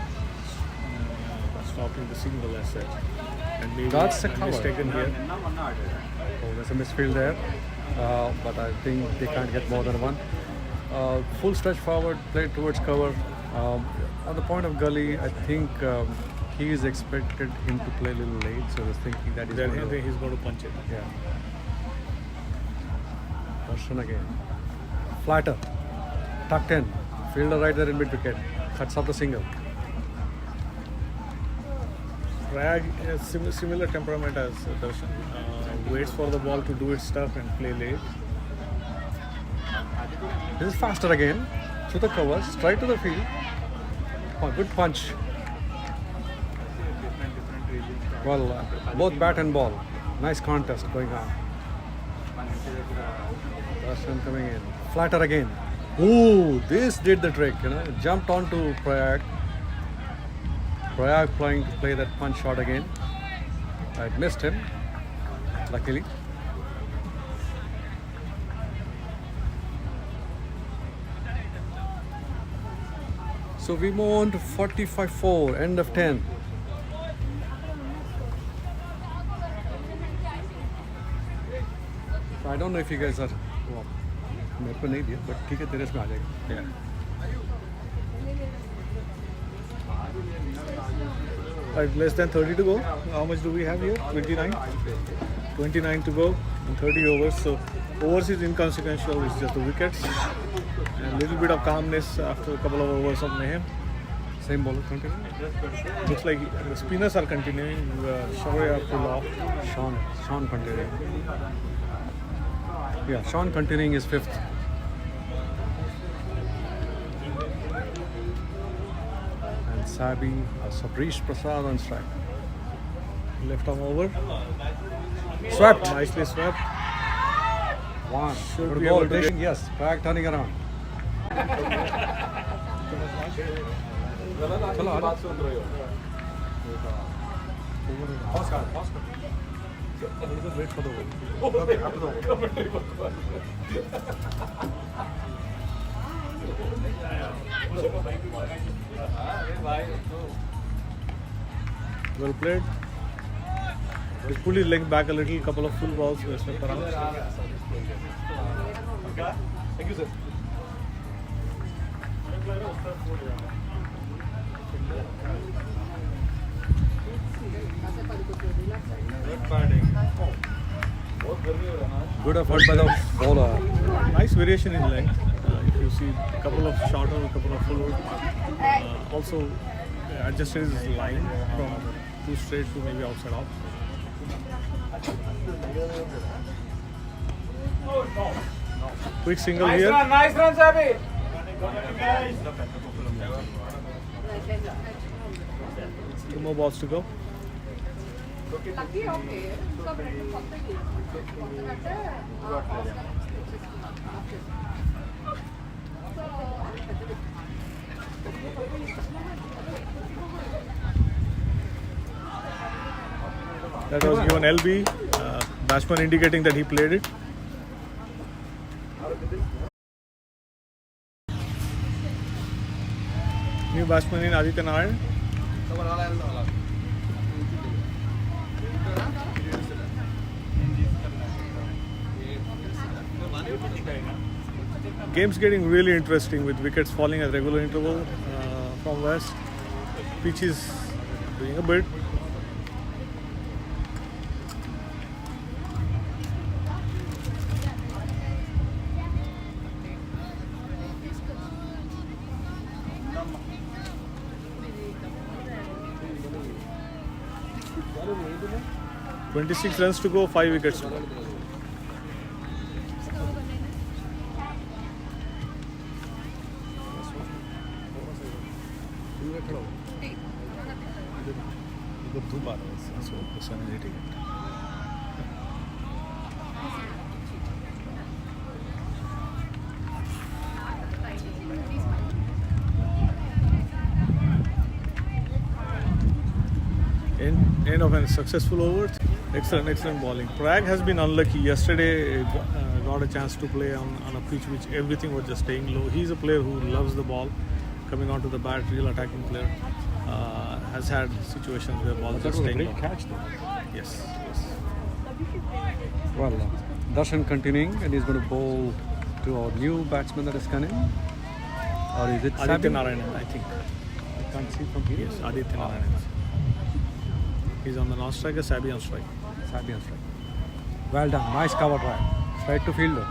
[SPEAKER 3] stopping the signal as such. And maybe
[SPEAKER 2] That's a cover.
[SPEAKER 3] mistaken here.
[SPEAKER 2] Oh, there's a misfield there, but I think they can't get more than one. Full stretch forward, played towards cover. On the point of gully, I think he is expected him to play a little late, so I was thinking that
[SPEAKER 3] Then
[SPEAKER 2] going to,
[SPEAKER 3] he's going to punch it.
[SPEAKER 2] yeah. Darshan again. Flatter, tucked in, fielder right there in mid wicket, cuts off the single.
[SPEAKER 3] Prayag has similar temperament as Darshan. Waits for the ball to do its stuff and play late.
[SPEAKER 2] This is faster again, through the cover, straight to the field. Oh, good punch. Well, both bat and ball. Nice contest going on. Darshan coming in. Flatter again. Ooh, this did the trick, Jumped onto Prayag. Prayag trying to play that punch shot again. I missed him, luckily. So we move on to 45-4, end of 10. So I don't know if you guys are. Well, मेरे को नहीं दिया, but ठीक है तेरे इसमें आ जाएगा.
[SPEAKER 3] Yeah. Right, less than 30 to go. How much do we have here? 29. 29 to go in 30 overs. So overs is inconsequential. It's just the wickets and a little bit of calmness after a couple of overs of mayhem.
[SPEAKER 2] Same bowler continuing.
[SPEAKER 3] Looks like the spinners are continuing. Shoya pull off.
[SPEAKER 2] Sean continuing. Yeah, Sean continuing is 5th. And Sabrish Prasad on strike.
[SPEAKER 3] Left arm over.
[SPEAKER 2] Swept.
[SPEAKER 3] Nicely swept.
[SPEAKER 2] One.
[SPEAKER 3] Should
[SPEAKER 2] Good
[SPEAKER 3] be
[SPEAKER 2] ball.
[SPEAKER 3] able to get-
[SPEAKER 2] Yes, Prag turning around. चलो आ जाओ। Wait for the ball. Okay, after the ball.
[SPEAKER 3] Well played. Just pull his leg back a little. Couple of full balls were swept around.
[SPEAKER 2] Thank you, sir. Good effort by the bowler.
[SPEAKER 3] Nice variation in length. If you see a couple of shorter, a couple of full. Also adjusted his line from 2 straight to maybe outside off. Quick single here.
[SPEAKER 6] Nice run, Sabi.
[SPEAKER 3] 2 more balls to go. That was given LB. Batsman indicating that he played it. New batsman in Aditya Narayan. Game's getting really interesting with wickets falling at regular interval from west. Pitch is doing a bit. "26 runs to go, 5 wickets to go." End of a successful over. Excellent bowling. Prag has been unlucky. Yesterday got a chance to play on a pitch which everything was just staying low. He's a player who loves the ball, coming onto the bat, real attacking player. Has had situations where balls
[SPEAKER 2] That
[SPEAKER 3] just
[SPEAKER 2] was a
[SPEAKER 3] staying
[SPEAKER 2] great
[SPEAKER 3] low.
[SPEAKER 2] catch though.
[SPEAKER 3] Yes.
[SPEAKER 2] Well, Darshan continuing and he's going to bowl to our new batsman that is coming. Or is it
[SPEAKER 3] Aditya
[SPEAKER 2] Sabi?
[SPEAKER 3] Narayan, I think.
[SPEAKER 2] I can't see from here.
[SPEAKER 3] Yes, Aditya Narayan. He's on the non-striker, Sabi on strike.
[SPEAKER 2] Sabi on strike. Well done. Nice cover drive. Straight to fielder.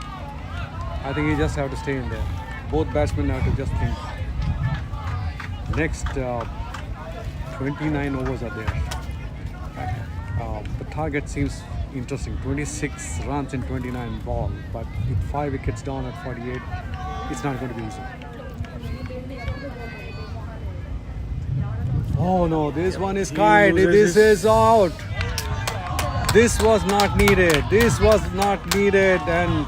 [SPEAKER 2] I think he just have to stay in there. Both batsmen have to just think. Next 29 overs are there. The target seems interesting. 26 runs in 29 ball. But with 5 wickets down at 48, it's not going to be easy. Oh no, this one is kite.
[SPEAKER 3] loses
[SPEAKER 2] This is out. This was not needed. This was not needed, and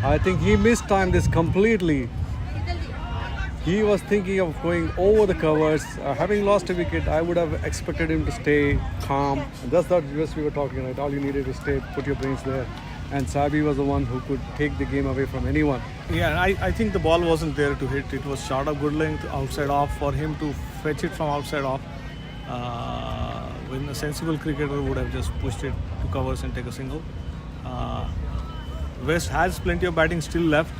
[SPEAKER 2] I think he mistimed this completely. He was thinking of going over the covers. Having lost a wicket, I would have expected him to stay calm. And that's what we were talking, right? All you needed to stay, put your brains there. And Sabi was the one who could take the game away from anyone.
[SPEAKER 3] Yeah, I think the ball wasn't there to hit. It was short of good length, outside off. For him to fetch it from outside off, when a sensible cricketer would have just pushed it to covers and take a single. West has plenty of batting still left,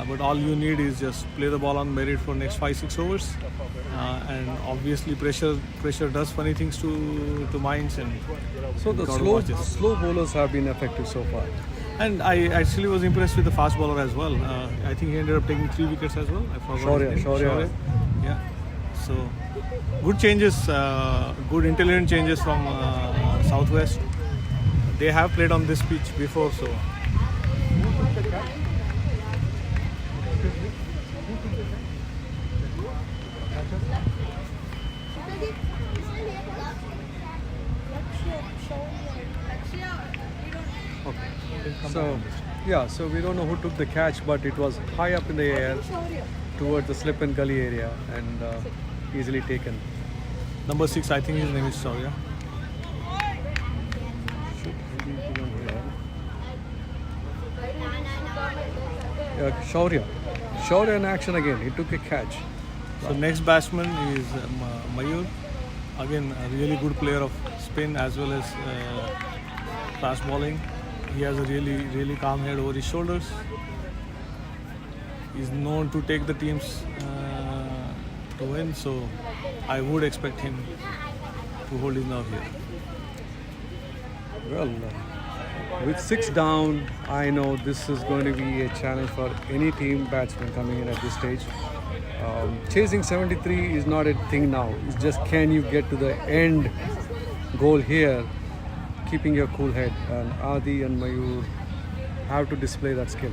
[SPEAKER 3] but all you need is just play the ball on merit for next 5-6 overs, and obviously pressure does funny things to minds, and
[SPEAKER 2] So the
[SPEAKER 3] gotta watch it.
[SPEAKER 2] slow bowlers have been effective so far.
[SPEAKER 3] And I actually was impressed with the fast bowler as well. I think he ended up taking 3 wickets as well. I forgot his name.
[SPEAKER 2] Shaurya.
[SPEAKER 3] Yeah. So good changes, good intelligent changes from Southwest. They have played on this pitch before, so.
[SPEAKER 2] So, yeah, so we don't know who took the catch, but it was high up in the air towards the slip and gully area and easily taken.
[SPEAKER 3] Number 6, I think his name is Shaurya.
[SPEAKER 2] Shaurya in action again. He took a catch.
[SPEAKER 3] So next batsman is Mayur. Again, a really good player of spin as well as fast bowling. He has a really calm head over his shoulders. He's known to take the teams to win, so I would expect him to hold his nerve here.
[SPEAKER 2] Well, with 6 down, I know this is going to be a challenge for any team batsman coming in at this stage. Chasing 73 is not a thing now. It's just can you get to the end goal here, keeping your cool head. And Adi and Mayur have to display that skill.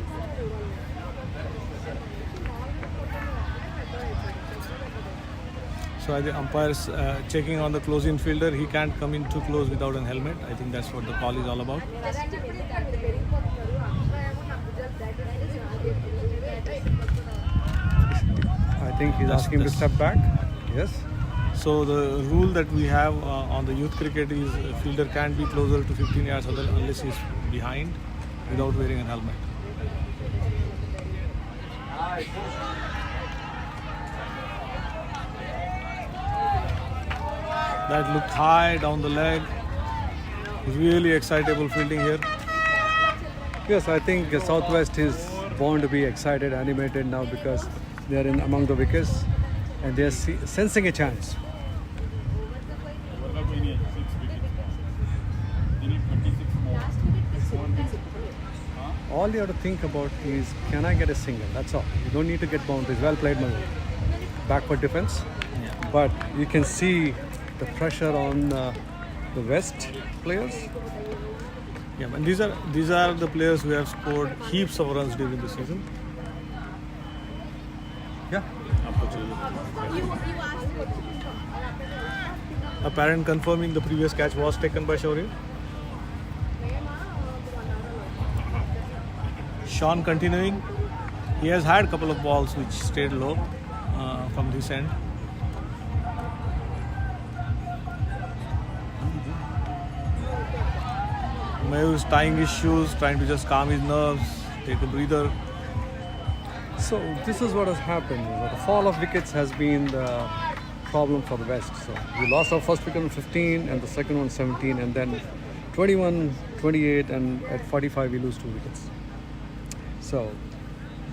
[SPEAKER 3] So the umpire's checking on the close-in fielder. He can't come in too close without an helmet. I think that's what the call is all about.
[SPEAKER 2] I think he's asking him to step back. Yes.
[SPEAKER 3] So the rule that we have on the youth cricket is a fielder can't be closer to 15 yards unless he's behind without wearing a helmet. That looked high down the leg. Really excitable fielding here.
[SPEAKER 2] Yes, I think Southwest is bound to be excited, animated now because they are in among the wickets and they are sensing a chance. All you have to think about is, can I get a single? That's all. You don't need to get boundaries. Well played, Manu. Backward defense. But you can see the pressure on the West players.
[SPEAKER 3] Yeah, and these are the players who have scored heaps of runs during the season.
[SPEAKER 2] Yeah.
[SPEAKER 3] Apparent confirming the previous catch was taken by Shaurya. Sean continuing. He has had a couple of balls which stayed low from this end. Mayur is tying his shoes, trying to just calm his nerves, take a breather.
[SPEAKER 2] So this is what has happened. The fall of wickets has been the problem for the West. So we lost our first wicket on 15 and the second one 17 and then 21, 28 and at 45 we lose 2 wickets. So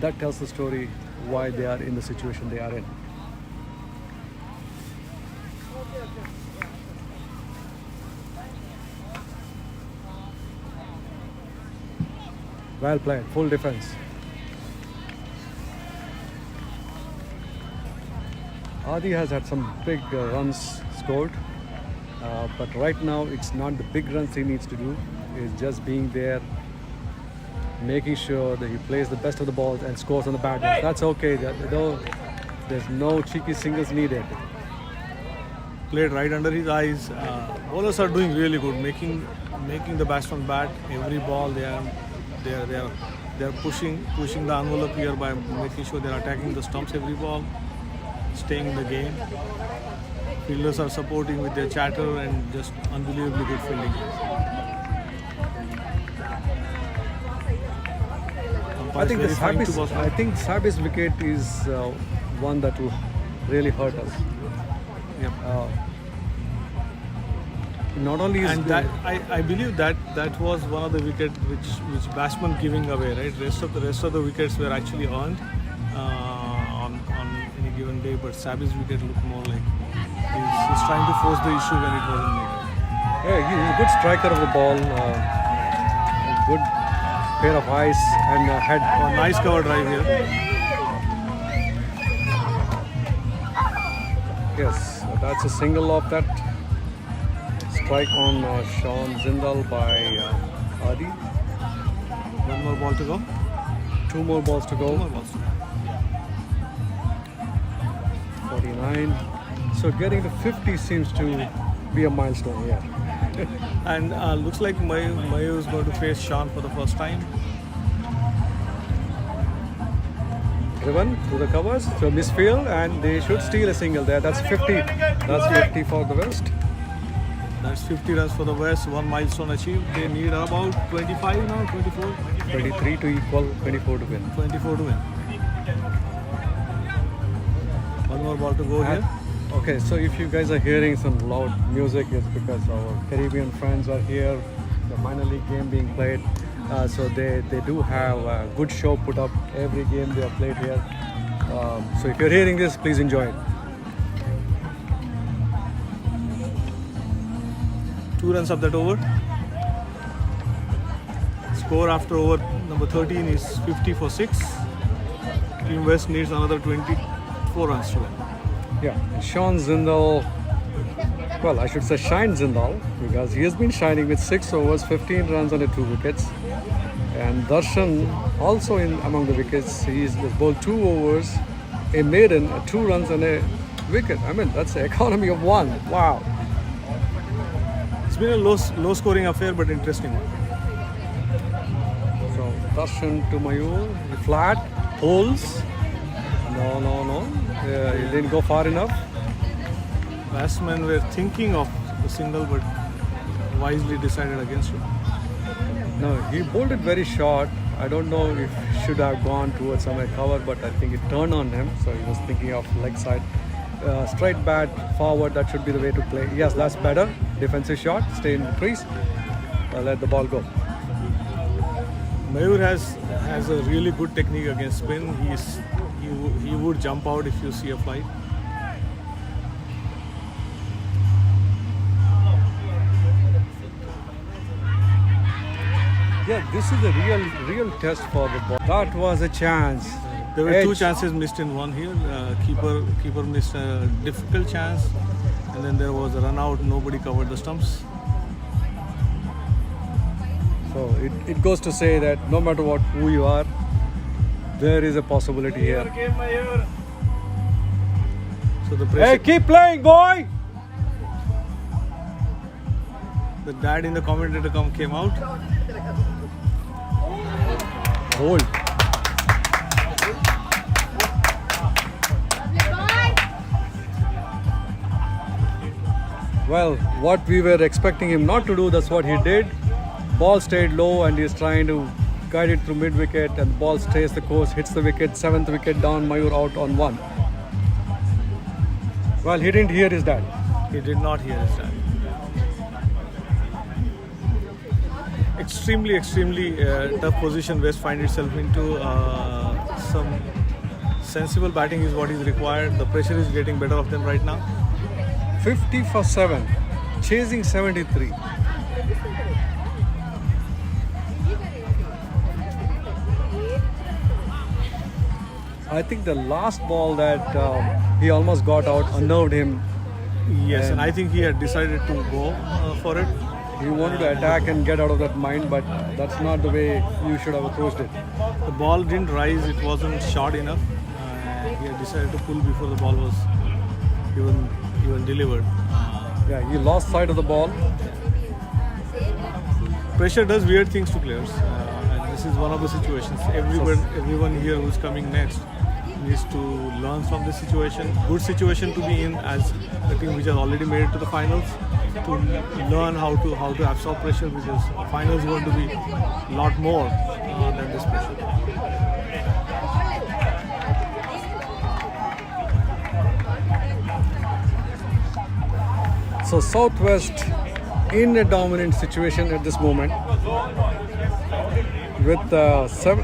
[SPEAKER 2] that tells the story why they are in the situation they are in. Well played, full defense. Adi has had some big runs scored, but right now it's not the big runs he needs to do. It's just being there, making sure that he plays the best of the balls and scores on the bad ones. That's okay. There's no cheeky singles needed.
[SPEAKER 3] Played right under his eyes. Bowlers are doing really good, making the batsman bat every ball. They are pushing the envelope here by making sure they are attacking the stumps every ball, staying in the game. Fielders are supporting with their chatter and just unbelievably good fielding.
[SPEAKER 2] I think Sabi's wicket is one that will really hurt us.
[SPEAKER 3] Yep.
[SPEAKER 2] Not only is
[SPEAKER 3] And that I believe that was one of the wicket which batsman giving away, right? Rest of the wickets were actually earned on any given day, but Sabi's wicket looked more like he's trying to force the issue when it wasn't needed.
[SPEAKER 2] yeah, he's a good striker of the ball. A good pair of eyes and head.
[SPEAKER 3] Oh, nice cover drive here.
[SPEAKER 2] Yes, that's a single of that strike on Sean Zindal by Adi.
[SPEAKER 3] One more ball to go.
[SPEAKER 2] 2 more balls to go.
[SPEAKER 3] 2 more balls to go.
[SPEAKER 2] 49. So getting to 50 seems to be a milestone here.
[SPEAKER 3] And looks like Mayur is going to face Sean for the first time.
[SPEAKER 2] Driven through the covers, so misfield, and they should steal a single there. That's 50. That's 50 for the West.
[SPEAKER 3] That's 50 runs for the West. 1 milestone achieved. They need about 25 now, 24.
[SPEAKER 2] 23 to equal, 24 to win.
[SPEAKER 3] 24 to win. One more ball to go here.
[SPEAKER 2] Okay, so if you guys are hearing some loud music, it's because our Caribbean friends are here. The minor league game being played. So they do have a good show put up every game they have played here. So if you're hearing this, please enjoy it.
[SPEAKER 3] 2 runs up that over. Score after over number 13 is 50 for 6. Team West needs another 24 runs to win.
[SPEAKER 2] Yeah, Sean Zindal, well, I should say Shine Zindal, because he has been shining with 6 overs, 15 runs and 2 wickets. And Darshan also in among the wickets. He's bowled 2 overs, a maiden, 2 runs and a wicket. I mean, that's the economy of 1. Wow.
[SPEAKER 3] It's been a low scoring affair, but interesting one.
[SPEAKER 2] So Darshan to Mayur, flat, pulls. No. He didn't go far enough.
[SPEAKER 3] Batsmen were thinking of the single, but wisely decided against it.
[SPEAKER 2] No, he bowled it very short. I don't know if he should have gone towards some cover, but I think it turned on him. So he was thinking of leg side. Straight bat, forward, that should be the way to play. Yes, that's better. Defensive shot, stay in the crease, let the ball go.
[SPEAKER 3] Mayur has a really good technique against spin. He would jump out if you see a flight.
[SPEAKER 2] Yeah, this is a real test for the ball. That was a chance.
[SPEAKER 3] There were
[SPEAKER 2] Edge.
[SPEAKER 3] 2 chances missed in one here. Keeper missed a difficult chance, and then there was a run out. Nobody covered the stumps.
[SPEAKER 2] So it goes to say that no matter who you are, there is a possibility here.
[SPEAKER 3] So the pressure.
[SPEAKER 2] Hey, keep playing, boy!
[SPEAKER 3] The dad in the commentator came out.
[SPEAKER 2] Hold. Well, what we were expecting him not to do, that's what he did. Ball stayed low and he's trying to guide it through mid-wicket, and the ball stays the course, hits the wicket, 7th wicket down, Mayur out on 1. Well, he didn't hear his dad.
[SPEAKER 3] He did not hear his dad. Extremely tough position West find itself into. Some sensible batting is what is required. The pressure is getting better of them right now.
[SPEAKER 2] 50 for 7, chasing 73. I think the last ball that he almost got out unnerved him.
[SPEAKER 3] Yes, and I think he had decided to go for it.
[SPEAKER 2] He wanted to attack and get out of that mind, but that's not the way you should have approached it.
[SPEAKER 3] The ball didn't rise, it wasn't short enough. He had decided to pull before the ball was even delivered.
[SPEAKER 2] Yeah, he lost sight of the ball.
[SPEAKER 3] Pressure does weird things to players, and this is one of the situations. Everyone here who's coming next needs to learn from this situation. Good situation to be in as a team which has already made it to the finals, to learn how to absorb pressure, because finals is going to be a lot more than this pressure.
[SPEAKER 2] So Southwest in a dominant situation at this moment. With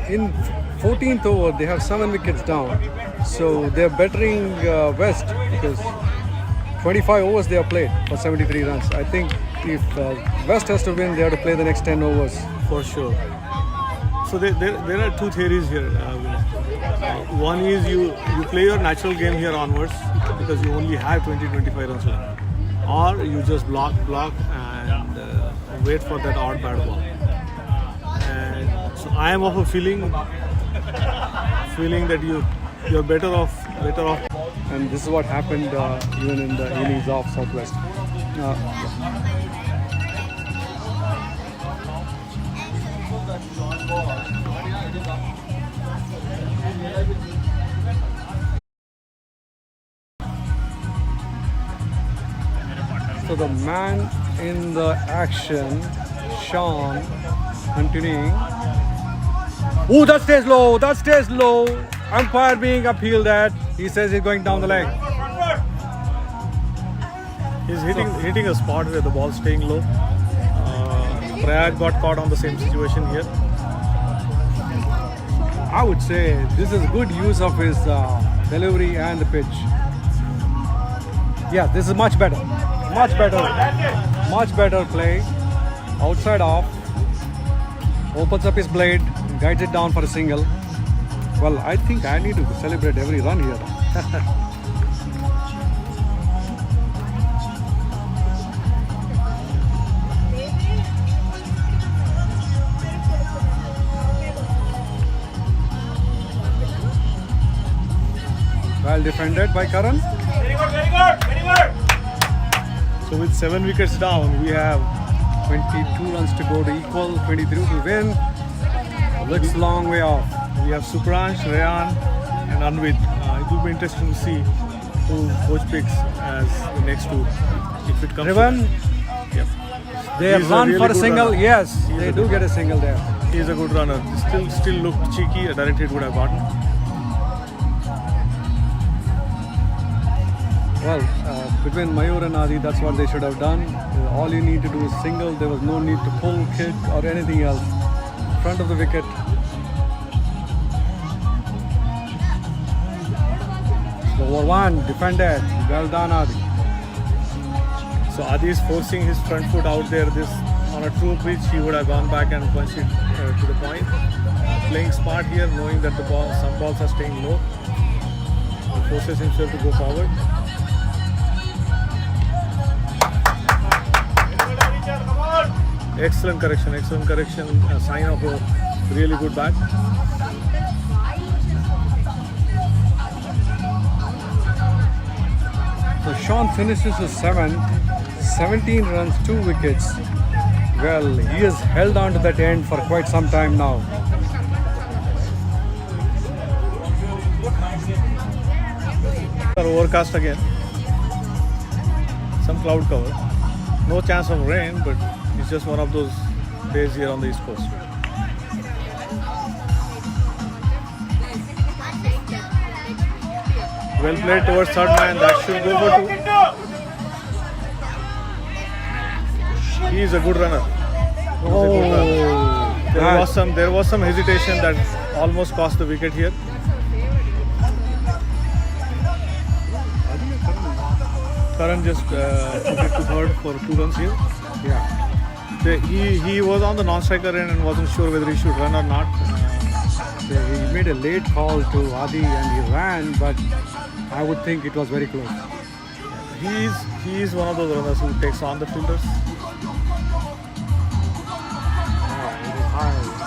[SPEAKER 2] in 14th over, they have 7 wickets down. So they're bettering West because 25 overs they have played for 73 runs. I think if West has to win, they have to play the next 10 overs.
[SPEAKER 3] For sure. So there are two theories here. One is you play your natural game here onwards because you only have 20-25 runs left, or you just block and wait for that odd bad ball. And so I am of a feeling that you're better off.
[SPEAKER 2] And this is what happened even in the innings of Southwest. So the man in the action, Sean, continuing. Oh, that stays low. That stays low. Umpire being appealed at. He says he's going down the leg.
[SPEAKER 3] He's hitting a spot where the ball's staying low. Prayag got caught on the same situation here.
[SPEAKER 2] I would say this is good use of his delivery and the pitch. Yeah, this is much better. Much better play. Outside off. Opens up his blade, guides it down for a single. Well, I think I need to celebrate every run here. Well defended by Karan.
[SPEAKER 6] Very good.
[SPEAKER 3] So with 7 wickets down, we have
[SPEAKER 2] 22 runs to go to equal, 23 to win. Looks a long way off.
[SPEAKER 3] We have Supransh, Rayan and Anvit. It will be interesting to see who coach picks as the next two. If it comes
[SPEAKER 2] Driven.
[SPEAKER 3] Yep.
[SPEAKER 2] They
[SPEAKER 3] He's a
[SPEAKER 2] run
[SPEAKER 3] really
[SPEAKER 2] for a
[SPEAKER 3] good
[SPEAKER 2] single.
[SPEAKER 3] runner.
[SPEAKER 2] Yes,
[SPEAKER 3] He's
[SPEAKER 2] they
[SPEAKER 3] a
[SPEAKER 2] do
[SPEAKER 3] good
[SPEAKER 2] get a single there.
[SPEAKER 3] He's a good runner. Still looked cheeky. A direct hit would have gotten.
[SPEAKER 2] Well, between Mayur and Adi, that's what they should have done. All you need to do is single. There was no need to pull, kick or anything else. Front of the wicket. Over one, defended. Well done, Adi.
[SPEAKER 3] So Adi is forcing his front foot out there. This on a true pitch, he would have gone back and punched it to the point. Playing smart here, knowing that some balls are staying low. He forces himself to go forward. Excellent correction. A sign of a really good bat.
[SPEAKER 2] So Sean finishes his 7th, 17 runs, 2 wickets. Well, he has held on to that end for quite some time now.
[SPEAKER 3] Overcast again. Some cloud cover. No chance of rain, but it's just one of those days here on the East Coast. Well played towards third man. That should go for 2. He is a good runner. There was some hesitation that almost cost the wicket here. Karan just took it to third for 2 runs here.
[SPEAKER 2] Yeah.
[SPEAKER 3] He was on the non-striker end and wasn't sure whether he should run or not.
[SPEAKER 2] He made a late call to Adi and he ran, but I would think it was very close.
[SPEAKER 3] He is one of those runners who takes on the fielders.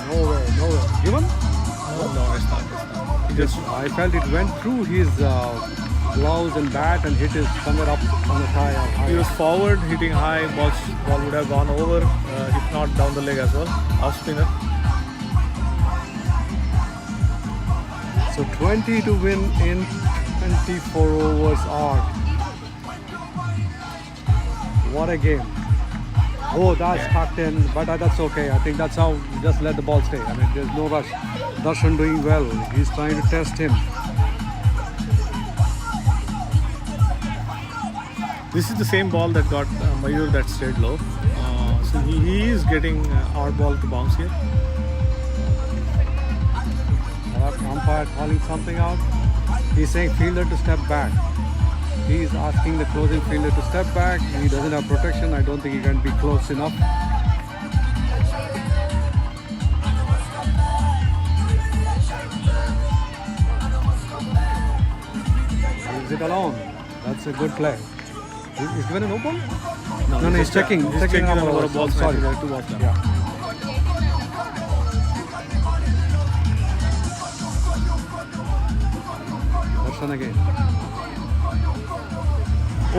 [SPEAKER 2] Nowhere. Given?
[SPEAKER 3] No, it's not.
[SPEAKER 2] I felt it went through his gloves and bat and hit his somewhere up on the thigh.
[SPEAKER 3] He was forward, hitting high. Ball would have gone over, if not down the leg as well. Off spinner.
[SPEAKER 2] So 20 to win in 24 overs odd. What a game. Oh, that's tucked in, but that's okay. I think that's how you just let the ball stay. I mean, there's no rush. Darshan doing well. He's trying to test him.
[SPEAKER 3] This is the same ball that got Mayur that stayed low. he is getting our ball to bounce here.
[SPEAKER 2] Umpire calling something out. He's saying fielder to step back. He is asking the closing fielder to step back. He doesn't have protection. I don't think he can be close enough. Leaves it alone. That's a good play. Is given a no ball? No, he's checking.
[SPEAKER 3] He's checking the number of balls.
[SPEAKER 2] Sorry.
[SPEAKER 3] There are 2 balls left.
[SPEAKER 2] Yeah. Darshan again.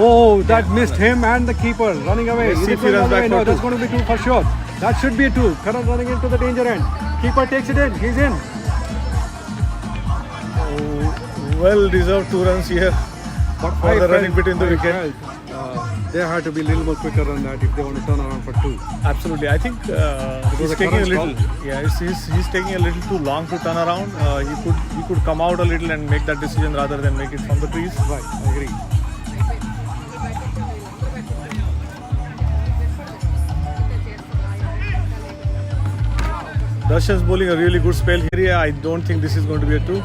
[SPEAKER 2] Oh, that missed him and the keeper running away.
[SPEAKER 3] Let's
[SPEAKER 2] Is
[SPEAKER 3] see
[SPEAKER 2] it
[SPEAKER 3] if he
[SPEAKER 2] going
[SPEAKER 3] runs
[SPEAKER 2] the other
[SPEAKER 3] back
[SPEAKER 2] way? No,
[SPEAKER 3] for
[SPEAKER 2] that's
[SPEAKER 3] 2.
[SPEAKER 2] going to be 2 for sure. That should be a 2. Karan running into the danger end. Keeper takes it in. He's in.
[SPEAKER 3] Well deserved 2 runs here
[SPEAKER 2] But
[SPEAKER 3] for the running between the
[SPEAKER 2] I
[SPEAKER 3] wicket.
[SPEAKER 2] felt, they had to be a little more quicker than that if they want to turn around for 2.
[SPEAKER 3] Absolutely, I think he's
[SPEAKER 2] a
[SPEAKER 3] taking a
[SPEAKER 2] Karan's
[SPEAKER 3] little.
[SPEAKER 2] call.
[SPEAKER 3] Yeah, he's taking a little too long to turn around. He could come out a little and make that decision rather than make it from the trees.
[SPEAKER 2] Right, I agree.
[SPEAKER 3] Darshan's bowling a really good spell here. I don't think this is going to be a 2.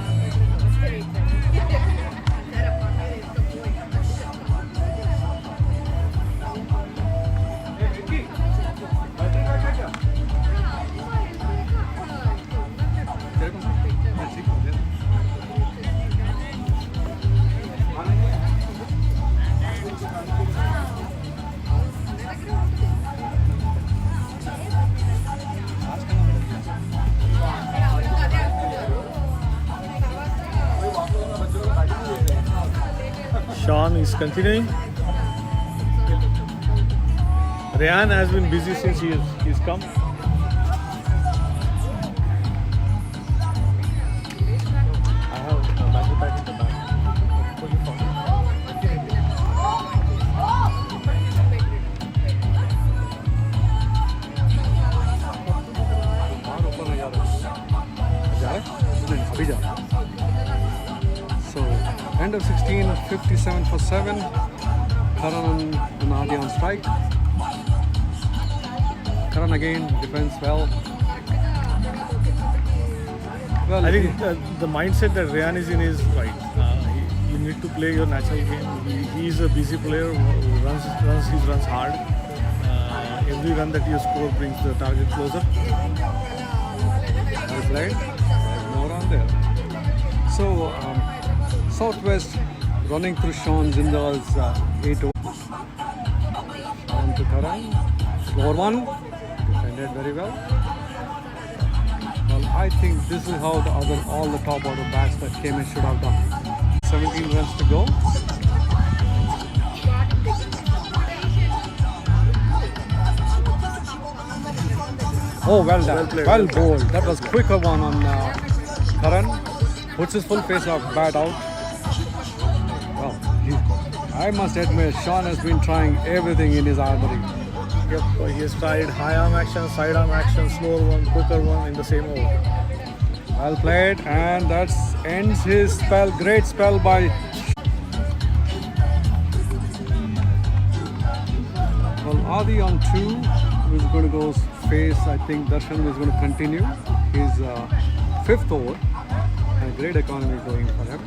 [SPEAKER 3] Sean is continuing. Rehan has been busy since he's come. I have a battery pack in the back. Put it on.
[SPEAKER 2] So, end of 16, 57 for 7. Karan and Adi on strike. Karan again defends well. Well,
[SPEAKER 3] I think the mindset that Rehan is in is right. You need to play your natural game. He is a busy player who runs hard. Every run that you score brings the target closer.
[SPEAKER 2] well played. There's no run there. So, Southwest running through Sean Jindal's 8 on to Karan. Slower one. Defended very well. Well, I think this is how all the top order bats that came in should have done. 17 runs to go. Oh, well done. Well bowled. That was quicker one on Karan. Puts his full face of bat out. Well, I must admit, Sean has been trying everything in his armory.
[SPEAKER 3] Yep, he has tried high arm action, side arm action, slower one, quicker one in the same over.
[SPEAKER 2] Well played, and that ends his spell. Great spell by. Well, Adi on 2 is going to go face. I think Darshan is going to continue his 5th over. A great economy going for him.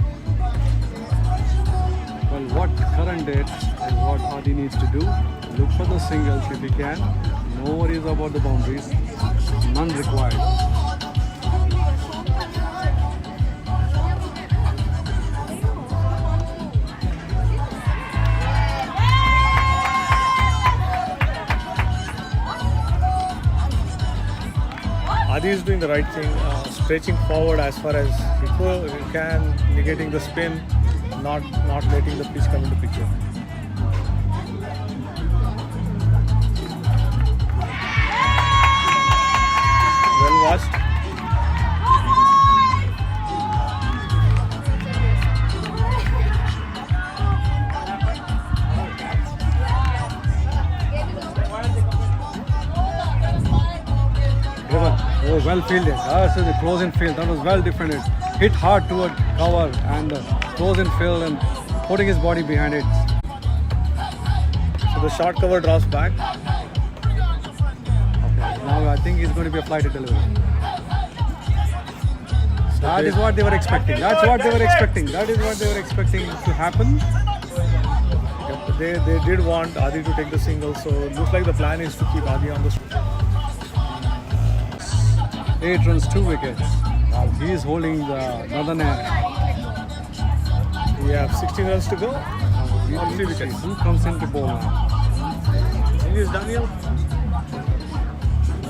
[SPEAKER 2] Well, what Karan did and what Adi needs to do, look for the singles if he can. No worries about the boundaries. None required.
[SPEAKER 3] Adi is doing the right thing, stretching forward as far as he can, negating the spin, not letting the pitch come into picture. Well watched.
[SPEAKER 2] Oh, well fielded. That's the close in field. That was well defended. Hit hard toward cover and close in field and putting his body behind it.
[SPEAKER 3] So the short cover draws back.
[SPEAKER 2] I think it's going to be a flighted delivery. That is what they were expecting. That's what they were expecting. That is what they were expecting to happen.
[SPEAKER 3] They did want Adi to take the single, so it looks like the plan is to keep Adi on the street.
[SPEAKER 2] 8 runs, 2 wickets. While he is holding the northern end.
[SPEAKER 3] We have 16 runs to go. On 3 wickets.
[SPEAKER 2] Who comes into ball now?
[SPEAKER 3] I think it's Daniel.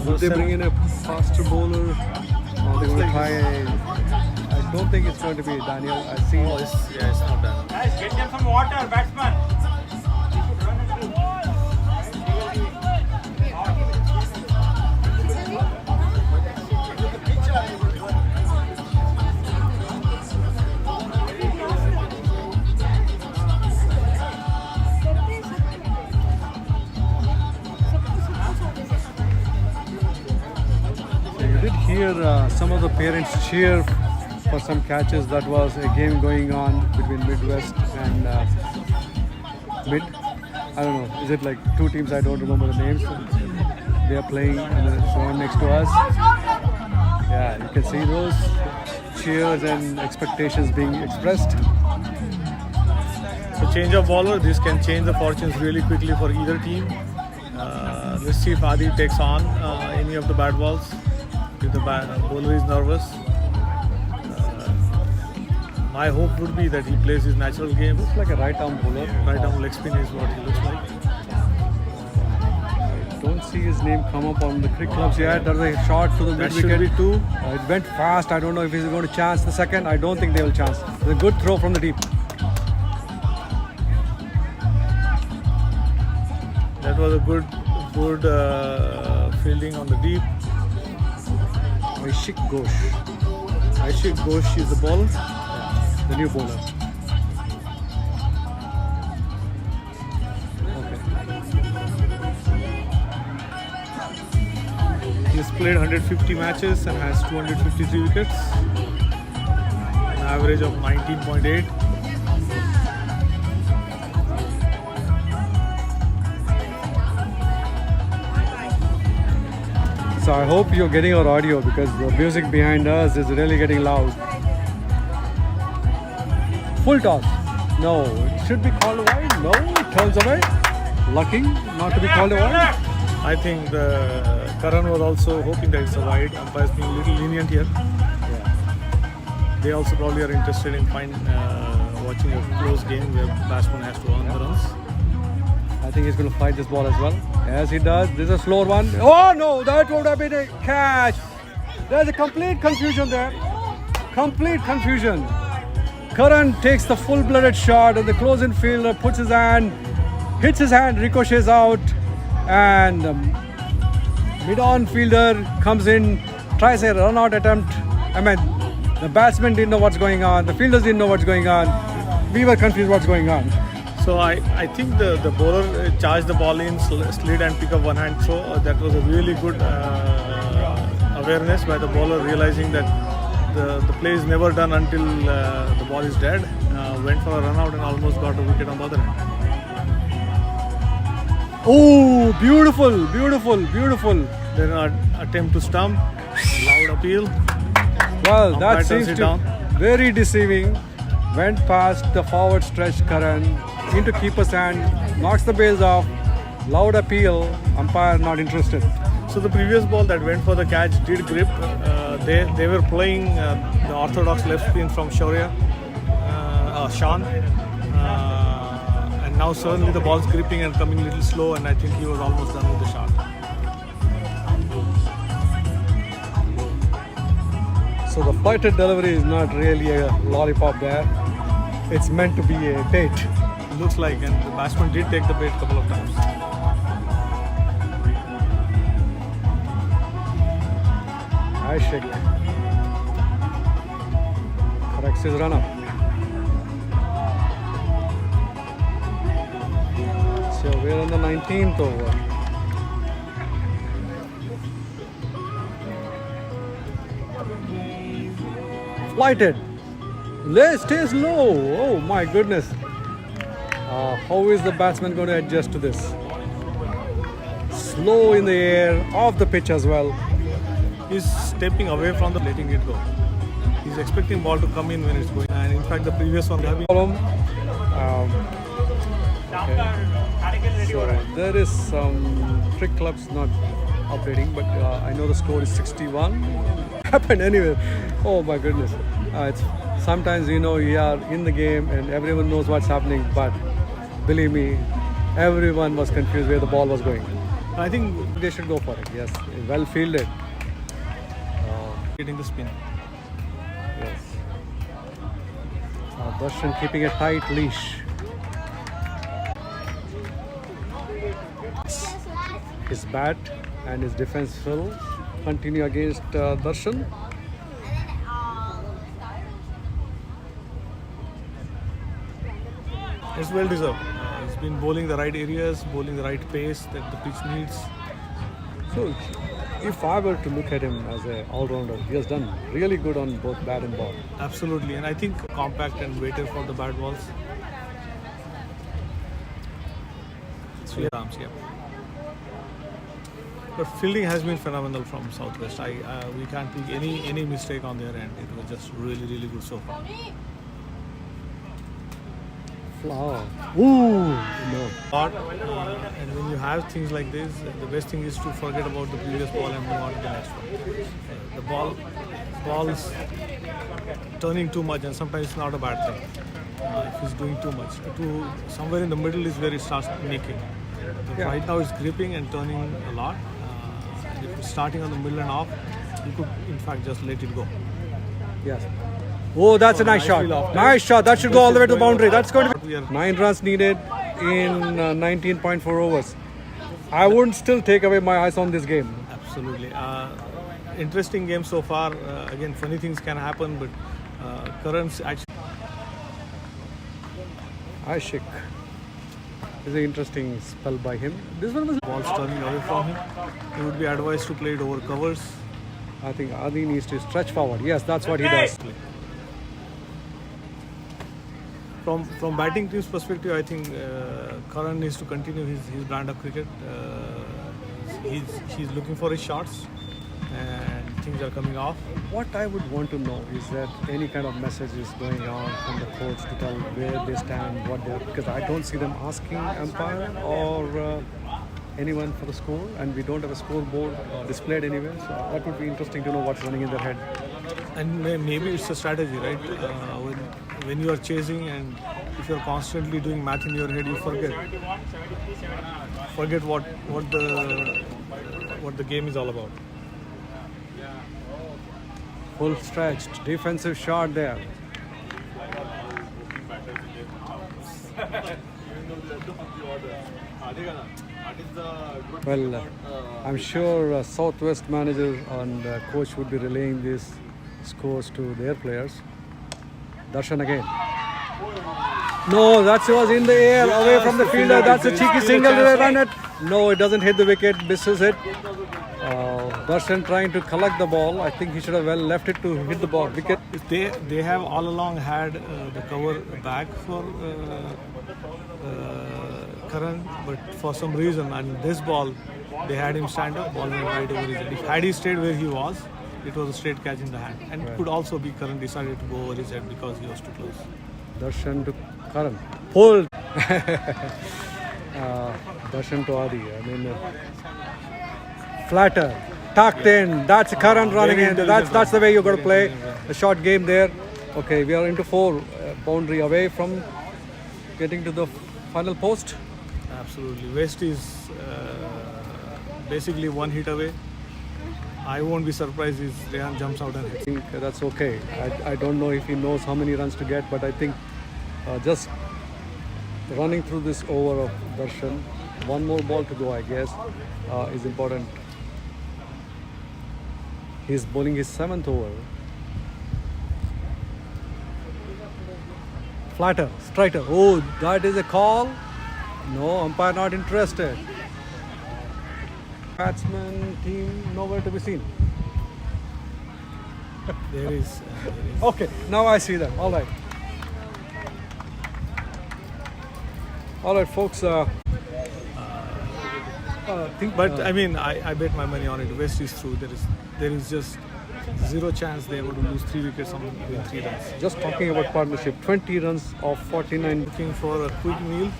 [SPEAKER 2] Would they bring in a faster bowler? Or they will try I don't think it's going to be Daniel. I see.
[SPEAKER 3] Oh, it's not Daniel.
[SPEAKER 6] Guys, get them some water, batsman.
[SPEAKER 2] You did hear some of the parents cheer for some catches. That was a game going on between Midwest and Mid. I don't know. Is it like 2 teams? I don't remember the names. They are playing and there's one next to us. Yeah, you can see those cheers and expectations being expressed.
[SPEAKER 3] So change of bowler, this can change the fortunes really quickly for either team. Let's see if Adi takes on any of the bad balls. If the bowler is nervous. My hope would be that he plays his natural game.
[SPEAKER 2] Looks like a right arm bowler.
[SPEAKER 3] Right arm leg spin is what he looks like.
[SPEAKER 2] I don't see his name come up on the cricket clubs yet. There's a shot to the
[SPEAKER 3] That
[SPEAKER 2] mid
[SPEAKER 3] should
[SPEAKER 2] wicket.
[SPEAKER 3] be 2.
[SPEAKER 2] It went fast. I don't know if he's going to chance the second. I don't think they will chance. It's a good throw from the deep.
[SPEAKER 3] That was a good fielding on the deep.
[SPEAKER 2] Ashik Ghosh,
[SPEAKER 3] Ashik Ghosh is the bowler.
[SPEAKER 2] the new bowler. Okay.
[SPEAKER 3] He's played 150 matches and has 253 wickets. An average of 19.8.
[SPEAKER 2] So I hope you're getting our audio because the music behind us is really getting loud. Full toss. No, it should be called wide. No, it turns away. Lucky not to be called wide.
[SPEAKER 3] I think Karan was also hoping that it's a wide. Umpires being a little lenient here. They also probably are interested in watching a close game where batsman has to earn the runs.
[SPEAKER 2] I think he's going to fight this ball as well. Yes, he does. This is a slower one. Oh no, that would have been a catch. There's a complete confusion there. Complete confusion. Karan takes the full-blooded shot and the close-in fielder puts his hand, hits his hand, ricochets out, and the mid-on fielder comes in, tries a run-out attempt. I mean, the batsman didn't know what's going on. The fielders didn't know what's going on. We were confused what's going on.
[SPEAKER 3] So I think the bowler charged the ball in, slid and picked up one hand throw. That was a really good awareness by the bowler, realizing that the play is never done until the ball is dead. Went for a run out and almost got a wicket on the other end.
[SPEAKER 2] Oh, beautiful, beautiful, beautiful.
[SPEAKER 3] Then an attempt to stump, loud appeal.
[SPEAKER 2] Well,
[SPEAKER 3] Umpire
[SPEAKER 2] that
[SPEAKER 3] turns
[SPEAKER 2] seems
[SPEAKER 3] it
[SPEAKER 2] to
[SPEAKER 3] down.
[SPEAKER 2] very deceiving. Went past the forward stretch Karan into keeper's hand, knocks the bails off. Loud appeal, umpire not interested.
[SPEAKER 3] So the previous ball that went for the catch did grip. They were playing the orthodox left spin from Shaurya, Shan. And now suddenly the ball's gripping and coming a little slow, and I think he was almost done with the shot.
[SPEAKER 2] So the flighted delivery is not really a lollipop there. It's meant to be a bait.
[SPEAKER 3] Looks like, and the batsman did take the bait a couple of times.
[SPEAKER 2] Ashik corrects his run up. So we're in the 19th over. Flighted. Stays low. Oh my goodness. How is the batsman going to adjust to this? low in the air, off the pitch as well.
[SPEAKER 3] He's stepping away from the letting it go. He's expecting ball to come in when it's going. And in fact, the previous one,
[SPEAKER 2] Okay. So there is some trick clubs not updating, but I know the score is 61. Happened anyway. Oh my goodness. It's sometimes you are in the game and everyone knows what's happening, but believe me, everyone was confused where the ball was going.
[SPEAKER 3] I think
[SPEAKER 2] They should go for it. Yes, well fielded.
[SPEAKER 3] getting the spin.
[SPEAKER 2] Yes. Darshan keeping a tight leash. His bat and his defense will continue against Darshan.
[SPEAKER 3] It's well deserved. He's been bowling the right areas, bowling the right pace that the pitch needs.
[SPEAKER 2] So, if I were to look at him as an all-rounder, he has done really good on both bat and ball.
[SPEAKER 3] Absolutely, and I think compact and weighted for the bat balls. 3 arms, yeah. But fielding has been phenomenal from Southwest. We can't pick any mistake on their end. It was just really good so far.
[SPEAKER 2] Flower. Ooh, no.
[SPEAKER 3] But, and when you have things like this, the best thing is to forget about the previous ball and move on to the next one. The ball's turning too much, and sometimes it's not a bad thing. If he's doing too much, somewhere in the middle is where it starts nicking.
[SPEAKER 2] Yeah.
[SPEAKER 3] Right now it's gripping and turning a lot. And if it's starting on the middle and off, you could in fact just let it go.
[SPEAKER 2] Yes. Oh, that's a nice shot. Nice shot. That should go all the way to the boundary. That's going to be 9 runs needed in 19.4 overs. I wouldn't still take away my eyes on this game.
[SPEAKER 3] Absolutely. Interesting game so far. Again, funny things can happen, but Karan's actually.
[SPEAKER 2] Ashik. This is an interesting spell by him. This one was.
[SPEAKER 3] Ball's turning away from him. He would be advised to play it over covers.
[SPEAKER 2] I think Adi needs to stretch forward. Yes, that's what he does.
[SPEAKER 3] From batting team's perspective, I think Karan needs to continue his brand of cricket. He's looking for his shots, and things are coming off.
[SPEAKER 2] What I would want to know is that any kind of message is going on from the coach to tell where they stand, what they're, because I don't see them asking umpire or anyone for the score, and we don't have a scoreboard displayed anywhere. So that would be interesting to know what's running in their head.
[SPEAKER 3] And maybe it's a strategy, right? When you are chasing, and if you're constantly doing math in your head, you forget what the game is all about.
[SPEAKER 2] Full stretched, defensive shot there. Well, I'm sure Southwest manager and coach would be relaying these scores to their players. Darshan again. No, that was in the air, away from the fielder. That's a cheeky single. Run it. No, it doesn't hit the wicket. Misses it. Darshan trying to collect the ball. I think he should have well left it to hit the ball wicket.
[SPEAKER 3] They have all along had the cover back for Karan, but for some reason, and this ball, they had him stand up. Ball went right over his head. Had he stayed where he was, it was a straight catch in the hand. And it could also be Karan decided to go over his head because he was too close.
[SPEAKER 2] Darshan to Karan. Pulled. Darshan to Adi. I mean, flatter. Tucked in. That's Karan running in. That's the way you got to play. A short game there. Okay, we are into 4. Boundary away from getting to the final post.
[SPEAKER 3] Absolutely. West is basically 1 hit away. I won't be surprised if Rehan jumps out and hits.
[SPEAKER 2] I think that's okay. I don't know if he knows how many runs to get, but I think just running through this over of Darshan, 1 more ball to go, I guess, is important. He's bowling his 7th over. Flatter, striker. Oh, that is a call. No, umpire not interested. Batsman team nowhere to be seen.
[SPEAKER 3] There is.
[SPEAKER 2] Okay, now I see them. All right. All right, folks.
[SPEAKER 3] But I mean, I bet my money on it. West is through. There is just zero chance they are going to lose 3 wickets on in 3 runs.
[SPEAKER 2] Just talking about partnership, 20 runs of 49.
[SPEAKER 3] Looking for a quick meal.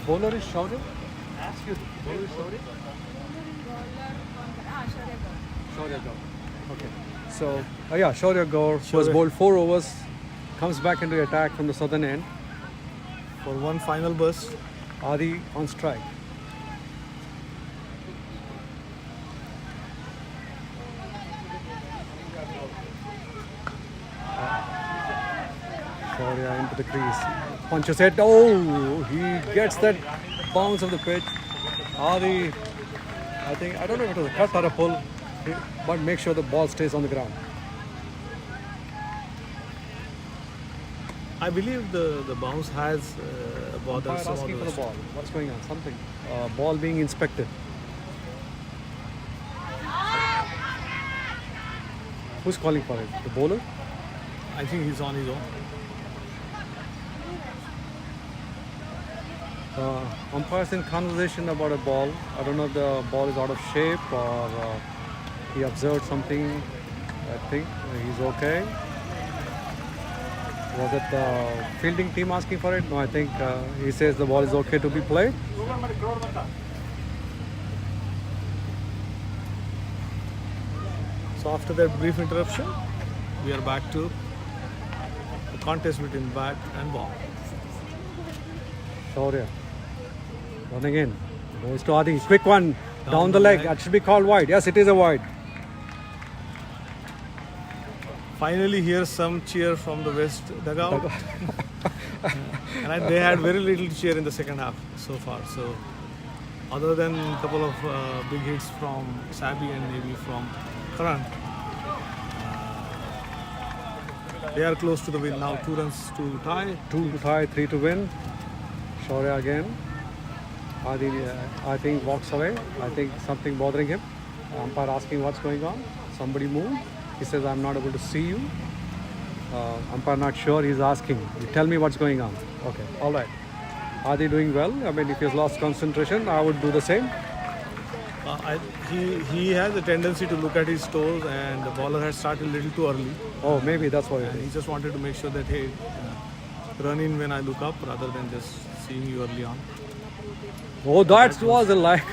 [SPEAKER 2] Bowler is Shaurya. Excuse me. Bowler is Shaurya. Shaurya Gaur. Okay. So, yeah, Shaurya Gaur was
[SPEAKER 3] Shaurya.
[SPEAKER 2] bowled 4 overs, comes back into attack from the southern end.
[SPEAKER 3] For one final burst.
[SPEAKER 2] Adi on strike. Shaurya into the crease. Punches it. Oh, he gets that bounce of the pitch. Adi, I don't know if it was a cut or a pull, but make sure the ball stays on the ground.
[SPEAKER 3] I believe the bounce has bothered
[SPEAKER 2] Umpire
[SPEAKER 3] some of
[SPEAKER 2] asking for
[SPEAKER 3] the
[SPEAKER 2] the ball. What's going on? Something. Ball being inspected. Who's calling for it? The bowler?
[SPEAKER 3] I think he's on his own.
[SPEAKER 2] Umpire's in conversation about a ball. I don't know if the ball is out of shape or he observed something. I think he's okay. Was it the fielding team asking for it? No, I think he says the ball is okay to be played.
[SPEAKER 3] So after that brief interruption, we are back to the contest between bat and ball.
[SPEAKER 2] Shaurya running in. Goes to Adi. Quick one. Down the leg. That should be called wide. Yes, it is a wide.
[SPEAKER 3] Finally, here's some cheer from the West dugout. And they had very little cheer in the second half so far. So, other than a couple of big hits from Sabi and maybe from Karan, they are close to the win now. 2 runs to tie.
[SPEAKER 2] 2 to tie, 3 to win. Shaurya again. Adi, I think, walks away. I think something bothering him. Umpire asking what's going on. Somebody moved. He says, I'm not able to see you. Umpire not sure. He's asking, you tell me what's going on. Okay, all right. Adi doing well. I mean, if he's lost concentration, I would do the same.
[SPEAKER 3] He has a tendency to look at his toes, and the bowler has started a little too early.
[SPEAKER 2] Oh, maybe that's what it
[SPEAKER 3] And
[SPEAKER 2] is.
[SPEAKER 3] he just wanted to make sure that, hey, run in when I look up rather than just seeing you early on.
[SPEAKER 2] Oh, that was a like.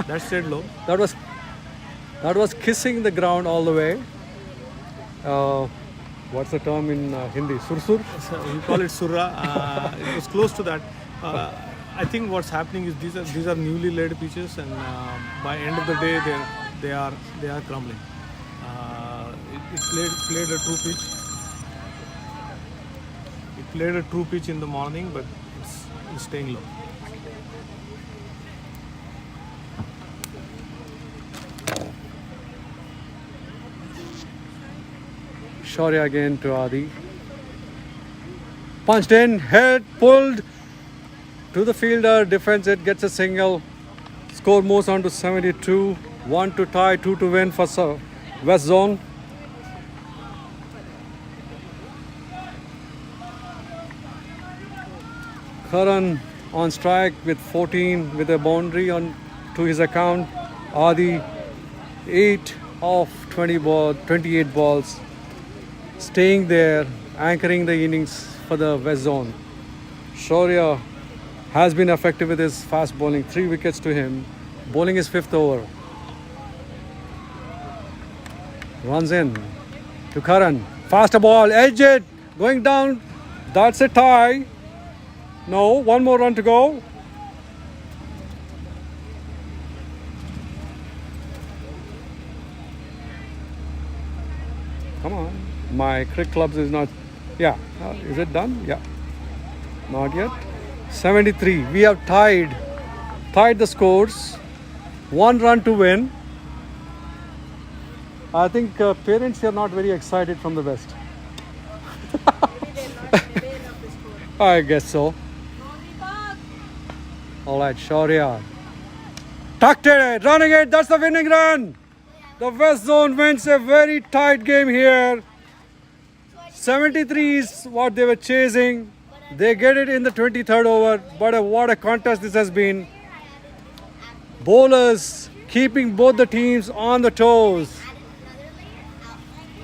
[SPEAKER 3] That's dead low.
[SPEAKER 2] That was kissing the ground all the way. What's the term in Hindi? Sursur?
[SPEAKER 3] So we call it surra. It was close to that. I think what's happening is these are newly laid pitches, and by end of the day they are crumbling. It played a true pitch. It played a true pitch in the morning, but it's staying low.
[SPEAKER 2] Shaurya again to Adi. Punched in, head pulled to the fielder, defends it, gets a single. Score moves on to 72. 1 to tie, 2 to win for West Zone. Karan on strike with 14 with a boundary on to his account. Adi 8 of 28 balls. Staying there, anchoring the innings for the West Zone. Shaurya has been effective with his fast bowling. 3 wickets to him. Bowling his 5th over. Runs in to Karan. Faster ball, edge it, going down. That's a tie. No, 1 more run to go. Come on. My cricket clubs is not. Yeah. Is it done? Yeah. Not yet. 73. We have tied the scores. 1 run to win. I think parents are not very excited from the West. I guess so. All right, Shaurya. Tucked it, running it. That's the winning run. The West Zone wins a very tight game here. 73 is what they were chasing. They get it in the 23rd over. But what a contest this has been. Bowlers keeping both the teams on the toes.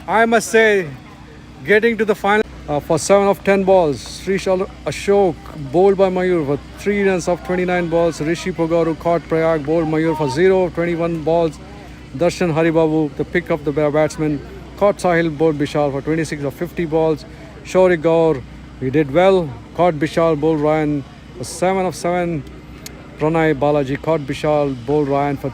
[SPEAKER 2] I must say, getting to the final for 7 of 10 balls. Srish Ashok bowled by Mayur for 3 runs of 29 balls. Rishi Pogaru caught Prayag, bowled Mayur for 0 of 21 balls. Darshan Haribabu, the pick of the batsman, caught Sahil, bowled Bishal for 26 of 50 balls. Shaurik Gaur, he did well, caught Bishal, bowled Ryan for 7 of 7. Pranay Balaji caught Bishal, bowled Ryan for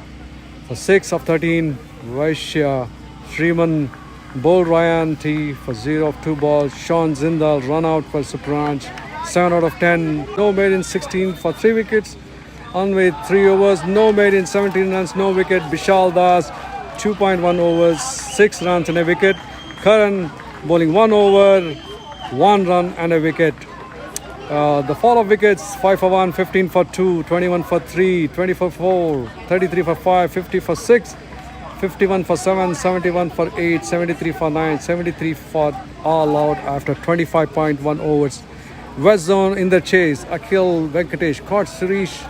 [SPEAKER 2] 6 of 13. Vaishya Shriman bowled Ryan T for 0 of 2 balls. Sean Zindal run out for Supranch, 7 out of 10. No made in 16 for 3 wickets. Anved 3 overs, no made in 17 runs, no wicket. Bishal Das 2.1 overs, 6 runs and a wicket. Karan bowling 1 over, 1 run and a wicket. The fall of wickets: 5 for 1, 15 for 2, 21 for 3, 20 for 4, 33 for 5, 50 for 6, 51 for 7, 71 for 8, 73 for 9, 73 for all out after 25.1 overs. West zone in the chase. Akhil Venkatesh caught Sirish.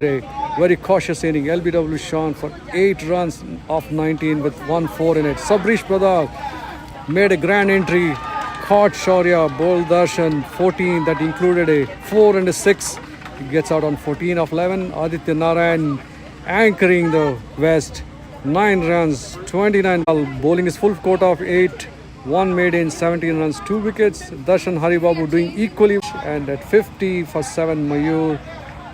[SPEAKER 2] Very cautious inning. LBW Sean for 8 runs off 19 with 1-4 in it. Sabrish Pradal made a grand entry. Caught Shaurya, bowled Darshan 14, that included a 4 and a 6. He gets out on 14 of 11. Aditya Narayan anchoring the West, 9 runs, 29 bowling his full quota of 8. 1 made in 17 runs, 2 wickets. Darshan Haribabu doing equally, and at 50 for 7 Mayur,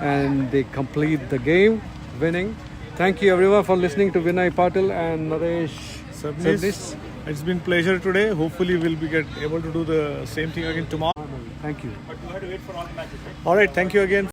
[SPEAKER 2] and they complete the game, winning. Thank you everyone for listening to Vinay Patil and Naresh Sabnis.
[SPEAKER 3] It's been pleasure today. Hopefully we'll be able to do the same thing again tomorrow.
[SPEAKER 2] Thank you.
[SPEAKER 3] All right, thank you again.